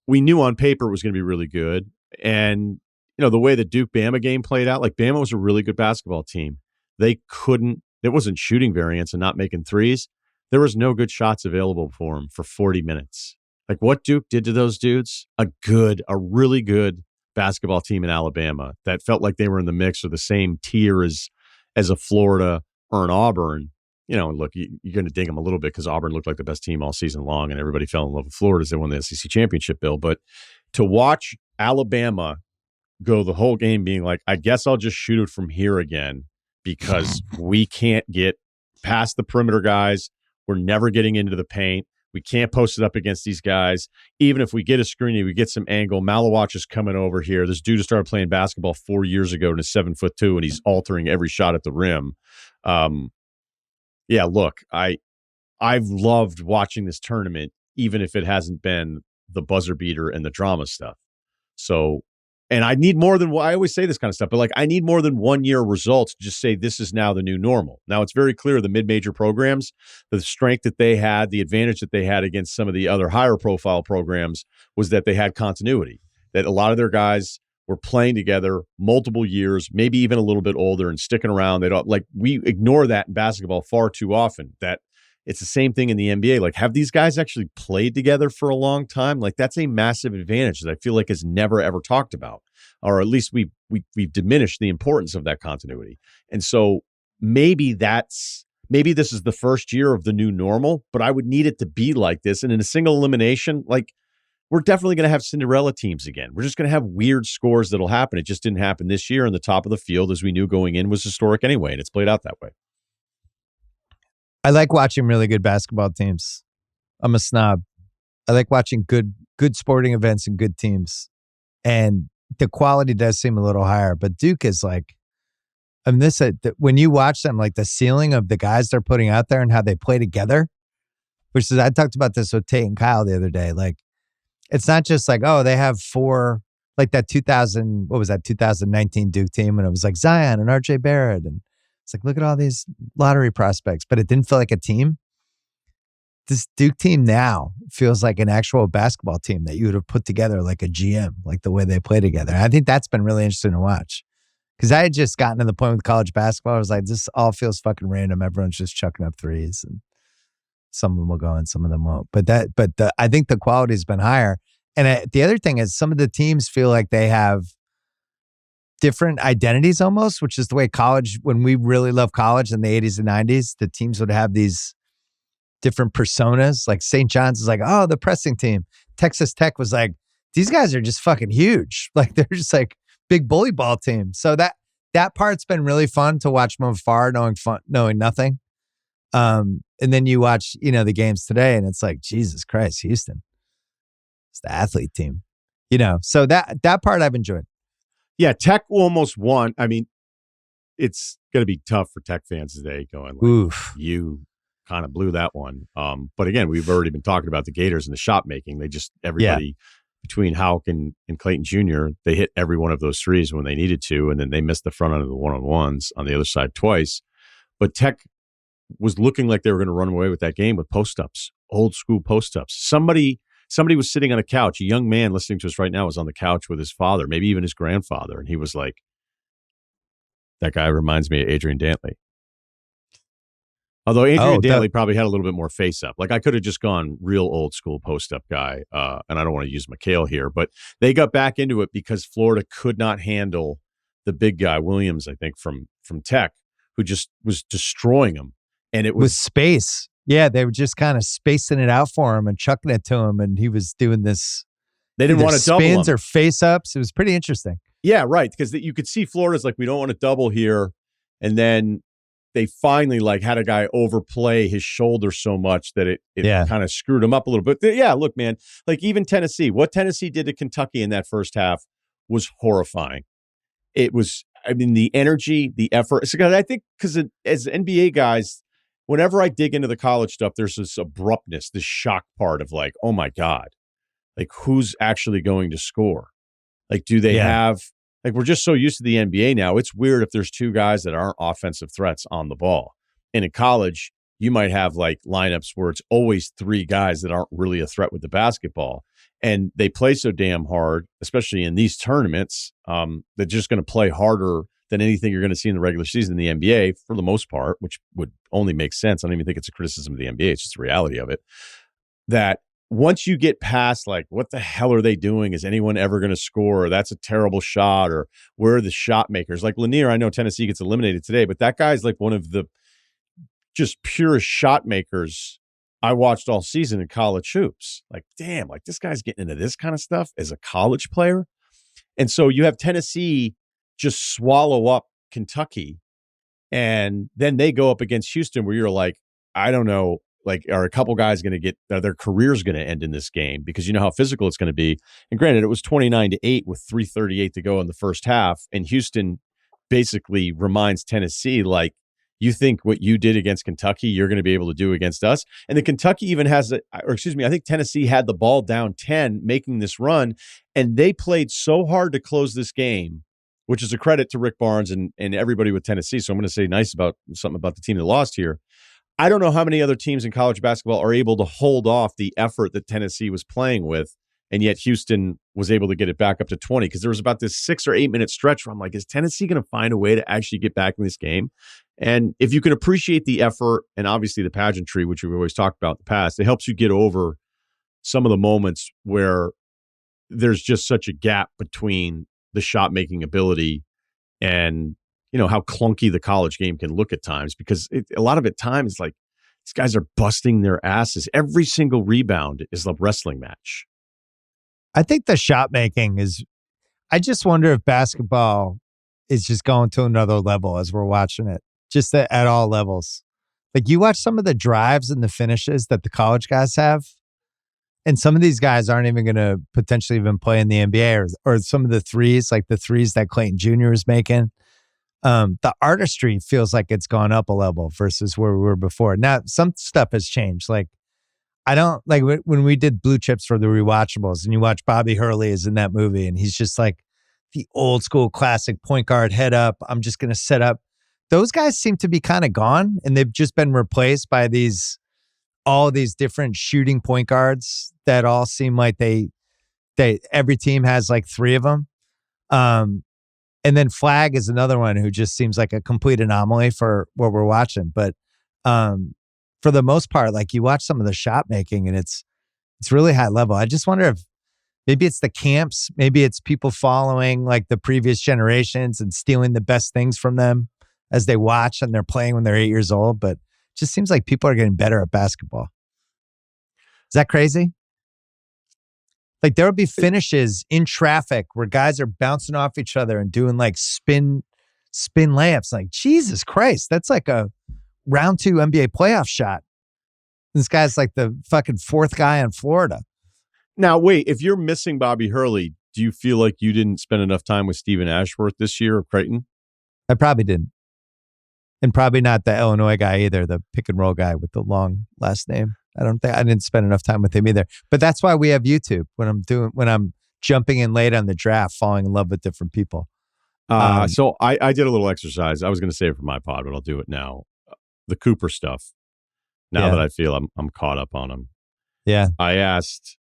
we knew on paper it was going to be really good. And, the way the Duke-Bama game played out, like Bama was a really good basketball team. It wasn't shooting variance and not making threes. There was no good shots available for them for 40 minutes. Like what Duke did to those dudes, a really good basketball team in Alabama that felt like they were in the mix or the same tier as a Florida or an Auburn. Look, you're going to dig them a little bit because Auburn looked like the best team all season long, and everybody fell in love with Florida as they won the SEC championship, Bill. But to watch Alabama go the whole game being like, I guess I'll just shoot it from here again because we can't get past the perimeter guys. We're never getting into the paint. We can't post it up against these guys. Even if we get a screen, we get some angle. Malawach is coming over here. This dude started playing basketball 4 years ago and is 7'2", and he's altering every shot at the rim. Yeah, look, I've loved watching this tournament, even if it hasn't been the buzzer beater and the drama stuff. So, and I need more than, I always say this kind of stuff, but like I need more than 1 year results to just say this is now the new normal. Now it's very clear the mid-major programs, the strength that they had, the advantage that they had against some of the other higher profile programs was that they had continuity, that a lot of their guys were playing together multiple years, maybe even a little bit older and sticking around. They don't, like, we ignore that in basketball far too often, that it's the same thing in the NBA. Like, have these guys actually played together for a long time? Like, that's a massive advantage that I feel like is never, ever talked about, or at least we've diminished the importance of that continuity. And so maybe this is the first year of the new normal, but I would need it to be like this. And in a single elimination, like, we're definitely going to have Cinderella teams again. We're just going to have weird scores that'll happen. It just didn't happen this year. And the top of the field, as we knew going in, was historic anyway, and it's played out that way. I like watching really good basketball teams. I'm a snob. I like watching good sporting events and good teams. And the quality does seem a little higher. But Duke is like, I mean, when you watch them, like the ceiling of the guys they're putting out there and how they play together, which is, I talked about this with Tate and Kyle the other day. Like, it's not just like, oh, they have 4, like that 2019 Duke team, and it was like Zion and RJ Barrett, and it's like, look at all these lottery prospects, but it didn't feel like a team. This Duke team now feels like an actual basketball team that you would have put together like a GM, like the way they play together. And I think that's been really interesting to watch, because I had just gotten to the point with college basketball. I was like, this all feels fucking random. Everyone's just chucking up threes, and some of them will go and some of them won't. I think the quality has been higher. And the other thing is, some of the teams feel like they have different identities almost, which is the way college, when we really love college in the 80s and 90s, the teams would have these different personas. Like St. John's is like, oh, the pressing team. Texas Tech was like, these guys are just fucking huge. Like, they're just like big bully ball team. So that part's been really fun to watch from afar, knowing nothing. And then you watch, the games today, and it's like, Jesus Christ, Houston. It's the athlete team, so that part I've enjoyed. Yeah, Tech almost won. I mean, it's going to be tough for Tech fans today going, like, oof, you kind of blew that one. But again, we've already been talking about the Gators and the shot making. They just, everybody between Houck and Clayton Jr., they hit every one of those threes when they needed to, and then they missed the front end of the one-on-ones on the other side twice. But Tech was looking like they were going to run away with that game with post-ups old school post-ups. Somebody was sitting on a couch. A young man listening to us right now was on the couch with his father, maybe even his grandfather. And he was like, that guy reminds me of Adrian Dantley. Although Adrian Dantley probably had a little bit more face-up. Like, I could have just gone real old school post-up guy. And I don't want to use McHale here, but they got back into it because Florida could not handle the big guy, Williams, I think, from Tech, who just was destroying him. And it was with space. Yeah, they were just kind of spacing it out for him and chucking it to him, and he was doing this. They didn't want to double him. Spins or face-ups. It was pretty interesting. Yeah, right, because you could see Florida's like, we don't want to double here. And then they finally had a guy overplay his shoulder so much that it kind of screwed him up a little bit. Yeah, look, man, even Tennessee, what Tennessee did to Kentucky in that first half was horrifying. It was, the energy, the effort. So I think because as NBA guys, whenever I dig into the college stuff, there's this abruptness, this shock part of oh my God, who's actually going to score? Do they have... we're just so used to the NBA now. It's weird if there's two guys that aren't offensive threats on the ball. And in college, you might have lineups where it's always three guys that aren't really a threat with the basketball. And they play so damn hard, especially in these tournaments, they're just going to play harder than anything you're going to see in the regular season in the NBA for the most part, which would only make sense. I don't even think it's a criticism of the NBA. It's just the reality of it. That once you get past what the hell are they doing? Is anyone ever going to score? Or that's a terrible shot, or where are the shot makers? Lanier, I know Tennessee gets eliminated today, but that guy's one of the just purest shot makers I watched all season in college hoops. Damn, this guy's getting into this kind of stuff as a college player. And so you have Tennessee just swallow up Kentucky, and then they go up against Houston where you're I don't know, are a couple guys going to get their careers going to end in this game, because you know how physical it's going to be. And granted, it was 29-8 with 3:38 to go in the first half. And Houston basically reminds Tennessee, you think what you did against Kentucky, you're going to be able to do against us. And the Kentucky even has, I think Tennessee had the ball down 10 making this run. And they played so hard to close this game, which is a credit to Rick Barnes and everybody with Tennessee. So I'm going to say something about the team that lost here. I don't know how many other teams in college basketball are able to hold off the effort that Tennessee was playing with, and yet Houston was able to get it back up to 20, because there was about this 6 or 8 minute stretch where I'm is Tennessee going to find a way to actually get back in this game? And if you can appreciate the effort and obviously the pageantry, which we've always talked about in the past, it helps you get over some of the moments where there's just such a gap between the shot-making ability and how clunky the college game can look at times, because a lot of it times these guys are busting their asses. Every single rebound is a wrestling match. I think the shot making is, I just wonder if basketball is just going to another level as we're watching it, just at all levels. You watch some of the drives and the finishes that the college guys have, and some of these guys aren't even going to potentially even play in the NBA, or some of the threes, the threes that Clayton Jr. is making. The artistry feels like it's gone up a level versus where we were before. Now, some stuff has changed. I don't when we did Blue Chips for the Rewatchables, and you watch Bobby Hurley is in that movie, and he's just the old school classic point guard, head up. I'm just going to set up. Those guys seem to be kind of gone, and they've just been replaced by all these different shooting point guards that all seem like every team has 3 of them. And then Flagg is another one who just seems like a complete anomaly for what we're watching. But for the most part, you watch some of the shot making, and it's really high level. I just wonder if maybe it's the camps, maybe it's people following the previous generations and stealing the best things from them as they watch and they're playing when they're 8 years old. But it just seems like people are getting better at basketball. Is that crazy? There would be finishes in traffic where guys are bouncing off each other and doing spin layups. Jesus Christ, that's a round 2 NBA playoff shot. This guy's the fucking 4th guy in Florida. Now, wait, if you're missing Bobby Hurley, do you feel like you didn't spend enough time with Stephen Ashworth this year of Creighton? I probably didn't. And probably not the Illinois guy either, the pick and roll guy with the long last name. I didn't spend enough time with him either. But that's why we have YouTube when I'm jumping in late on the draft, falling in love with different people. So I did a little exercise. I was going to save it for my pod, but I'll do it now. The Cooper stuff. Now that I feel I'm caught up on him. Yeah. I asked,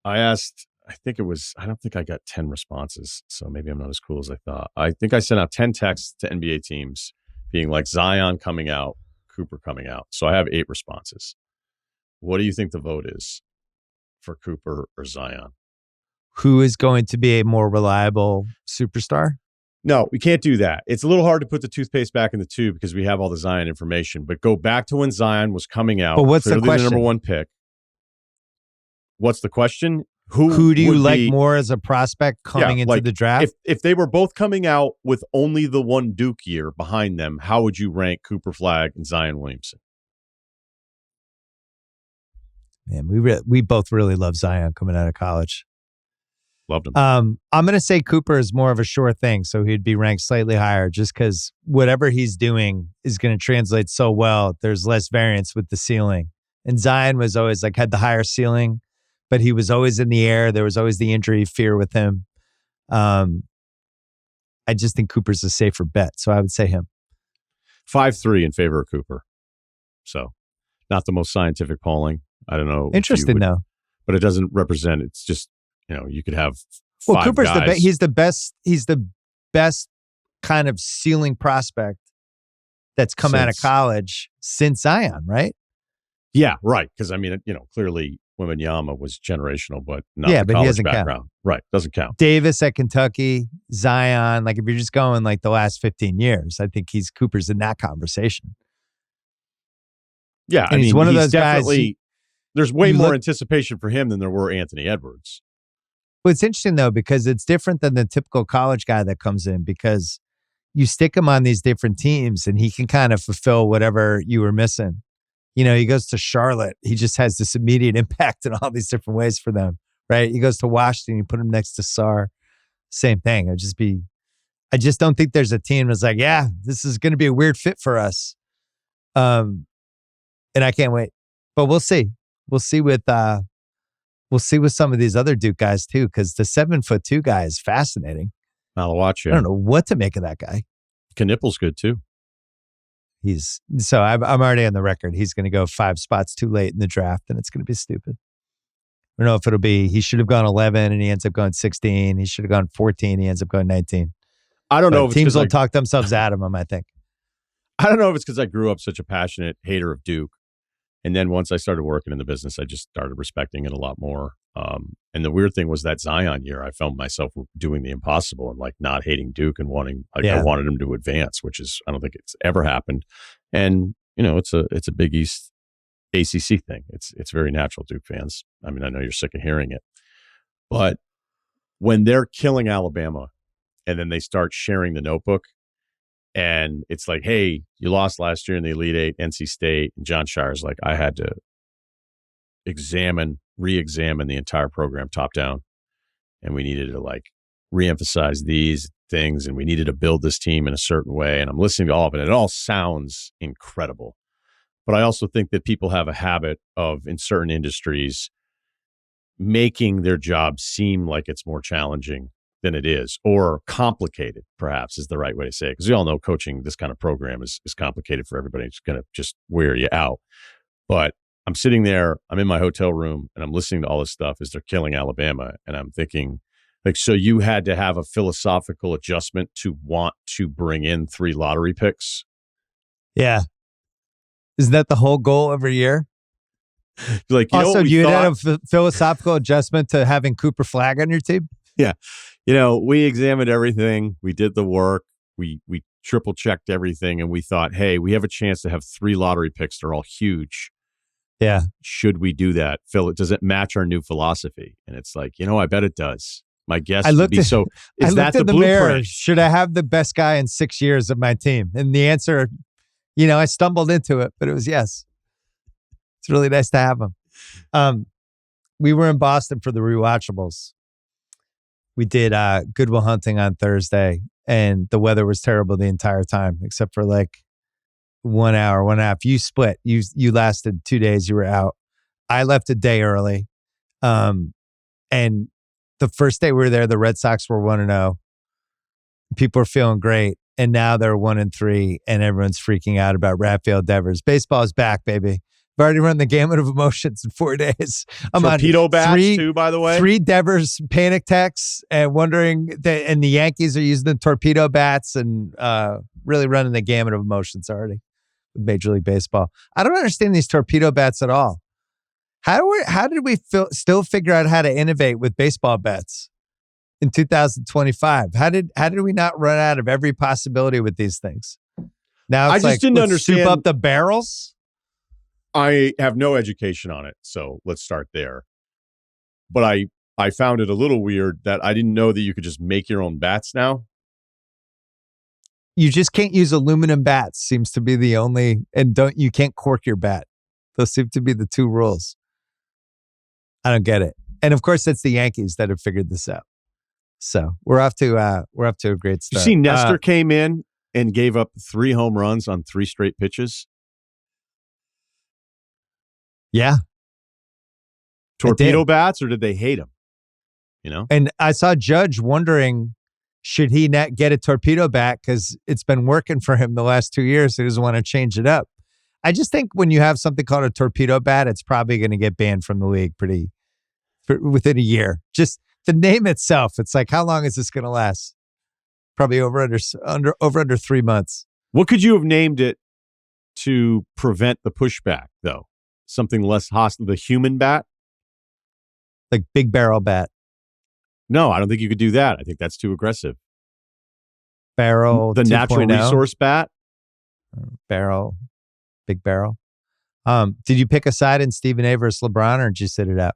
I think it was, I don't think I got 10 responses. So maybe I'm not as cool as I thought. I think I sent out 10 texts to NBA teams being like Zion coming out, Cooper coming out. So I have 8 responses. What do you think the vote is for Cooper or Zion? Who is going to be a more reliable superstar? No, we can't do that. It's a little hard to put the toothpaste back in the tube because we have all the Zion information. But go back to when Zion was coming out. But what's the clearly question? The number 1 pick. What's the question? Who do you like more as a prospect coming into the draft? If they were both coming out with only the one Duke year behind them, how would you rank Cooper Flagg and Zion Williamson? Man, we both really love Zion coming out of college. Loved him. I'm going to say Cooper is more of a sure thing, so he'd be ranked slightly higher just because whatever he's doing is going to translate so well. There's less variance with the ceiling. And Zion was always like had the higher ceiling, but he was always in the air. There was always the injury fear with him. I just think Cooper's a safer bet, so I would say him. 5-3 in favor of Cooper. So not the most scientific polling. I don't know. Interesting though. But it doesn't represent, it's just, you could have 5 Cooper's guys. he's the best kind of ceiling prospect that's come out of college since Zion, right? Yeah, right. Because clearly Wembanyama was generational, but not the but college he doesn't background. count. Right, doesn't count. Davis at Kentucky, Zion. Like if you're just going like the last 15 years, I think Cooper's in that conversation. Yeah, and he's one of those guys. There's way more anticipation for him than there were Anthony Edwards. Well, it's interesting though because it's different than the typical college guy that comes in because you stick him on these different teams and he can kind of fulfill whatever you were missing. He goes to Charlotte. He just has this immediate impact in all these different ways for them, right? He goes to Washington. You put him next to Sarr. Same thing. I just don't think there's a team that's like, yeah, this is going to be a weird fit for us. And I can't wait. But we'll see. We'll see with some of these other Duke guys too, because the 7'2" guy is fascinating. I'll watch you. I don't know what to make of that guy. Knippel's good too. I'm already on the record. He's going to go 5 spots too late in the draft, and it's going to be stupid. I don't know if it'll be he should have gone 11 and he ends up going 16. He should have gone 14. He ends up going 19. I don't know if teams will talk themselves out of him. I think. I don't know if it's because I grew up such a passionate hater of Duke, and then once I started working in the business, I just started respecting it a lot more. And the weird thing was that Zion year, I found myself doing the impossible and like not hating Duke and wanting, I wanted him to advance, which is, I don't think it's ever happened. And, it's a Big East ACC thing. It's very natural, Duke fans. I mean, I know you're sick of hearing it, but when they're killing Alabama and then they start sharing the notebook and it's like, hey, you lost last year in the Elite Eight, NC State, and John Shire's like, I had to re-examine the entire program top down, and we needed to like re-emphasize these things, and we needed to build this team in a certain way. And I'm listening to all of it, and it all sounds incredible. But I also think that people have a habit of, in certain industries, making their job seem like it's more challenging than it is, or complicated, perhaps is the right way to say it. Because we all know coaching this kind of program is complicated for everybody. It's going to just wear you out. But I'm sitting there, I'm in my hotel room, and I'm listening to all this stuff as they're killing Alabama. And I'm thinking, like, so you had to have a philosophical adjustment to want to bring in 3 lottery picks? Yeah. Isn't that the whole goal every year? Like, also, you had a philosophical adjustment to having Cooper Flagg on your team? Yeah. We examined everything. We did the work. We triple checked everything. And we thought, hey, we have a chance to have 3 lottery picks. They're all huge. Yeah. Should we do that? Phil, does it match our new philosophy? And it's like, I bet it does. My guess would be so. Is that the blueprint? Mirror, should I have the best guy in 6 years of my team? And the answer, I stumbled into it, but it was yes. It's really nice to have him. We were in Boston for the Rewatchables. We did Goodwill Hunting on Thursday, and the weather was terrible the entire time, except for like 1 hour, 1.5. You split. You lasted 2 days. You were out. I left a day early. And the first day we were there, the Red Sox were 1-0. People were feeling great. And now they're 1-3, and everyone's freaking out about Rafael Devers. Baseball is back, baby. I've already run the gamut of emotions in 4 days. I'm torpedo on bats too, by the way. 3 Devers panic texts and wondering that, and the Yankees are using the torpedo bats and really running the gamut of emotions already with Major League Baseball. I don't understand these torpedo bats at all. How did we still figure out how to innovate with baseball bats in 2025? How did we not run out of every possibility with these things? Now it's I just didn't understand. Soup up the barrels. I have no education on it, so let's start there. But I found it a little weird that I didn't know that you could just make your own bats now. You just can't use aluminum bats, seems to be the only, and you can't cork your bat. Those seem to be the 2 rules. I don't get it. And of course, it's the Yankees that have figured this out. So we're off to a great start. You see, Nestor came in and gave up 3 home runs on 3 straight pitches. Yeah. Torpedo bats, or did they hate him? And I saw Judge wondering, should he not get a torpedo bat because it's been working for him the last 2 years. He doesn't want to change it up. I just think when you have something called a torpedo bat, it's probably going to get banned from the league within a year. Just the name itself, it's like, how long is this going to last? Probably over under 3 months. What could you have named it to prevent the pushback, though? Something less hostile, the human bat? Like big barrel bat. No, I don't think you could do that. I think that's too aggressive. Barrel, the 2.0. natural resource bat? Barrel, big barrel. Did you pick a side in Stephen A versus LeBron, or did you sit it out?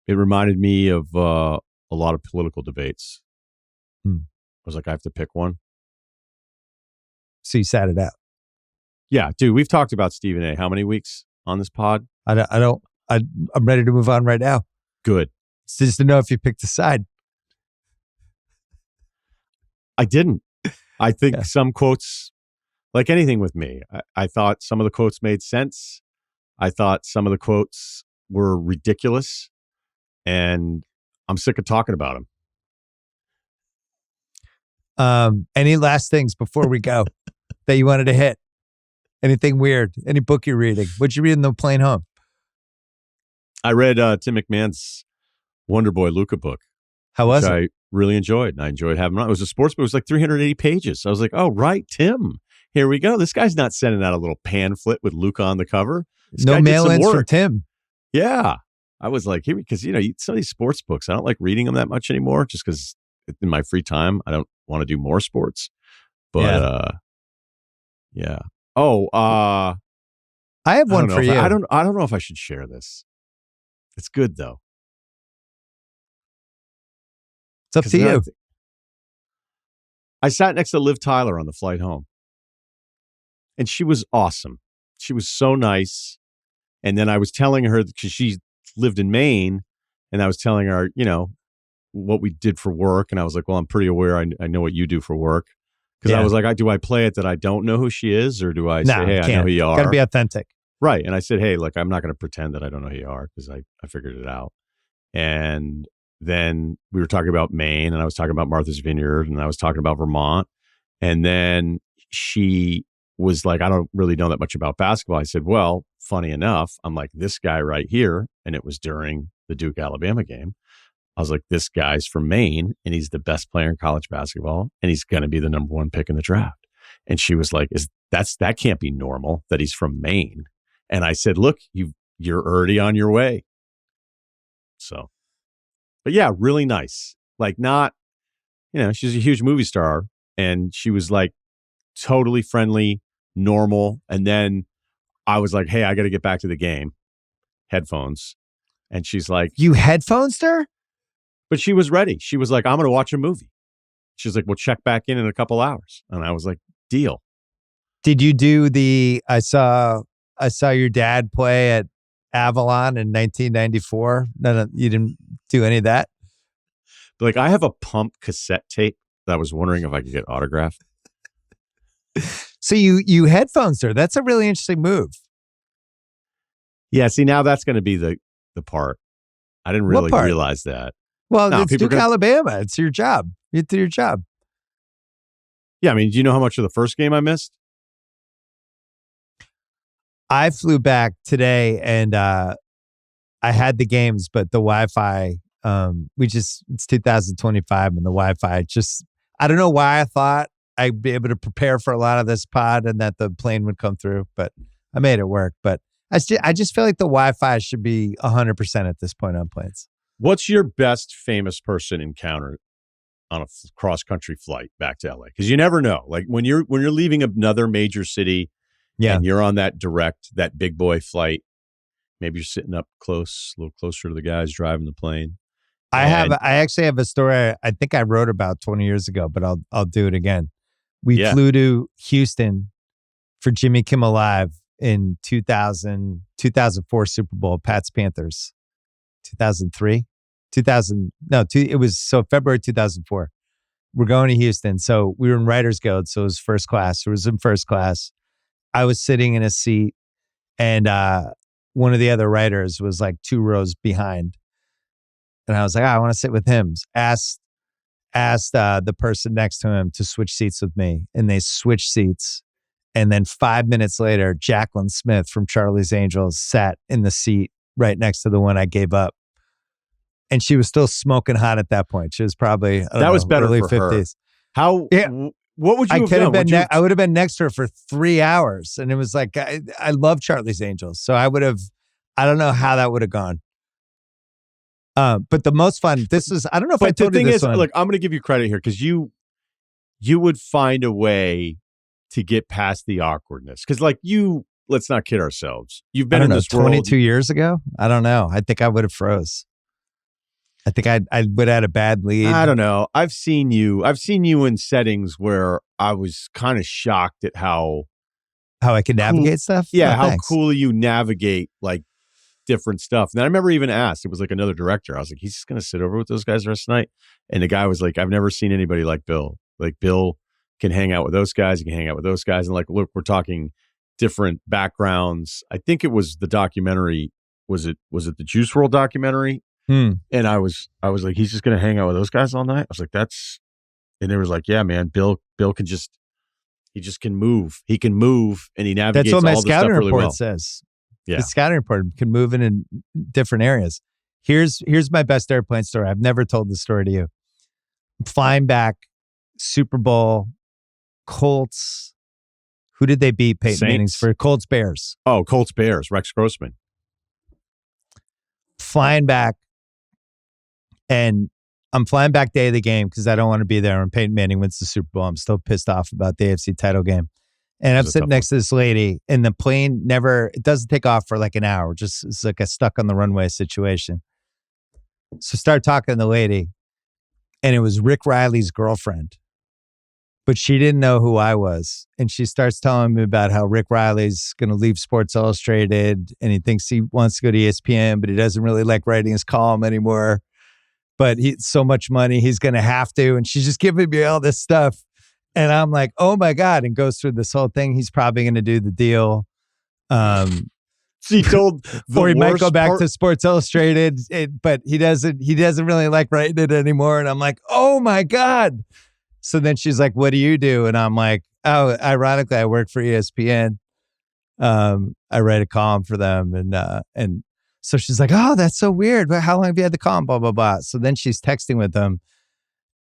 It reminded me of a lot of political debates. I was like, I have to pick one. So you sat it out. Yeah, dude, we've talked about Stephen A. how many weeks on this pod? I'm ready to move on right now. Good. It's just to know if you picked a side. I didn't. I think some quotes, like anything with me, I thought some of the quotes made sense. I thought some of the quotes were ridiculous, and I'm sick of talking about them. Any last things before we go that you wanted to hit? Anything weird? Any book you're reading? What'd you read in the plane home? I read Tim McMahon's Wonder Boy Luca book. How was it? I really enjoyed. And I enjoyed having it. It was a sports book. It was like 380 pages. So I was like, oh, right, Tim. Here we go. This guy's not sending out a little pamphlet with Luca on the cover. No mail-ins for Tim. Yeah. I was like, here, because, some of these sports books, I don't like reading them that much anymore just because in my free time, I don't want to do more sports. But, yeah. Oh, I have one for you. I don't know if I should share this. It's good though. It's up to you. I sat next to Liv Tyler on the flight home, and she was awesome. She was so nice. And then I was telling her, because she lived in Maine, and I was telling her, what we did for work. And I was like, well, I'm pretty aware. I know what you do for work. Because I was like, do I play it that I don't know who she is, or do I say, hey, I know who you are? Got to be authentic. Right. And I said, hey, look, I'm not going to pretend that I don't know who you are, because I figured it out. And then we were talking about Maine, and I was talking about Martha's Vineyard, and I was talking about Vermont. And then she was like, I don't really know that much about basketball. I said, well, funny enough, I'm like, this guy right here. And it was during the Duke-Alabama game. I was like, this guy's from Maine, and he's the best player in college basketball, and he's going to be the number 1 pick in the draft. And she was like, that can't be normal that he's from Maine. And I said, look, you're already on your way. So, but yeah, really nice. Like, not, she's a huge movie star, and she was like totally friendly, normal. And then I was like, hey, I got to get back to the game. Headphones. And she's like, you headphones her? But she was ready. She was like, I'm going to watch a movie. She's like, we'll check back in a couple hours. And I was like, deal. Did you do I saw your dad play at Avalon in 1994. No, you didn't do any of that? But like, I have a Pump cassette tape that I was wondering if I could get autographed. So you headphones her. That's a really interesting move. Yeah, see, now that's going to be the part. I didn't really realize that. Well, it's Duke, Alabama. It's your job. You do your job. Yeah, I mean, do you know how much of the first game I missed? I flew back today and I had the games, but the Wi-Fi, it's 2025 and the Wi-Fi I don't know why I thought I'd be able to prepare for a lot of this pod and that the plane would come through, but I made it work. But I just feel like the Wi-Fi should be 100% at this point on planes. What's your best famous person encounter on a cross-country flight back to LA? Because you never know. Like when you're leaving another major city and you're on that big boy flight, maybe you're sitting up close, a little closer to the guys driving the plane. I actually have a story I think I wrote about 20 years ago, but I'll do it again. We flew to Houston for Jimmy Kimmel Live in 2004 Super Bowl, Pats Panthers. 2003? It was February 2004. We're going to Houston. So we were in Writer's Guild, so it was first class. It was in first class. I was sitting in a seat and one of the other writers was like 2 rows behind. And I was like, I want to sit with him. Asked the person next to him to switch seats with me. And they switched seats. And then 5 minutes later, Jacqueline Smith from Charlie's Angels sat in the seat right next to the one I gave up. And she was still smoking hot at that point. She was probably was better early for 50s. Her. What would you have done? I would have been next to her for 3 hours. And it was like, I love Charlie's Angels. So I don't know how that would have gone. But the most fun, I don't know if I told you this one. Look, I'm going to give you credit here because you would find a way to get past the awkwardness. Because let's not kid ourselves. You've been in this world 22 years ago? I don't know. I think I would have froze. I think I would have had a bad lead. I don't know. I've seen you in settings where I was kind of shocked at how I can navigate stuff. Yeah, how cool you navigate like different stuff. And then I remember even asked, it was like another director. I was like, he's just going to sit over with those guys the rest of the night. And the guy was like, I've never seen anybody like Bill. Like Bill can hang out with those guys. He can hang out with those guys. And like, look, we're talking different backgrounds. I think it was the documentary. Was it the Juice WRLD documentary? And I was like, he's just going to hang out with those guys all night. I was like, and they was like, yeah, man, Bill can he just can move. He can move and he navigates all the stuff really well. That's what my scouting report says. Yeah. The scouting report can move in different areas. Here's my best airplane story. I've never told this story to you. I'm flying back, Super Bowl, Colts. Who did they beat, Peyton Manning's for? Colts Bears. Oh, Colts Bears, Rex Grossman. Flying back, and I'm flying back day of the game because I don't want to be there when Peyton Manning wins the Super Bowl. I'm still pissed off about the AFC title game. And I'm sitting next to this lady, and the plane it doesn't take off for like an hour. Just it's like a stuck on the runway situation. So start talking to the lady, and it was Rick Riley's girlfriend. But she didn't know who I was. And she starts telling me about how Rick Riley's going to leave Sports Illustrated, and he thinks he wants to go to ESPN, but he doesn't really like writing his column anymore. But so much money, he's going to have to. And she's just giving me all this stuff. And I'm like, oh my God, and goes through this whole thing. He's probably going to do the deal. She told or he might go back to Sports Illustrated, but he doesn't really like writing it anymore. And I'm like, oh my God. So then she's like, what do you do? And I'm like, oh, ironically, I work for ESPN. I write a column for them. And so she's like, oh, that's so weird. How long have you had the column? Blah, blah, blah. So then she's texting with them.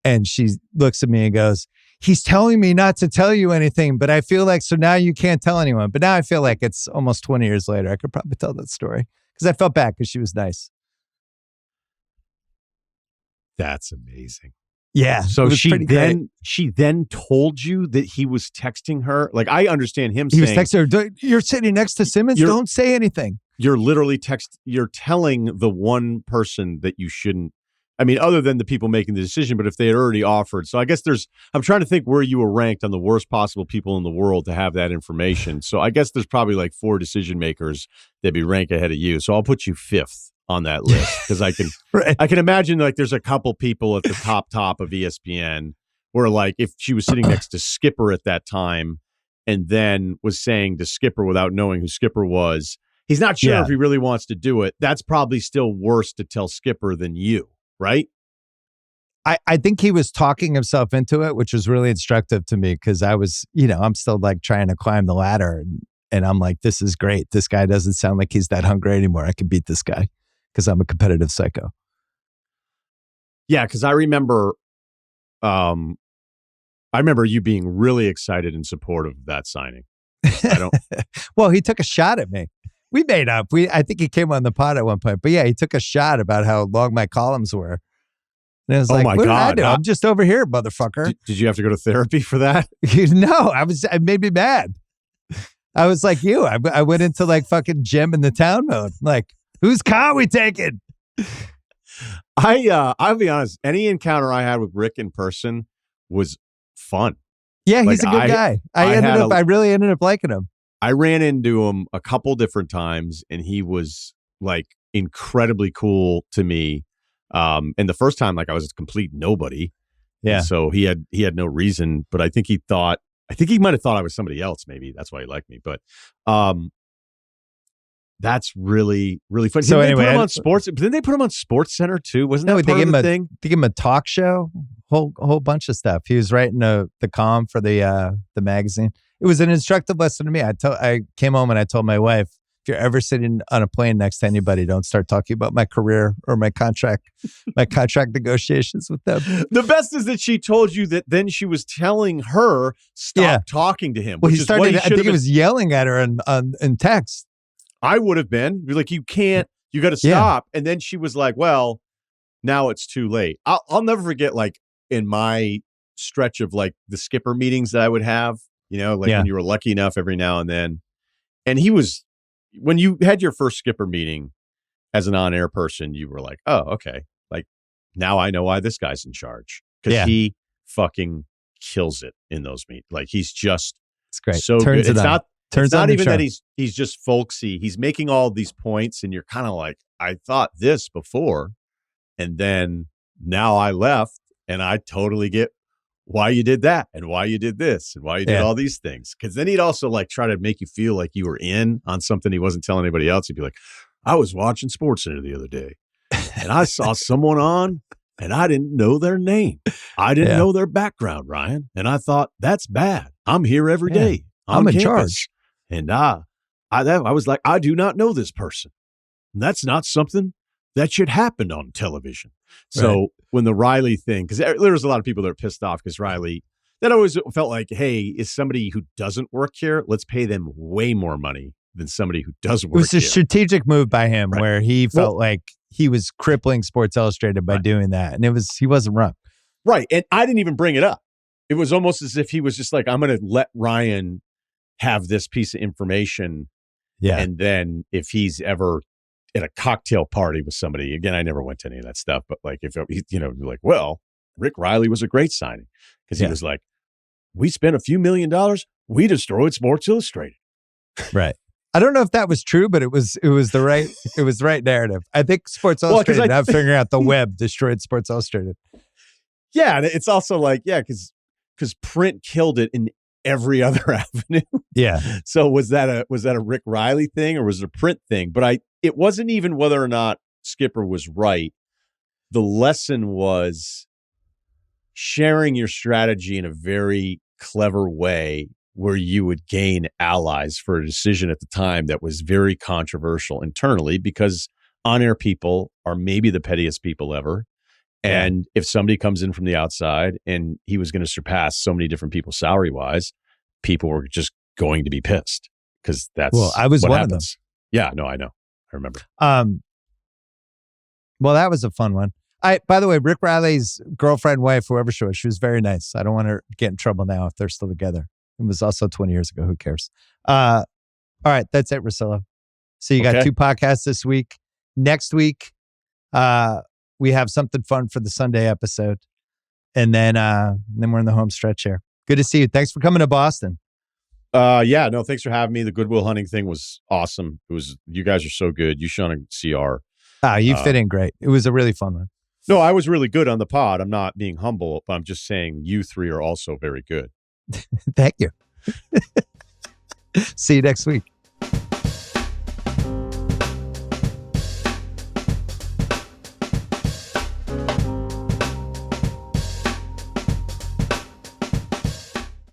And she looks at me and goes, he's telling me not to tell you anything, but I feel like, so now you can't tell anyone. But now I feel like it's almost 20 years later. I could probably tell that story because I felt bad because she was nice. That's amazing. Yeah. So she then told you that he was texting her. Like I understand him saying. He was texting her, you're sitting next to Simmons. Don't say anything. You're literally you're telling the one person that you shouldn't. I mean, other than the people making the decision, but if they had already offered. So I guess I'm trying to think where you were ranked on the worst possible people in the world to have that information. So I guess there's probably like 4 decision makers that'd be ranked ahead of you. So I'll put you 5th on that list because I can right. I can imagine like there's a couple people at the top of ESPN where like if she was sitting next to Skipper at that time and then was saying to Skipper without knowing who Skipper was, he's not sure if he really wants to do it. That's probably still worse to tell Skipper than you. Right? I think he was talking himself into it, which was really instructive to me because I was, I'm still like trying to climb the ladder. And I'm like, this is great. This guy doesn't sound like he's that hungry anymore. I can beat this guy because I'm a competitive psycho. Yeah, because I remember you being really excited in support of that signing. I don't. Well, he took a shot at me. We made up. I think he came on the pod at one point. But yeah, he took a shot about how long my columns were. And I was like, my what God. did I do? I'm just over here, motherfucker. Did you have to go to therapy for that? No, it made me mad. I was like you. I went into like fucking Jim in the town mode. Like, whose car we taking? I'll be honest. Any encounter I had with Rick in person was fun. Yeah, he's a good guy. I really ended up liking him. I ran into him a couple different times, and he was like incredibly cool to me. And the first time, like I was a complete nobody. Yeah. And so he had no reason, but I think he might have thought I was somebody else. Maybe that's why he liked me. But that's really, really funny. So anyway, they put him on sports. But didn't they put him on Sports Center too? Wasn't that part of the thing? They gave him a talk show, whole bunch of stuff. He was writing the column for the magazine. It was an instructive lesson to me. I came home and I told my wife, if you're ever sitting on a plane next to anybody, don't start talking about my career or my contract negotiations with them. The best is that she told you that then she was telling her, stop talking to him. Well, I think he was yelling at her in text. I would have been. You're like, you can't, you got to stop. And then she was like, well, now it's too late. I'll never forget, like, in my stretch of like the skipper meetings that I would have, when you were lucky enough every now and then. And when you had your first skipper meeting as an on-air person, you were like, oh, okay. Like, now I know why this guy's in charge. Because he fucking kills it in those meetings. Like, he's just so good. It's not even that he's just folksy. He's making all these points, and you're kind of like, I thought this before, and then now I left, and I totally get why you did that, and why you did this, and why you did all these things. Because then he'd also like try to make you feel like you were in on something he wasn't telling anybody else. He'd be like, I was watching SportsCenter the other day, and I saw someone on, and I didn't know their name. I didn't know their background, Ryan, and I thought, that's bad. I'm here every day. I'm in campus. charge. And I was like, I do not know this person. That's not something that should happen on television. So when the Riley thing, because there was a lot of people that are pissed off because Riley, that always felt like, hey, is somebody who doesn't work here, let's pay them way more money than somebody who does work here. It was a strategic move by him where he felt like he was crippling Sports Illustrated by doing that. And he wasn't wrong. Right. And I didn't even bring it up. It was almost as if he was just like, I'm going to let Ryan have this piece of information. Yeah. And then if he's ever at a cocktail party with somebody, again, I never went to any of that stuff, but like, if you're like, well, Rick Riley was a great signing because he was like, we spent a few $1 million. We destroyed Sports Illustrated. Right. I don't know if that was true, but it was the right narrative. I think Sports Illustrated, not figuring out the web, destroyed Sports Illustrated. Yeah. And it's also like, because print killed it in every other avenue. Yeah. So was that a Rick Riley thing or was it a print thing? But it wasn't even whether or not Skipper was right. The lesson was sharing your strategy in a very clever way where you would gain allies for a decision at the time that was very controversial internally because on-air people are maybe the pettiest people ever. And if somebody comes in from the outside and he was going to surpass so many different people salary-wise, people were just going to be pissed because that's I was what one happens. of them. Yeah, no, I know. I remember. Well, that was a fun one. By the way, Rick Riley's girlfriend, wife, whoever she was very nice. I don't want her to get in trouble now if they're still together. It was also 20 years ago. Who cares? All right, that's it, Russillo. So you got 2 podcasts this week. Next week, we have something fun for the Sunday episode. And then we're in the home stretch here. Good to see you. Thanks for coming to Boston. Thanks for having me. The Goodwill Hunting thing was awesome. You guys are so good. You, Sean, and CR. You fit in great. It was a really fun one. No, I was really good on the pod. I'm not being humble, but I'm just saying you 3 are also very good. Thank you. See you next week.